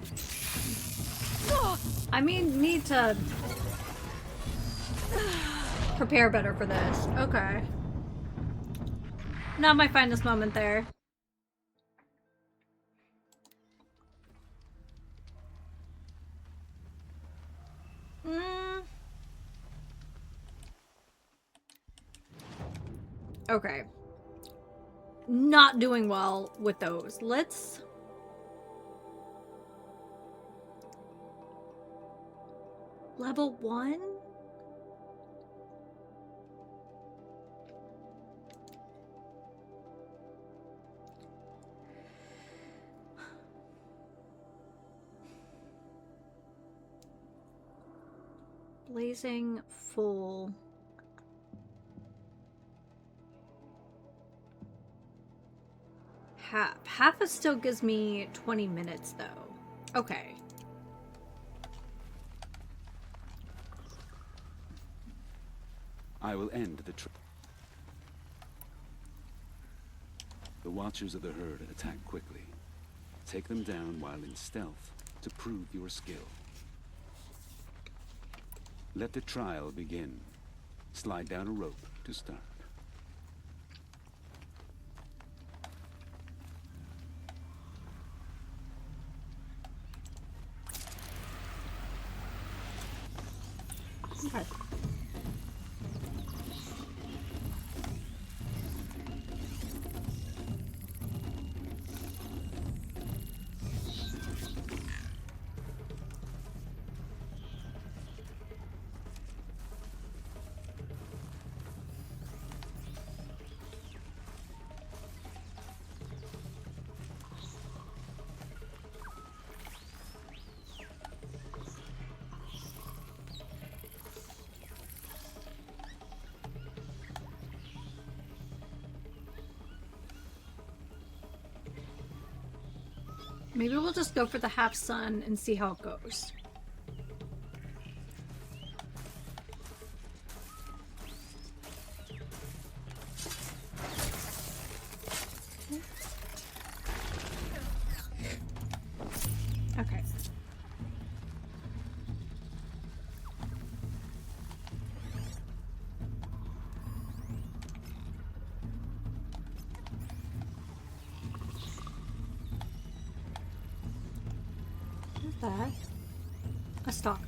I mean, need to prepare better for this. Okay. Not my finest moment there. Okay. Not doing well with those. Let's... Level 1? Blazing full. Half. Half it still gives me 20 minutes though. Okay. I will end the trip. The Watchers of the Herd attack quickly. Take them down while in stealth to prove your skill. Let the trial begin. Slide down a rope to start. Okay. Maybe we'll just go for the half sun and see how it goes. Okay. That a stalker.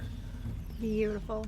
Beautiful.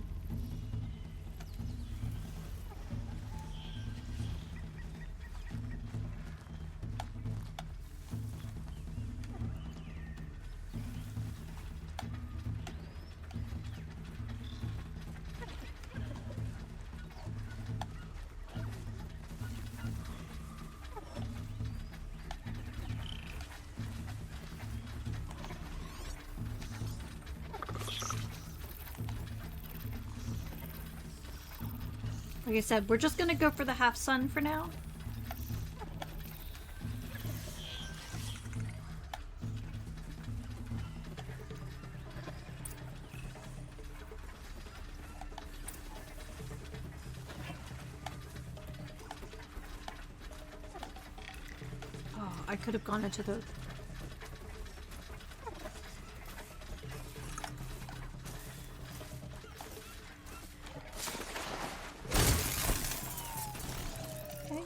Like I said, we're just gonna go for the half sun for now. Oh, I could have gone into the... Okay.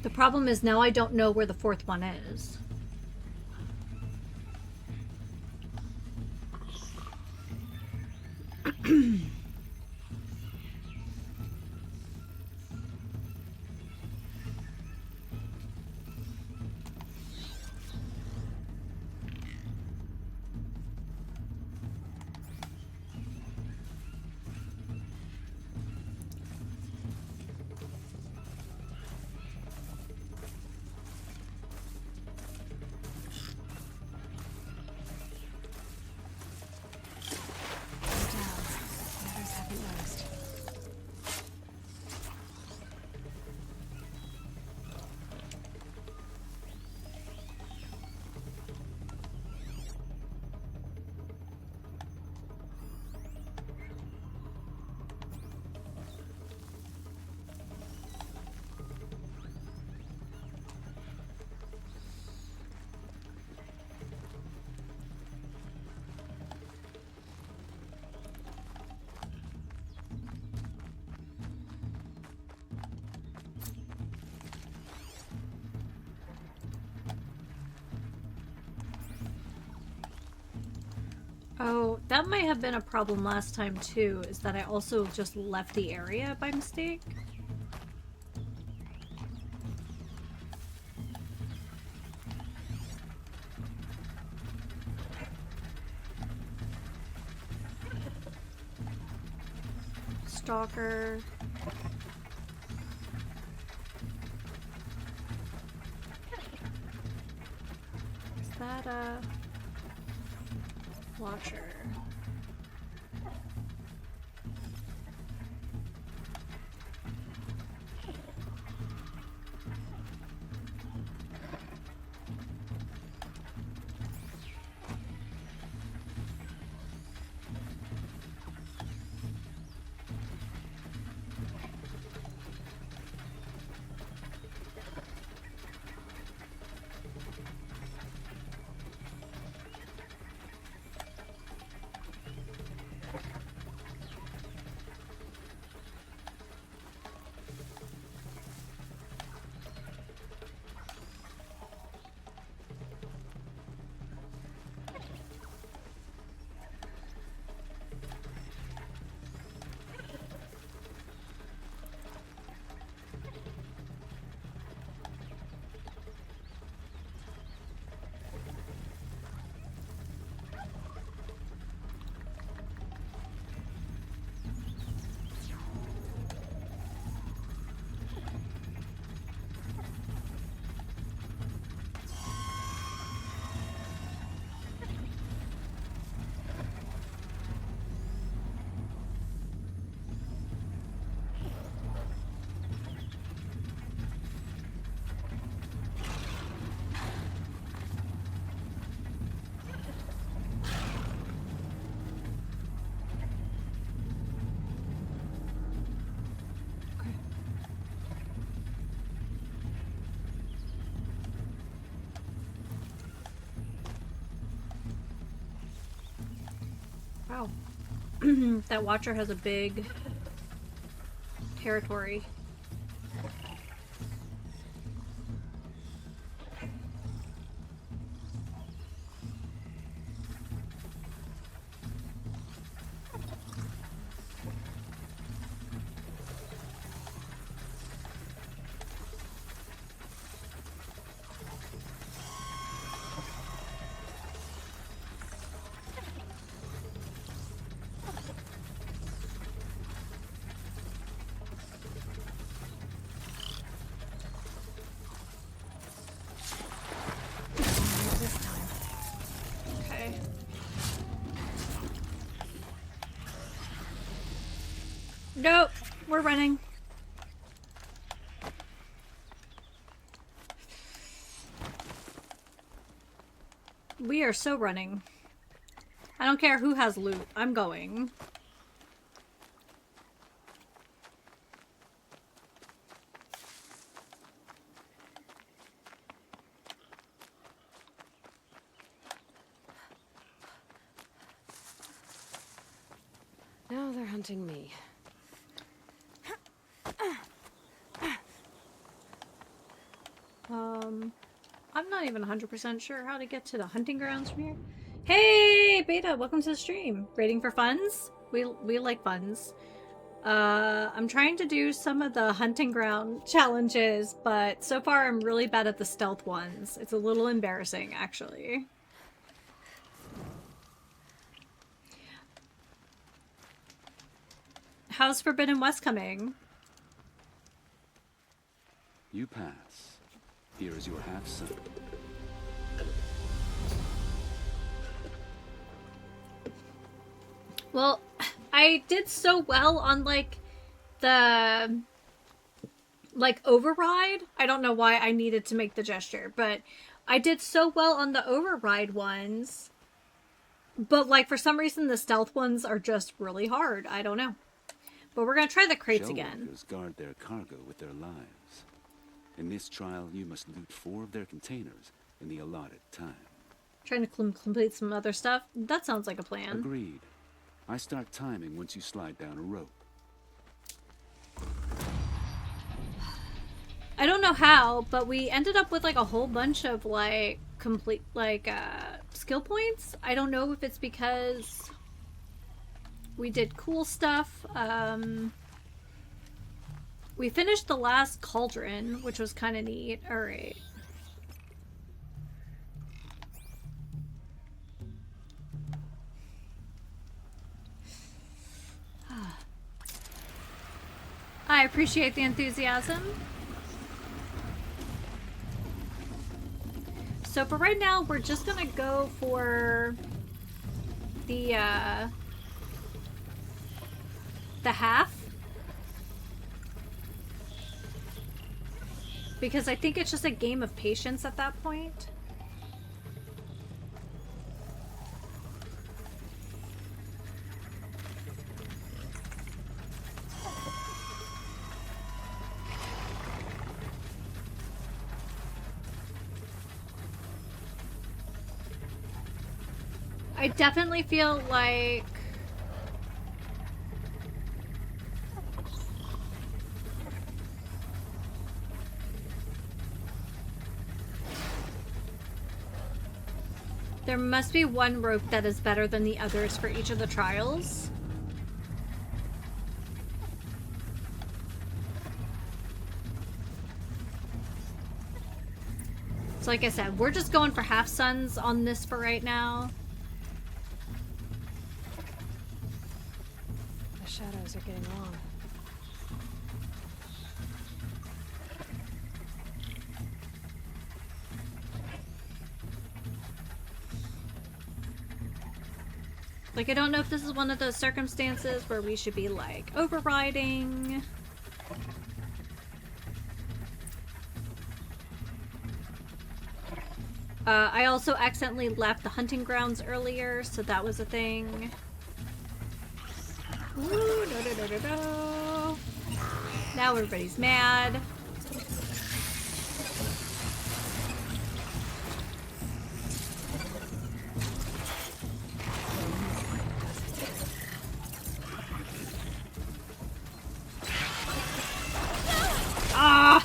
The problem is now I don't know where the fourth one is. Others haven't noticed. Oh, that might have been a problem last time too, is that I also just left the area by mistake. Stalker. Is that a Watcher? Wow. That Watcher has a big territory. Okay. Nope, we're running. We are so running. I don't care who has loot. I'm going. Now they're hunting me. I'm not even 100% sure how to get to the hunting grounds from here. Hey, Beta, welcome to the stream. Rating for funds? We like funds. I'm trying to do some of the hunting ground challenges, but so far I'm really bad at the stealth ones. It's a little embarrassing, actually. How's Forbidden West coming? You pass. Here is your half-son. Well, I did so well on, like, the, like, override. I don't know why I needed to make the gesture, but I did so well on the override ones. But, like, for some reason, the stealth ones are just really hard. I don't know. But we're gonna try the crates again. Shellwalkers guard their cargo with their lives. In this trial, you must loot 4 of their containers in the allotted time. Trying to complete some other stuff. That sounds like a plan. Agreed. I start timing once you slide down a rope. I don't know how, but we ended up with like a whole bunch of like skill points. I don't know if it's because we did cool stuff. We finished the last cauldron, which was kind of neat. All right. I appreciate the enthusiasm. So for right now, we're just gonna go for the half. Because I think it's just a game of patience at that point. I definitely feel like there must be one rope that is better than the others for each of the trials. So like I said, we're just going for half suns on this for right now. The shadows are getting long. Like, I don't know if this is one of those circumstances where we should be, like, overriding. I also accidentally left the hunting grounds earlier, so that was a thing. Ooh, no. Now everybody's mad. Ah!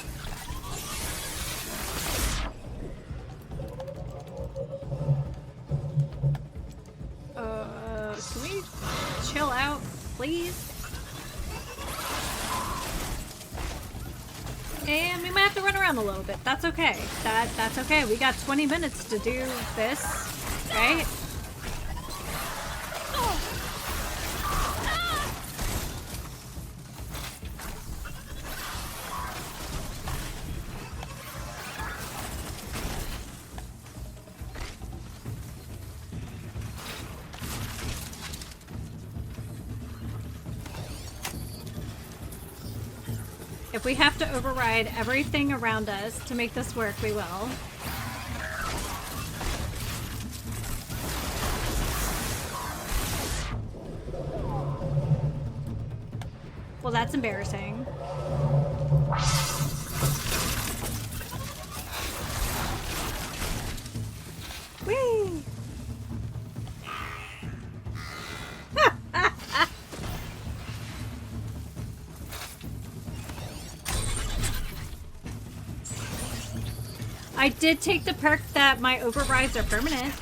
Can we chill out, please? And we might have to run around a little bit. That's okay. That's okay. We got 20 minutes to do this, right? If we have to override everything around us to make this work, we will. Well, that's embarrassing. Whee! I did take the perk that my overrides are permanent.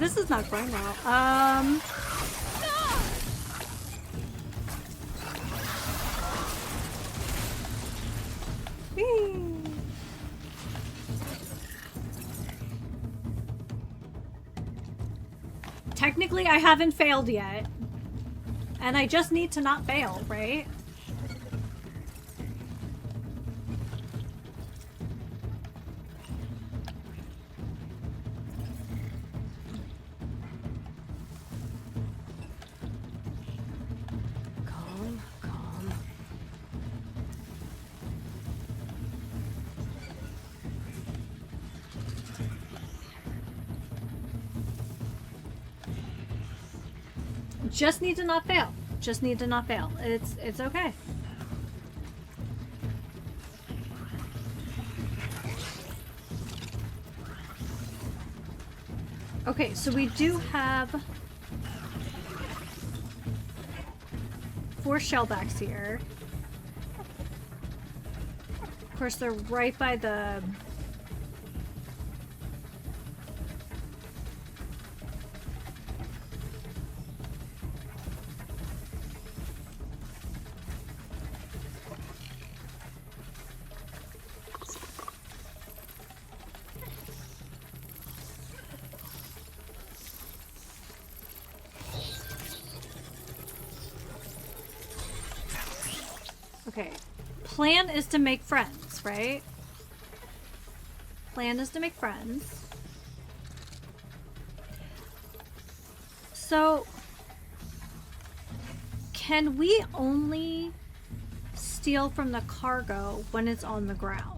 this is not going well. Whee! Technically, I haven't failed yet. And I just need to not fail, right? Calm, calm. Just need to not fail. Just need to not fail. It's okay. Okay, so we do have 4 shellbacks here. Of course, they're right by the... Okay. Plan is to make friends, right? Plan is to make friends. So, can we only steal from the cargo when it's on the ground?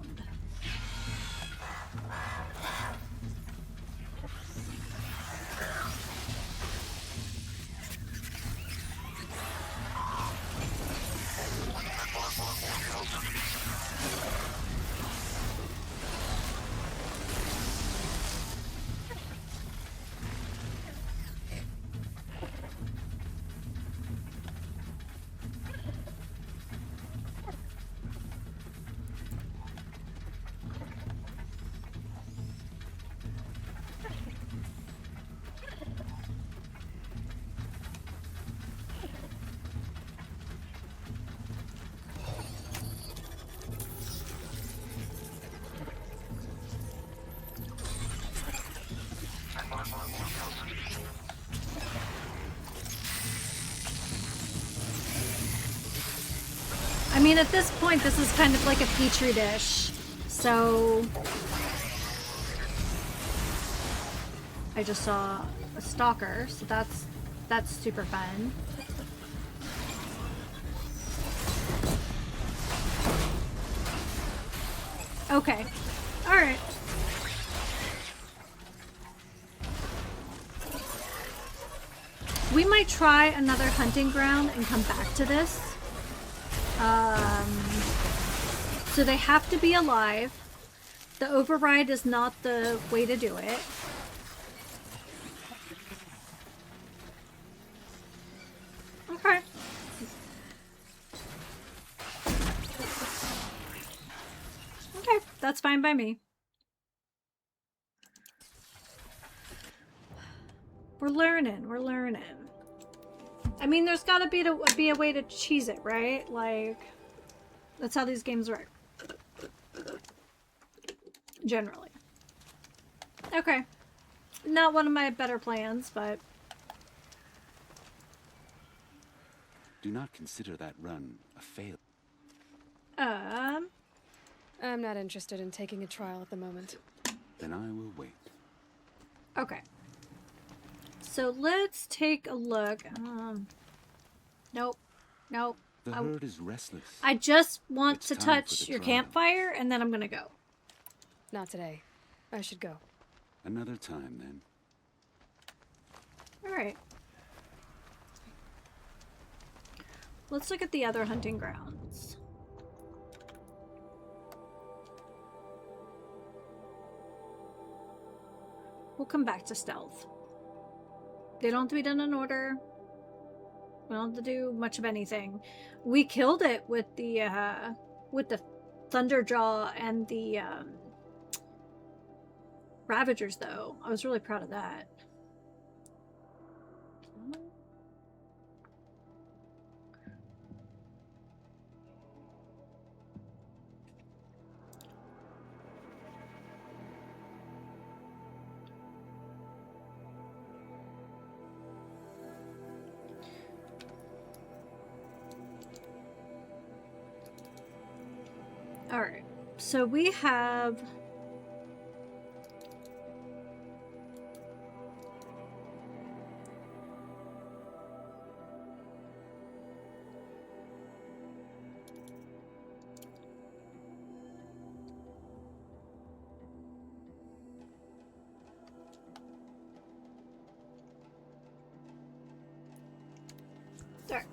I mean, at this point, this is kind of like a petri dish. So... I just saw a stalker, so that's super fun. Okay. Alright. We might try another hunting ground and come back to this. So they have to be alive. The override is not the way to do it. Okay. Okay, that's fine by me. We're learning, we're learning. I mean, there's gotta be a way to cheese it, right? Like, that's how these games work. Generally. Okay. Not one of my better plans, but... Do not consider that run a fail. I'm not interested in taking a trial at the moment. Then I will wait. Okay. So let's take a look. Nope. Nope. The herd is restless. I just want It's to time for touch the your trial. campfire, and then I'm gonna go. Not today. I should go. Another time, then. Alright. Let's look at the other hunting grounds. We'll come back to stealth. They don't have to be done in order. We don't have to do much of anything. We killed it with the Thunderjaw and the Ravagers, though. I was really proud of that. Alright. So we have... There.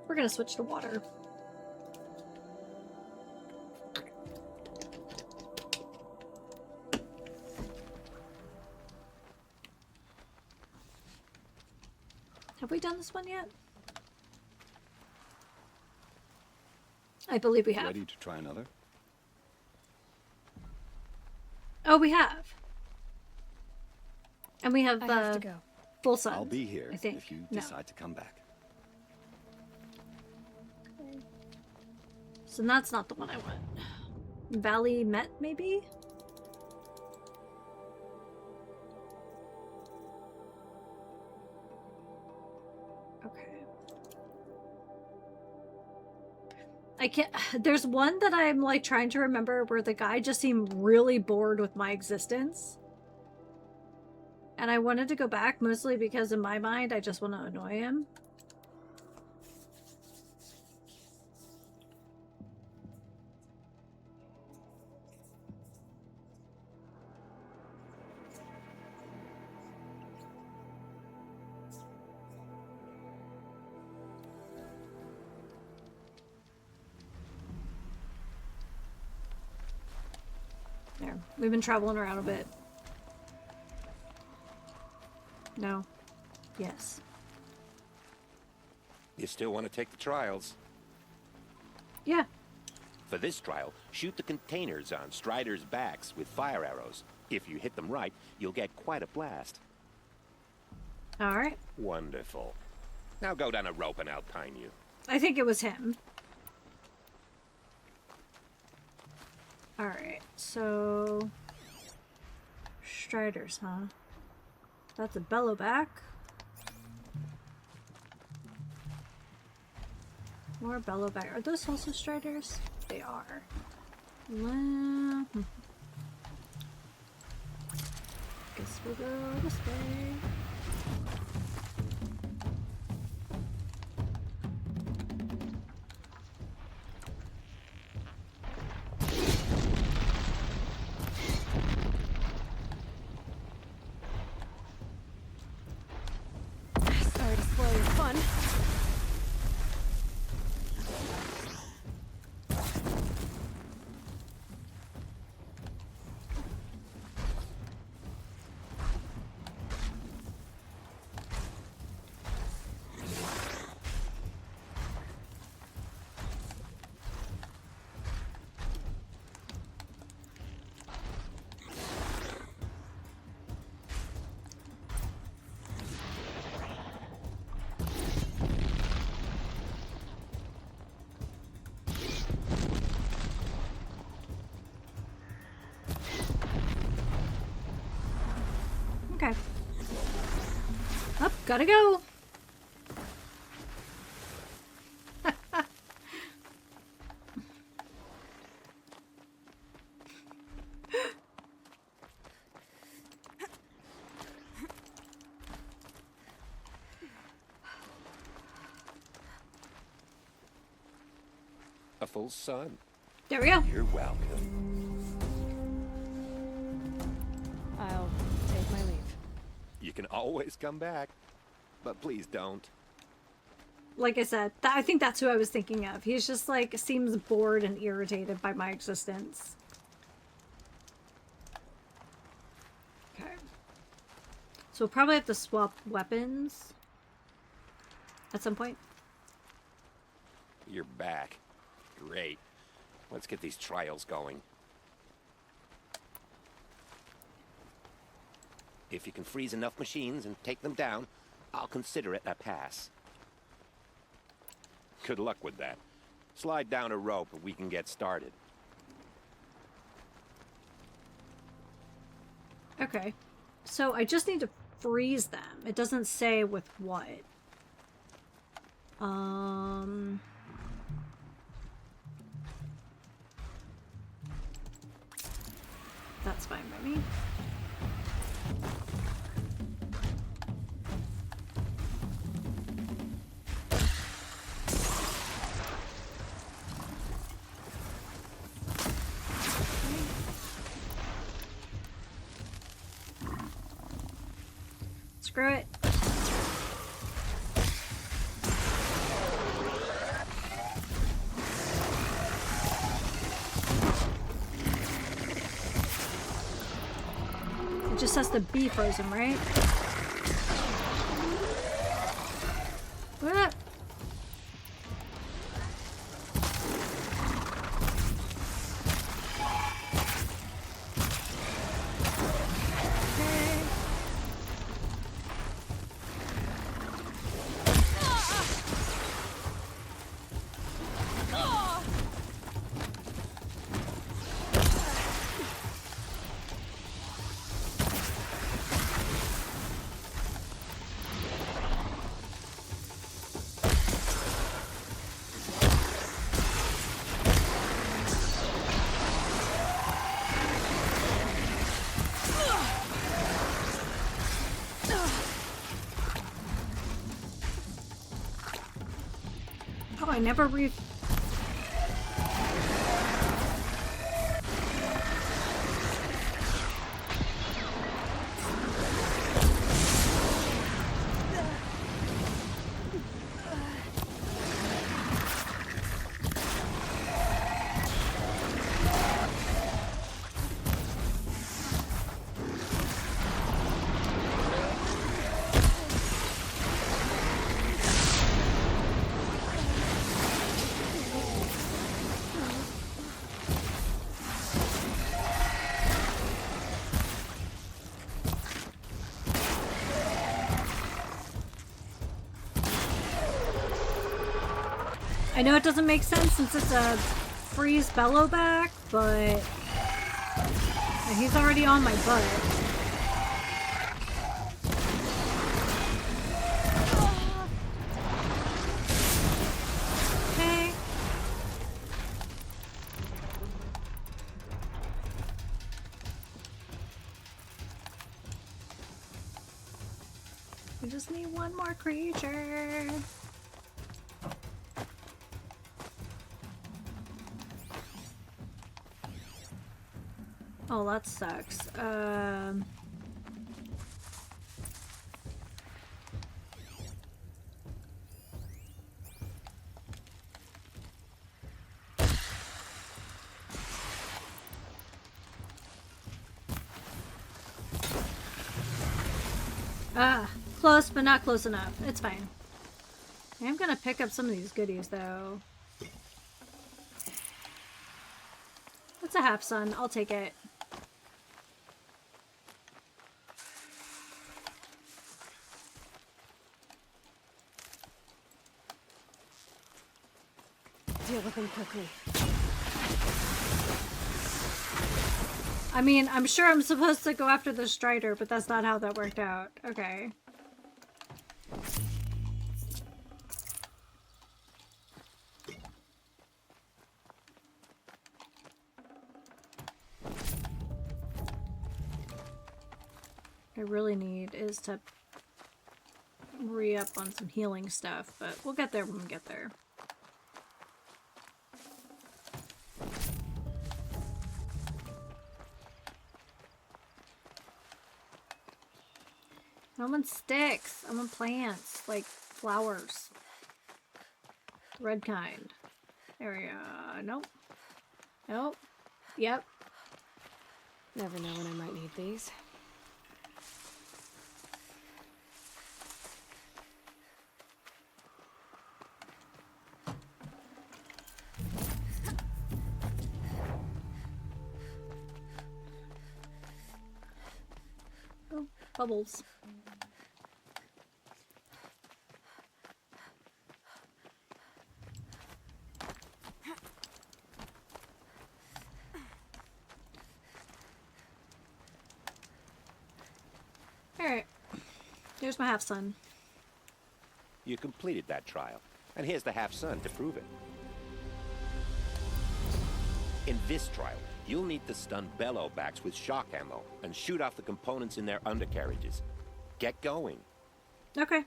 We're gonna switch to water. Have we done this one yet? I believe we have. Ready to try another? Oh, we have. And we have, I have to go. full sun. I'll be here I think. if you No. decide to come back. So that's not the one I want. Valley Met, maybe? Okay. I can't... There's one that I'm, like, trying to remember where the guy just seemed really bored with my existence. And I wanted to go back mostly because in my mind, I just want to annoy him. There. We've been traveling around a bit. No. Yes. You still want to take the trials? Yeah. For this trial, shoot the containers on Strider's backs with fire arrows. If you hit them right, you'll get quite a blast. Alright. Wonderful. Now go down a rope and I'll time you. I think it was him. Alright, so... Striders, huh? That's a bellowback. More bellowback. Are those also striders? They are. Guess we'll go this way. Sorry to spoil your fun. Okay. Up, gotta go. A full sun. There we go. You're welcome. I'll take my leave. You can always come back, but please don't. Like I said, I think that's who I was thinking of. He's just like, seems bored and irritated by my existence. Okay. So we'll probably have to swap weapons at some point. You're back. Great. Let's get these trials going. If you can freeze enough machines and take them down, I'll consider it a pass. Good luck with that. Slide down a rope and we can get started. Okay. So I just need to freeze them. It doesn't say with what. That's fine by me. Screw it. It just has to be frozen, right? What? Oh, I never I know it doesn't make sense since it's a freeze bellow back, but he's already on my butt. Okay. We just need one more creature. Oh, that sucks. Close, but not close enough. It's fine. I am gonna pick up some of these goodies, though. It's a half sun. I'll take it. Deal with him quickly. I mean, I'm sure I'm supposed to go after the Strider, but that's not how that worked out. Okay. I really need is to re-up on some healing stuff, but we'll get there when we get there. I want sticks. I want plants, like flowers. Red kind. Area. Nope. Nope. Yep. Never know when I might need these. Oh, bubbles. There's my half-son. You completed that trial, and here's the half-son to prove it. In this trial, you'll need to stun bellowbacks with shock ammo and shoot off the components in their undercarriages. Get going. Okay.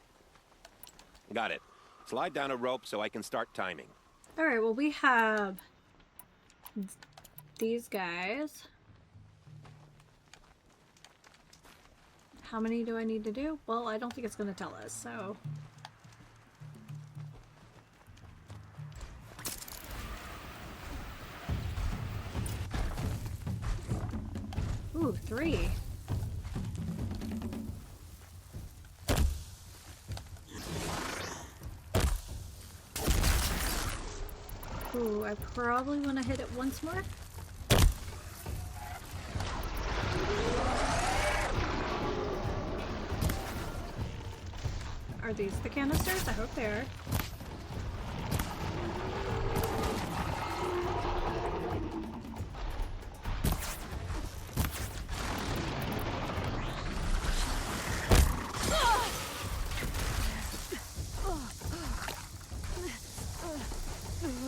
Got it. Slide down a rope so I can start timing. Alright, well we have these guys. How many do I need to do? Well, I don't think it's going to tell us, so... Ooh, 3. Ooh, I probably want to hit it once more. Are these the canisters? I hope they are.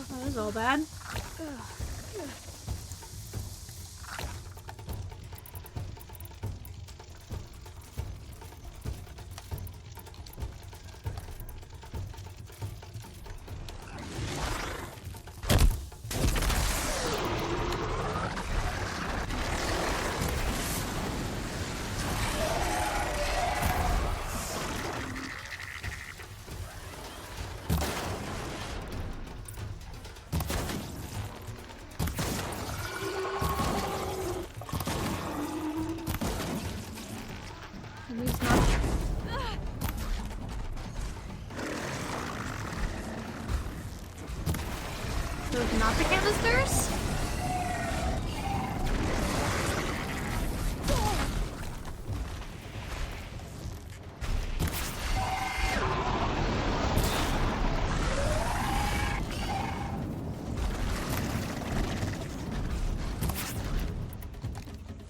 That was all bad. Those not the canisters?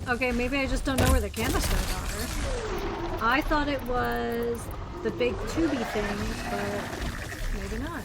Okay, maybe I just don't know where the canisters are. I thought it was the big tubey thing, but maybe not.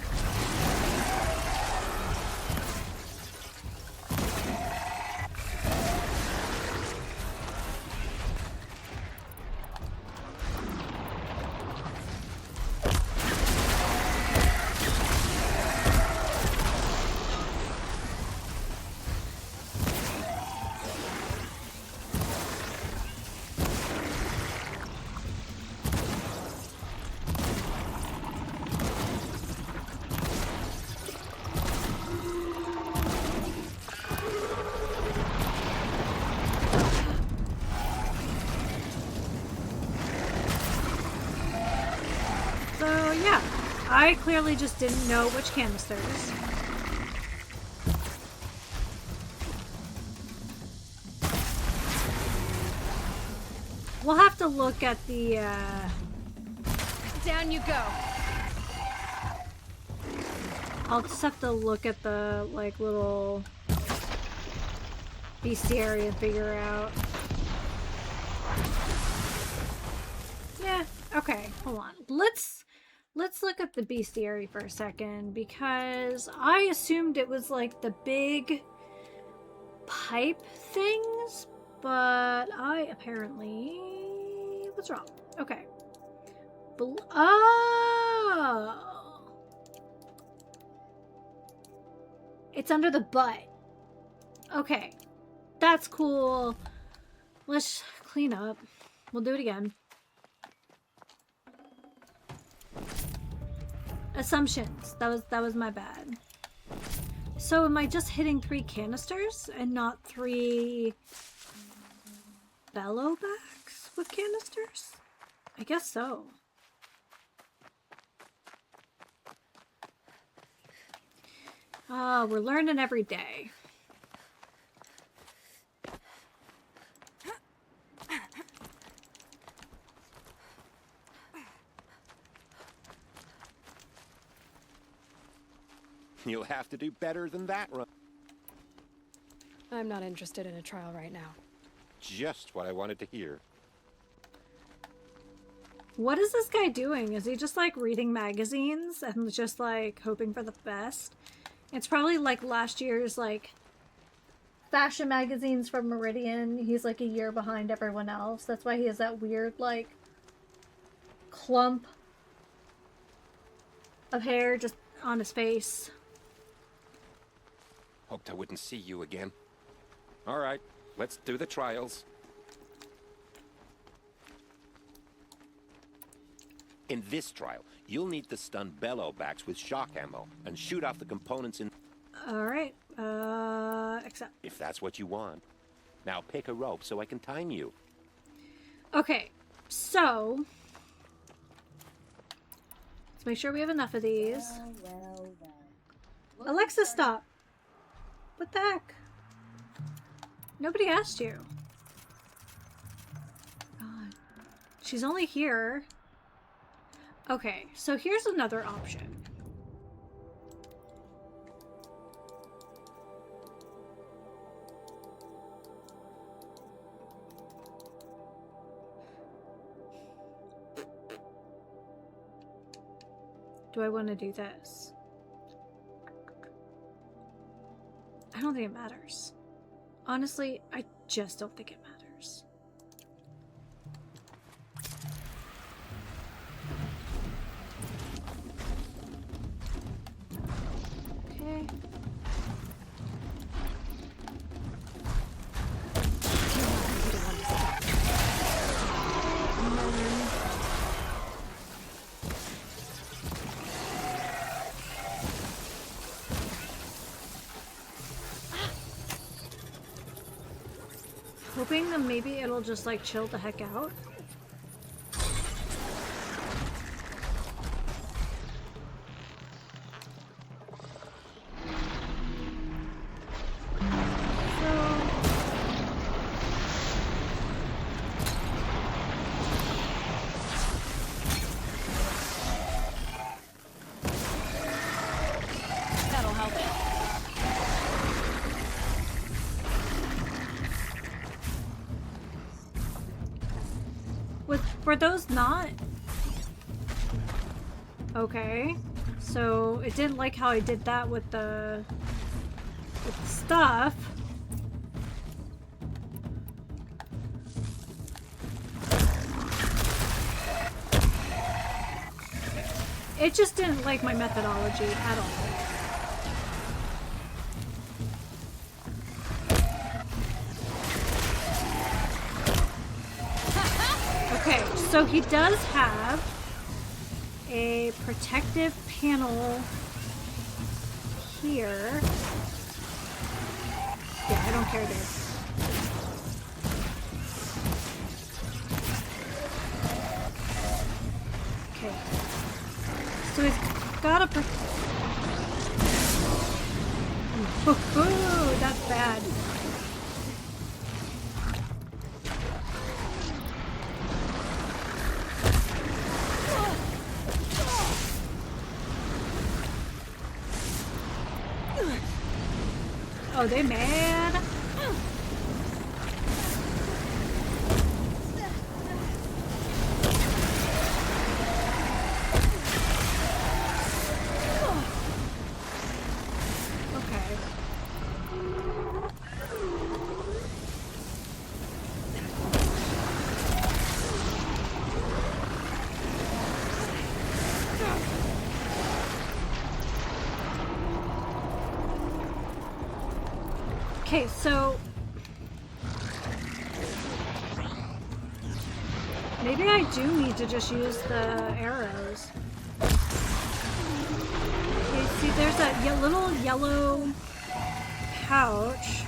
I clearly just didn't know which canisters. We'll have to look at the, Down you go. I'll just have to look at the, like, little bestiary and figure out. Yeah, okay, hold on. Let's look at the bestiary for a second, because I assumed it was like the big pipe things, but I apparently was wrong. Okay. Oh! It's under the butt. Okay. That's cool. Let's clean up. We'll do it again. Assumptions. That was my bad. So am I just hitting 3 canisters and not 3 bellowbacks with canisters? I guess so. We're learning every day. You'll have to do better than that, Run. I'm not interested in a trial right now. Just what I wanted to hear. What is this guy doing? Is he just like reading magazines and just like hoping for the best? It's probably like last year's like fashion magazines from Meridian. He's like a year behind everyone else. That's why he has that weird like clump of hair just on his face. Hoped I wouldn't see you again. All right, let's do the trials. In this trial, you'll need to stun bellowbacks with shock ammo and shoot off the components in... Alright, accept. If that's what you want. Now pick a rope so I can time you. Okay, so... let's make sure we have enough of these. Alexa, stop! What the heck? Nobody asked you. God. She's only here. Okay, so here's another option. Do I want to do this? I don't think it matters. Honestly, I just don't think it matters. Okay. Hoping that maybe it'll just like chill the heck out. That'll help. Were those not? Okay. So it didn't like how I did that with the stuff. It just didn't like my methodology at all. Okay, so he does have a protective panel here. Yeah, I don't care, dude. Okay. So he's got a Ooh, that's bad. Oh, they mad? Okay. Okay, so maybe I do need to just use the arrows. Okay, see, there's that little yellow pouch.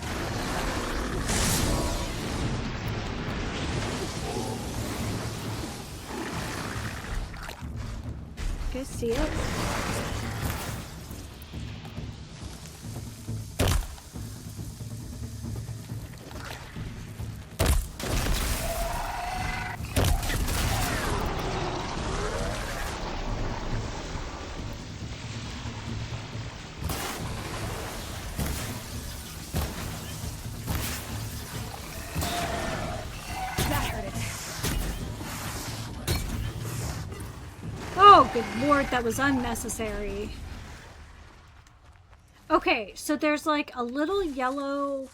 You guys see it? good lord, that was unnecessary. Okay, so there's like a little yellow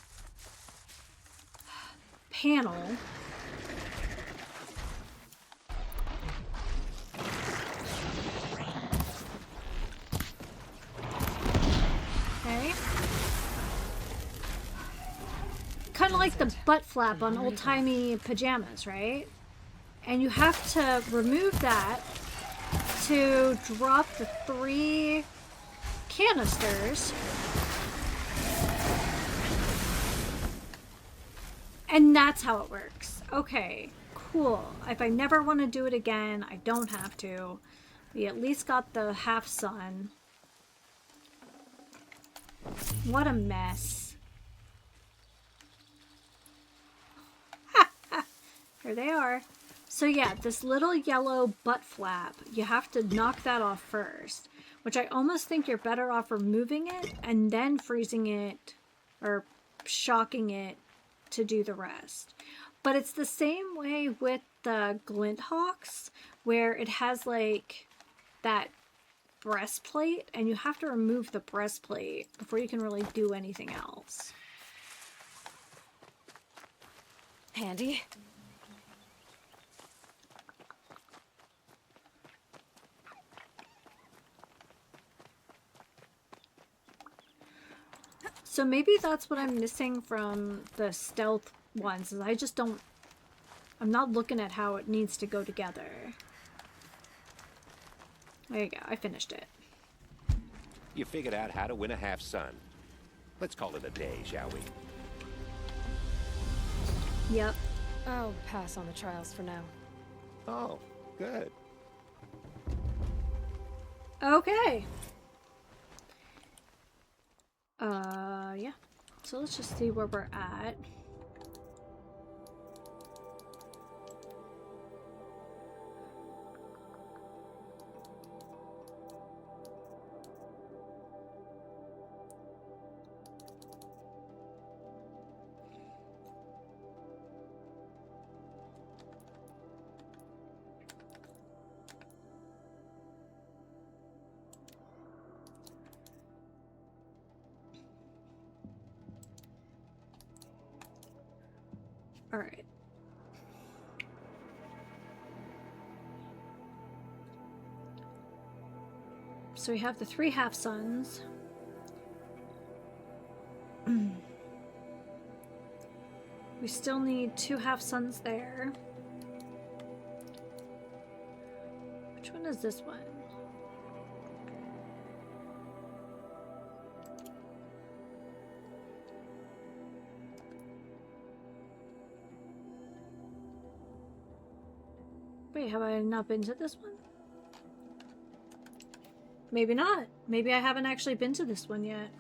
panel. Okay. Kind of like the butt flap on old-timey pajamas, right? And you have to remove that to drop the 3 canisters. And that's how it works. Okay, cool. If I never want to do it again, I don't have to. We at least got the half sun. What a mess. Here they are. So yeah, this little yellow butt flap, you have to knock that off first, which I almost think you're better off removing it and then freezing it or shocking it to do the rest. But it's the same way with the glint hawks, where it has like that breastplate and you have to remove the breastplate before you can really do anything else. Handy? So maybe that's what I'm missing from the stealth ones, is I just don't... I'm not looking at how it needs to go together. There you go, I finished it. You figured out how to win a half sun. Let's call it a day, shall we? Yep. I'll pass on the trials for now. Oh, good. Okay. Yeah. So let's just see where we're at. All right. So we have the 3 half suns. We still need 2 half suns there. Which one is this one? Wait, have I not been to this one? Maybe not. Maybe I haven't actually been to this one yet.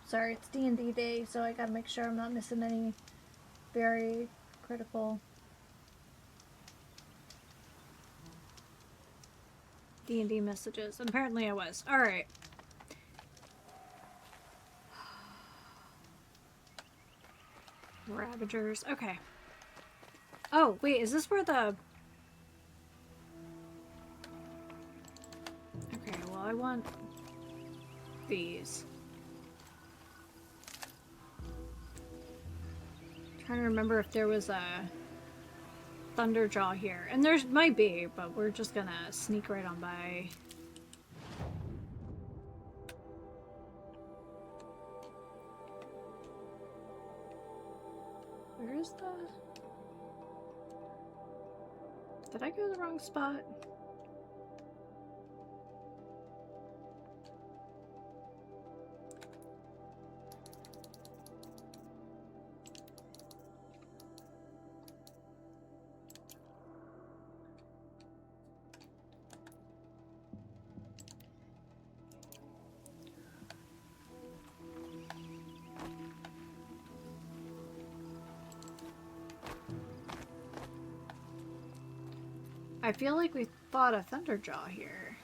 Sorry, it's D&D day, so I gotta make sure I'm not missing any very critical D&D messages. And apparently I was. Alright. Ravagers. Okay. Oh, wait, is this where the... Okay, well, I want these. Trying to remember if there was a Thunderjaw here. And there might be, but we're just gonna sneak right on by. Where is the... Did I go to the wrong spot? I feel like we fought a Thunderjaw here.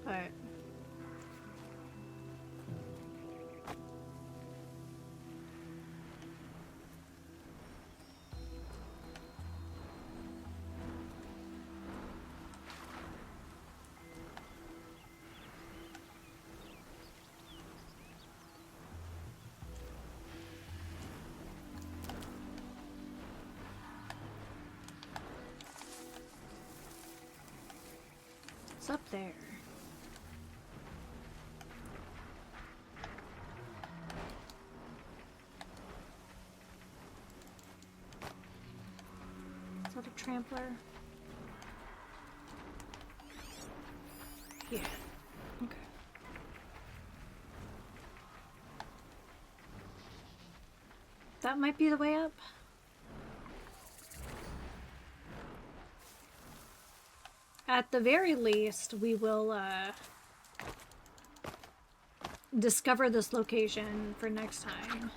But it's up there. Is that a trampler? Yeah. Okay. That might be the way up. At the very least, we will discover this location for next time.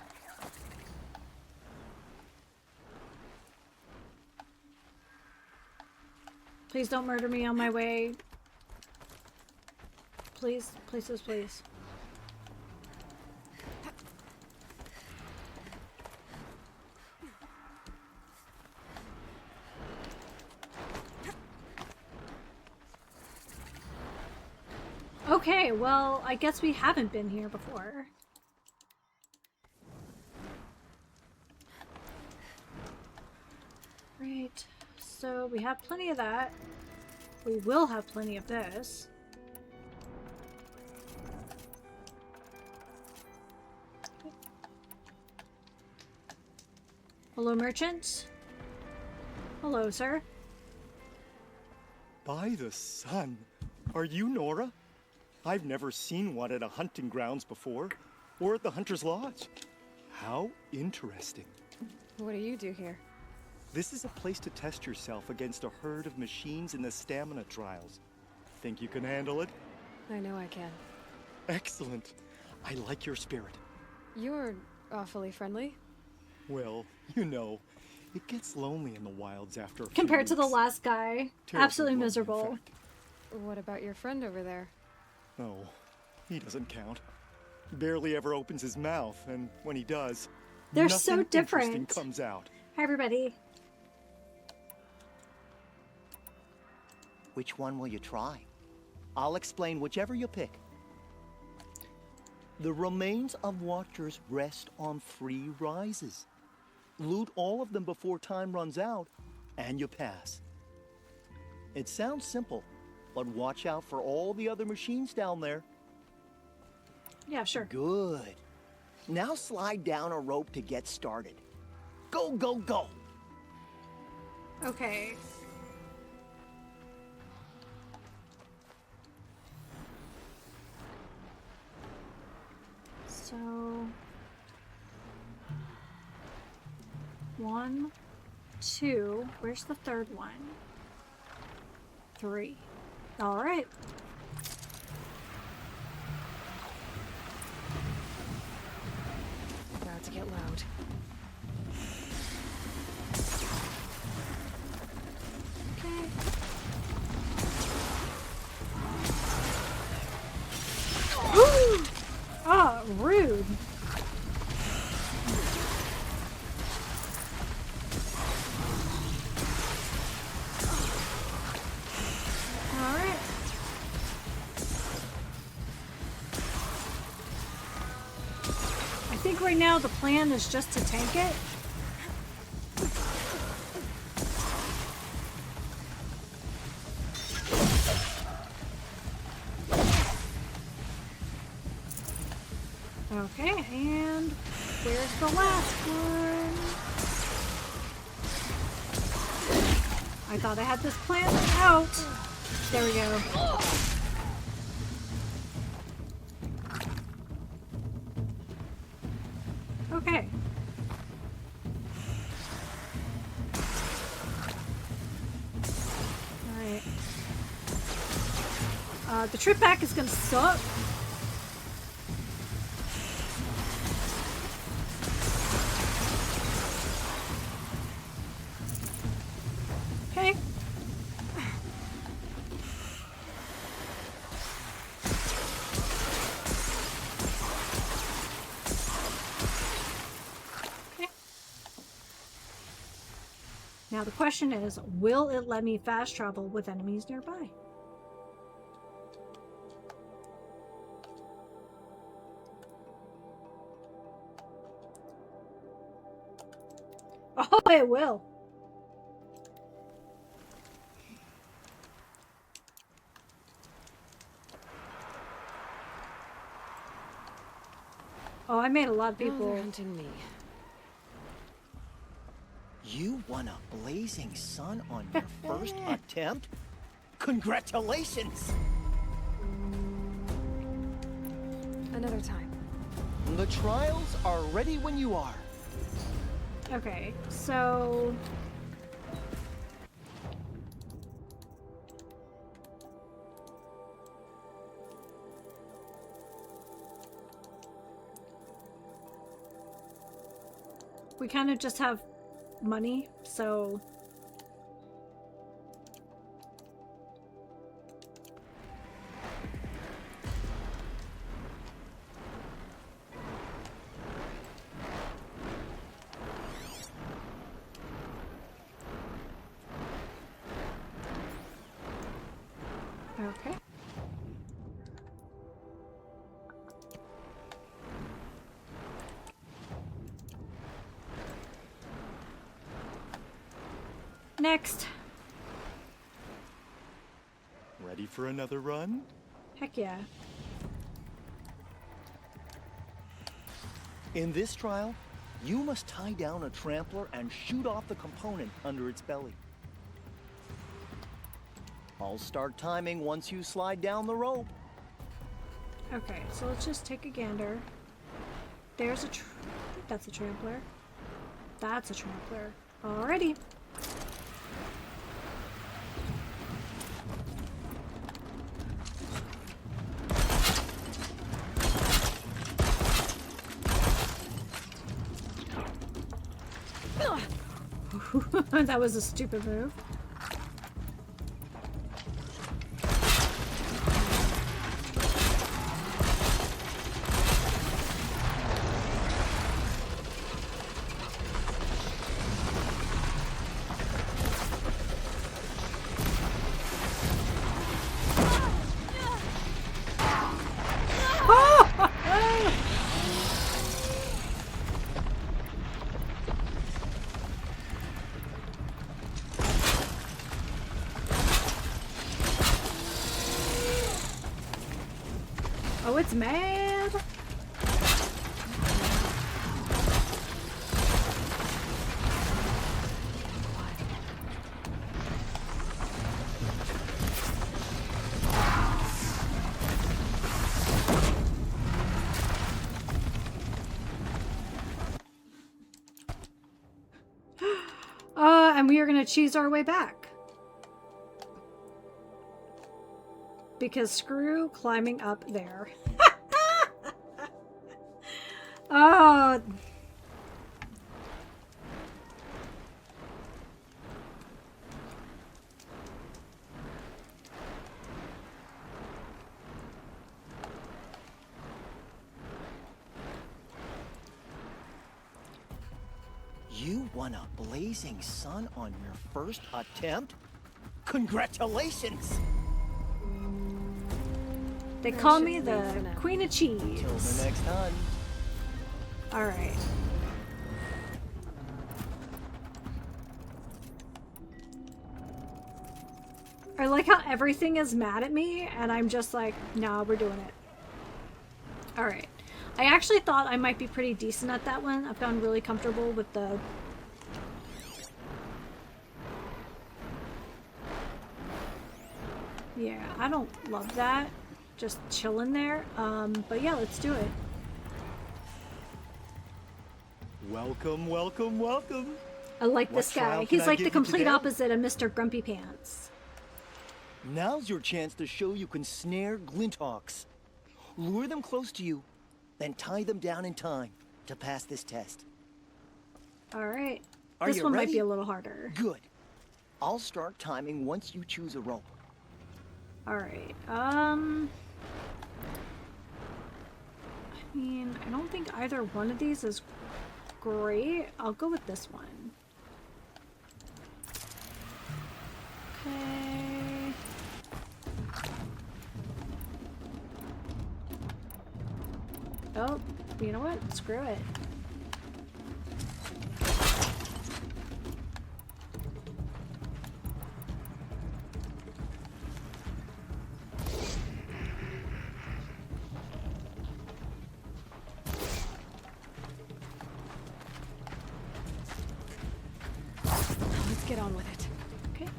Please don't murder me on my way. Please, please, please, please. Okay, well, I guess we haven't been here before. Right, so we have plenty of that. We will have plenty of this. Hello, merchant. Hello, sir. By the sun! Are you Nora? I've never seen one at a hunting grounds before, or at the Hunter's Lodge. How interesting. What do you do here? This is a place to test yourself against a herd of machines in the stamina trials. Think you can handle it? I know I can. Excellent. I like your spirit. You're awfully friendly. Well, you know, it gets lonely in the wilds after a few Compared to the weeks. last guy. Terribly Absolutely lonely, in miserable. fact. What about your friend over there? Oh, he doesn't count. He barely ever opens his mouth, and when he does, They're nothing so different. interesting comes out. Hi, everybody. Which one will you try? I'll explain whichever you pick. The remains of Watchers rest on 3 rises. Loot all of them before time runs out, and you pass. It sounds simple, but watch out for all the other machines down there. Yeah, sure. Good. Now slide down a rope to get started. Go, go, go! Okay. So 1, 2, where's the third one? 3. All right. About to get loud. Okay. Ah, rude. All right. I think right now the plan is just to tank it. Okay, and where's the last one? I thought I had this planned out. There we go. Okay. Alright. The trip back is gonna suck. Okay. Now the question is, will it let me fast travel with enemies nearby? Oh, it will. Oh, I made a lot of Now people. they're hunting me. You won a blazing sun on your first attempt? Congratulations! Another time. The trials are ready when you are. Okay, so we kind of just have money, so okay. Next. Ready for another run? Heck yeah. In this trial, you must tie down a trampler and shoot off the component under its belly. I'll start timing once you slide down the rope. Okay, so let's just take a gander. There's a I think that's a trampler. That's a trampler. Alrighty. That was a stupid move. Oh, it's mad. And we are going to cheese our way back. Because screw climbing up there. Oh. You won a blazing sun on your first attempt? Congratulations! They call me the Queen of Cheese. Till the next time. Alright. I like how everything is mad at me, and I'm just like, nah, we're doing it. Alright. I actually thought I might be pretty decent at that one. I've gotten really comfortable with the... Yeah, I don't love that. Just chilling there. But yeah, let's do it. Welcome, welcome, welcome. I like What this guy. trial can He's I like the give you complete today? opposite of Mr. Grumpy Pants. Now's your chance to show you can snare Glinthawks. Lure them close to you, then tie them down in time to pass this test. Alright. Are This you one might ready? be a little harder. Good. I'll start timing once you choose a rope. Alright. I mean, I don't think either one of these is great. I'll go with this one. Oh, you know what? Screw it. Let's get on with it. Okay.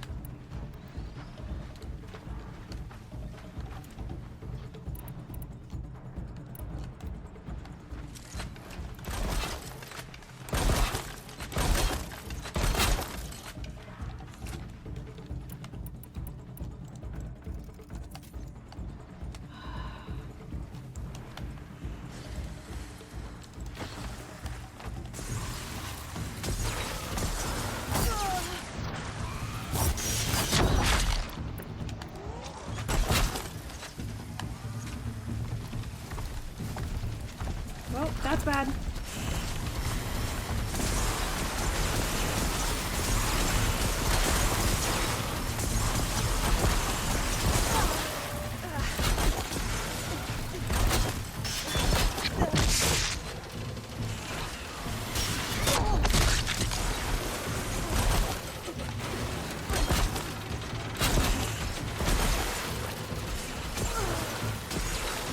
Well, that's bad.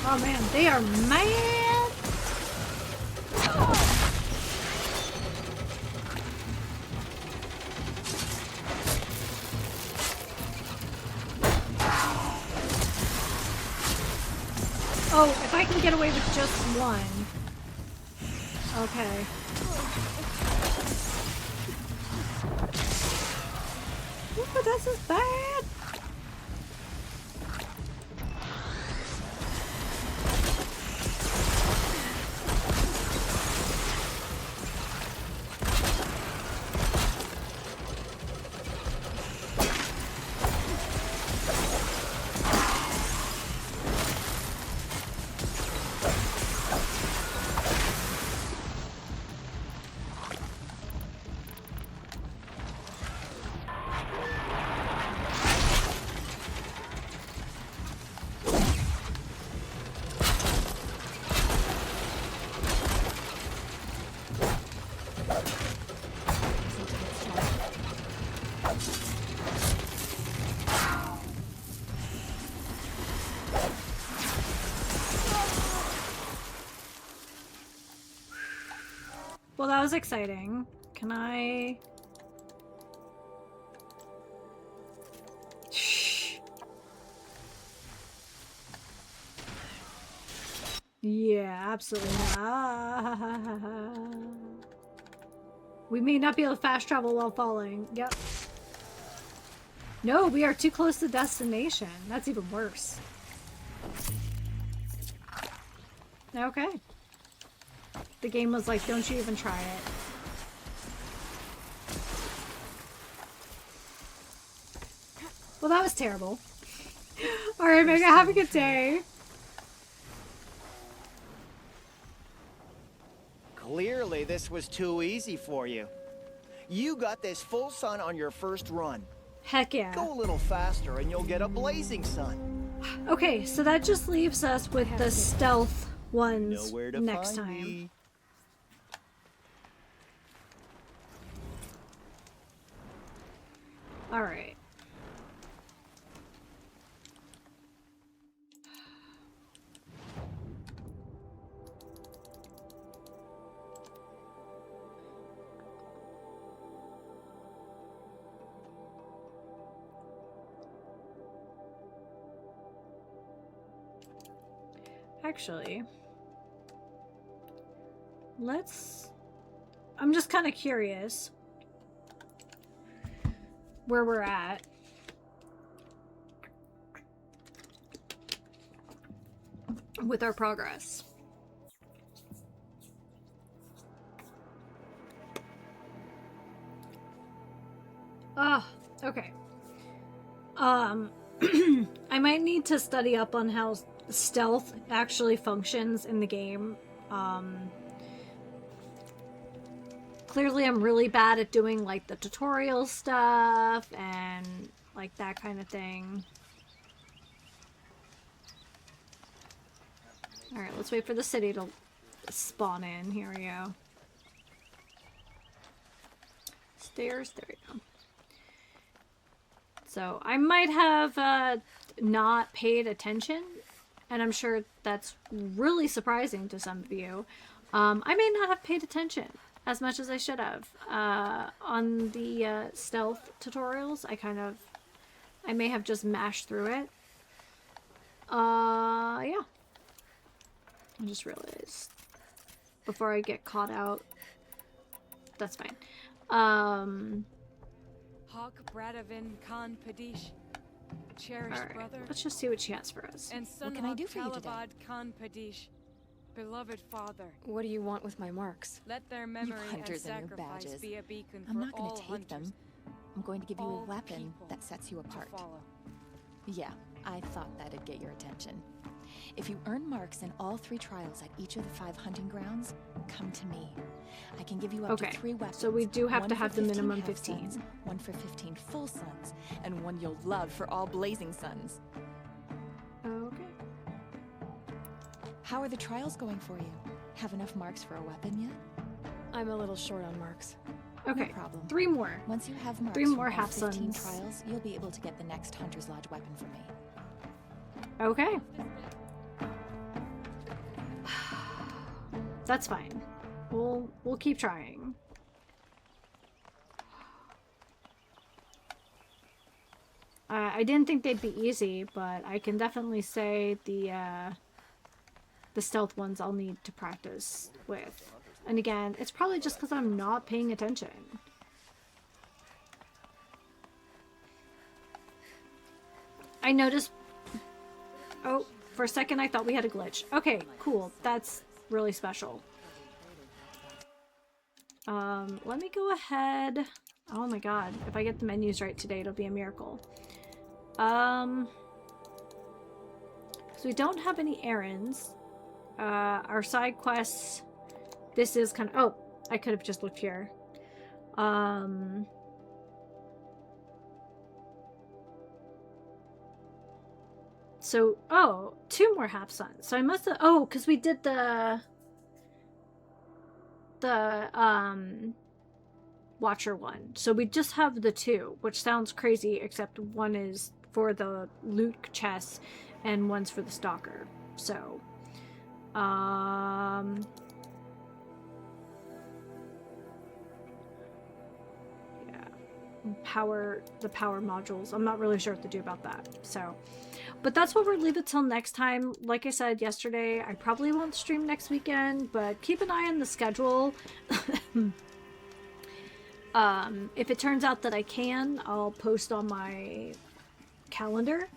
Oh man, they are mad! Oh, if I can get away with just one. Okay. Ooh, this is bad! Well, that was exciting. Can I... Shh. Yeah, absolutely not. We may not be able to fast travel while falling. Yep. No, we are too close to destination. That's even worse. Okay. The game was like, don't you even try it. Well, that was terrible. Alright, Mega, have a good day. Clearly, this was too easy for you. You got this full sun on your first run. Heck yeah. Go a little faster and you'll get a blazing sun. Okay, so that just leaves us with the stealth ones Know where to next find time. me. Alright. Actually, I'm just kind of curious where we're at. With our progress. Okay. I might need to study up on how stealth actually functions in the game. Clearly I'm really bad at doing like the tutorial stuff and like that kind of thing. Alright, let's wait for the city to spawn in. Here we go. Stairs. There we go. So I might have not paid attention, and I'm sure that's really surprising to some of you. I may not have paid attention as much as I should have. On the stealth tutorials, I may have just mashed through it. Yeah. I just realized before I get caught out. That's fine. Hawk Bradavin Khan Padish, cherished All right. brother. Let's just see what she has for us. And son What can I of do for you today? Kalavad Khan Padish, beloved father. What do you want with my marks? Let their memory and hunters and your sacrifice badges. be a beacon I'm for not going all to take hunters. them. I'm going to give you All a weapon people that sets you to apart. follow. Yeah, I thought that'd get your attention. If you earn marks in all 3 trials at each of the 5 hunting grounds, come to me. I can give you up to 3 weapons. So we do have one to for have the 15 minimum half 15. suns, one for 15 full suns, and one you'll love for all blazing suns. Okay. How are the trials going for you? Have enough marks for a weapon yet? I'm a little short on marks. Okay. No problem. 3 more. Once you have marks 3 more from all half 15 suns. trials, you'll be able to get the next Hunter's Lodge weapon from me. Okay. That's fine. We'll keep trying. I didn't think they'd be easy, but I can definitely say the stealth ones I'll need to practice with. And again, it's probably just because I'm not paying attention. I noticed... Oh, for a second I thought we had a glitch. Okay, cool. That's really special. Let me go ahead... Oh my god. If I get the menus right today, it'll be a miracle. So we don't have any errands. Our side quests... This is kind of... Oh, I could have just looked here. So, oh, 2 more half suns. So I must have... Oh, because we did the Watcher one. So we just have the 2, which sounds crazy, except one is for the loot chest and one's for the stalker. So, yeah, the power modules. I'm not really sure what to do about that. So, but that's what we'll leave it till next time. Like I said yesterday, I probably won't stream next weekend, but keep an eye on the schedule. If it turns out that I can, I'll post on my calendar.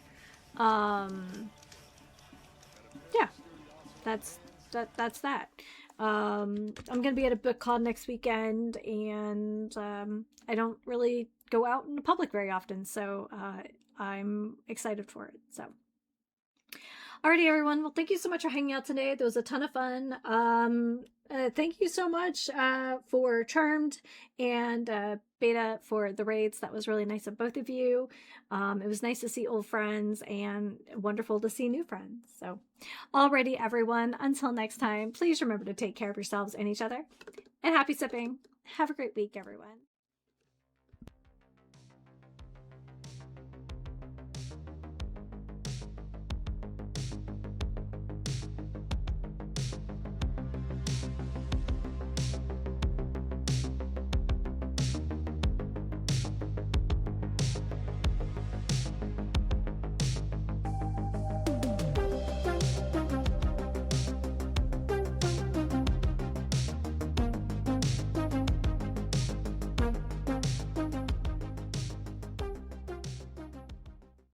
Yeah, that's that. I'm gonna be at a book con next weekend, and I don't really go out in the public very often, so I'm excited for it. So, alrighty, everyone. Well, thank you so much for hanging out today. That was a ton of fun. Thank you so much for Charmed and Beta for the raids. That was really nice of both of you. It was nice to see old friends and wonderful to see new friends. So, alrighty, everyone. Until next time, please remember to take care of yourselves and each other. And happy sipping. Have a great week, everyone.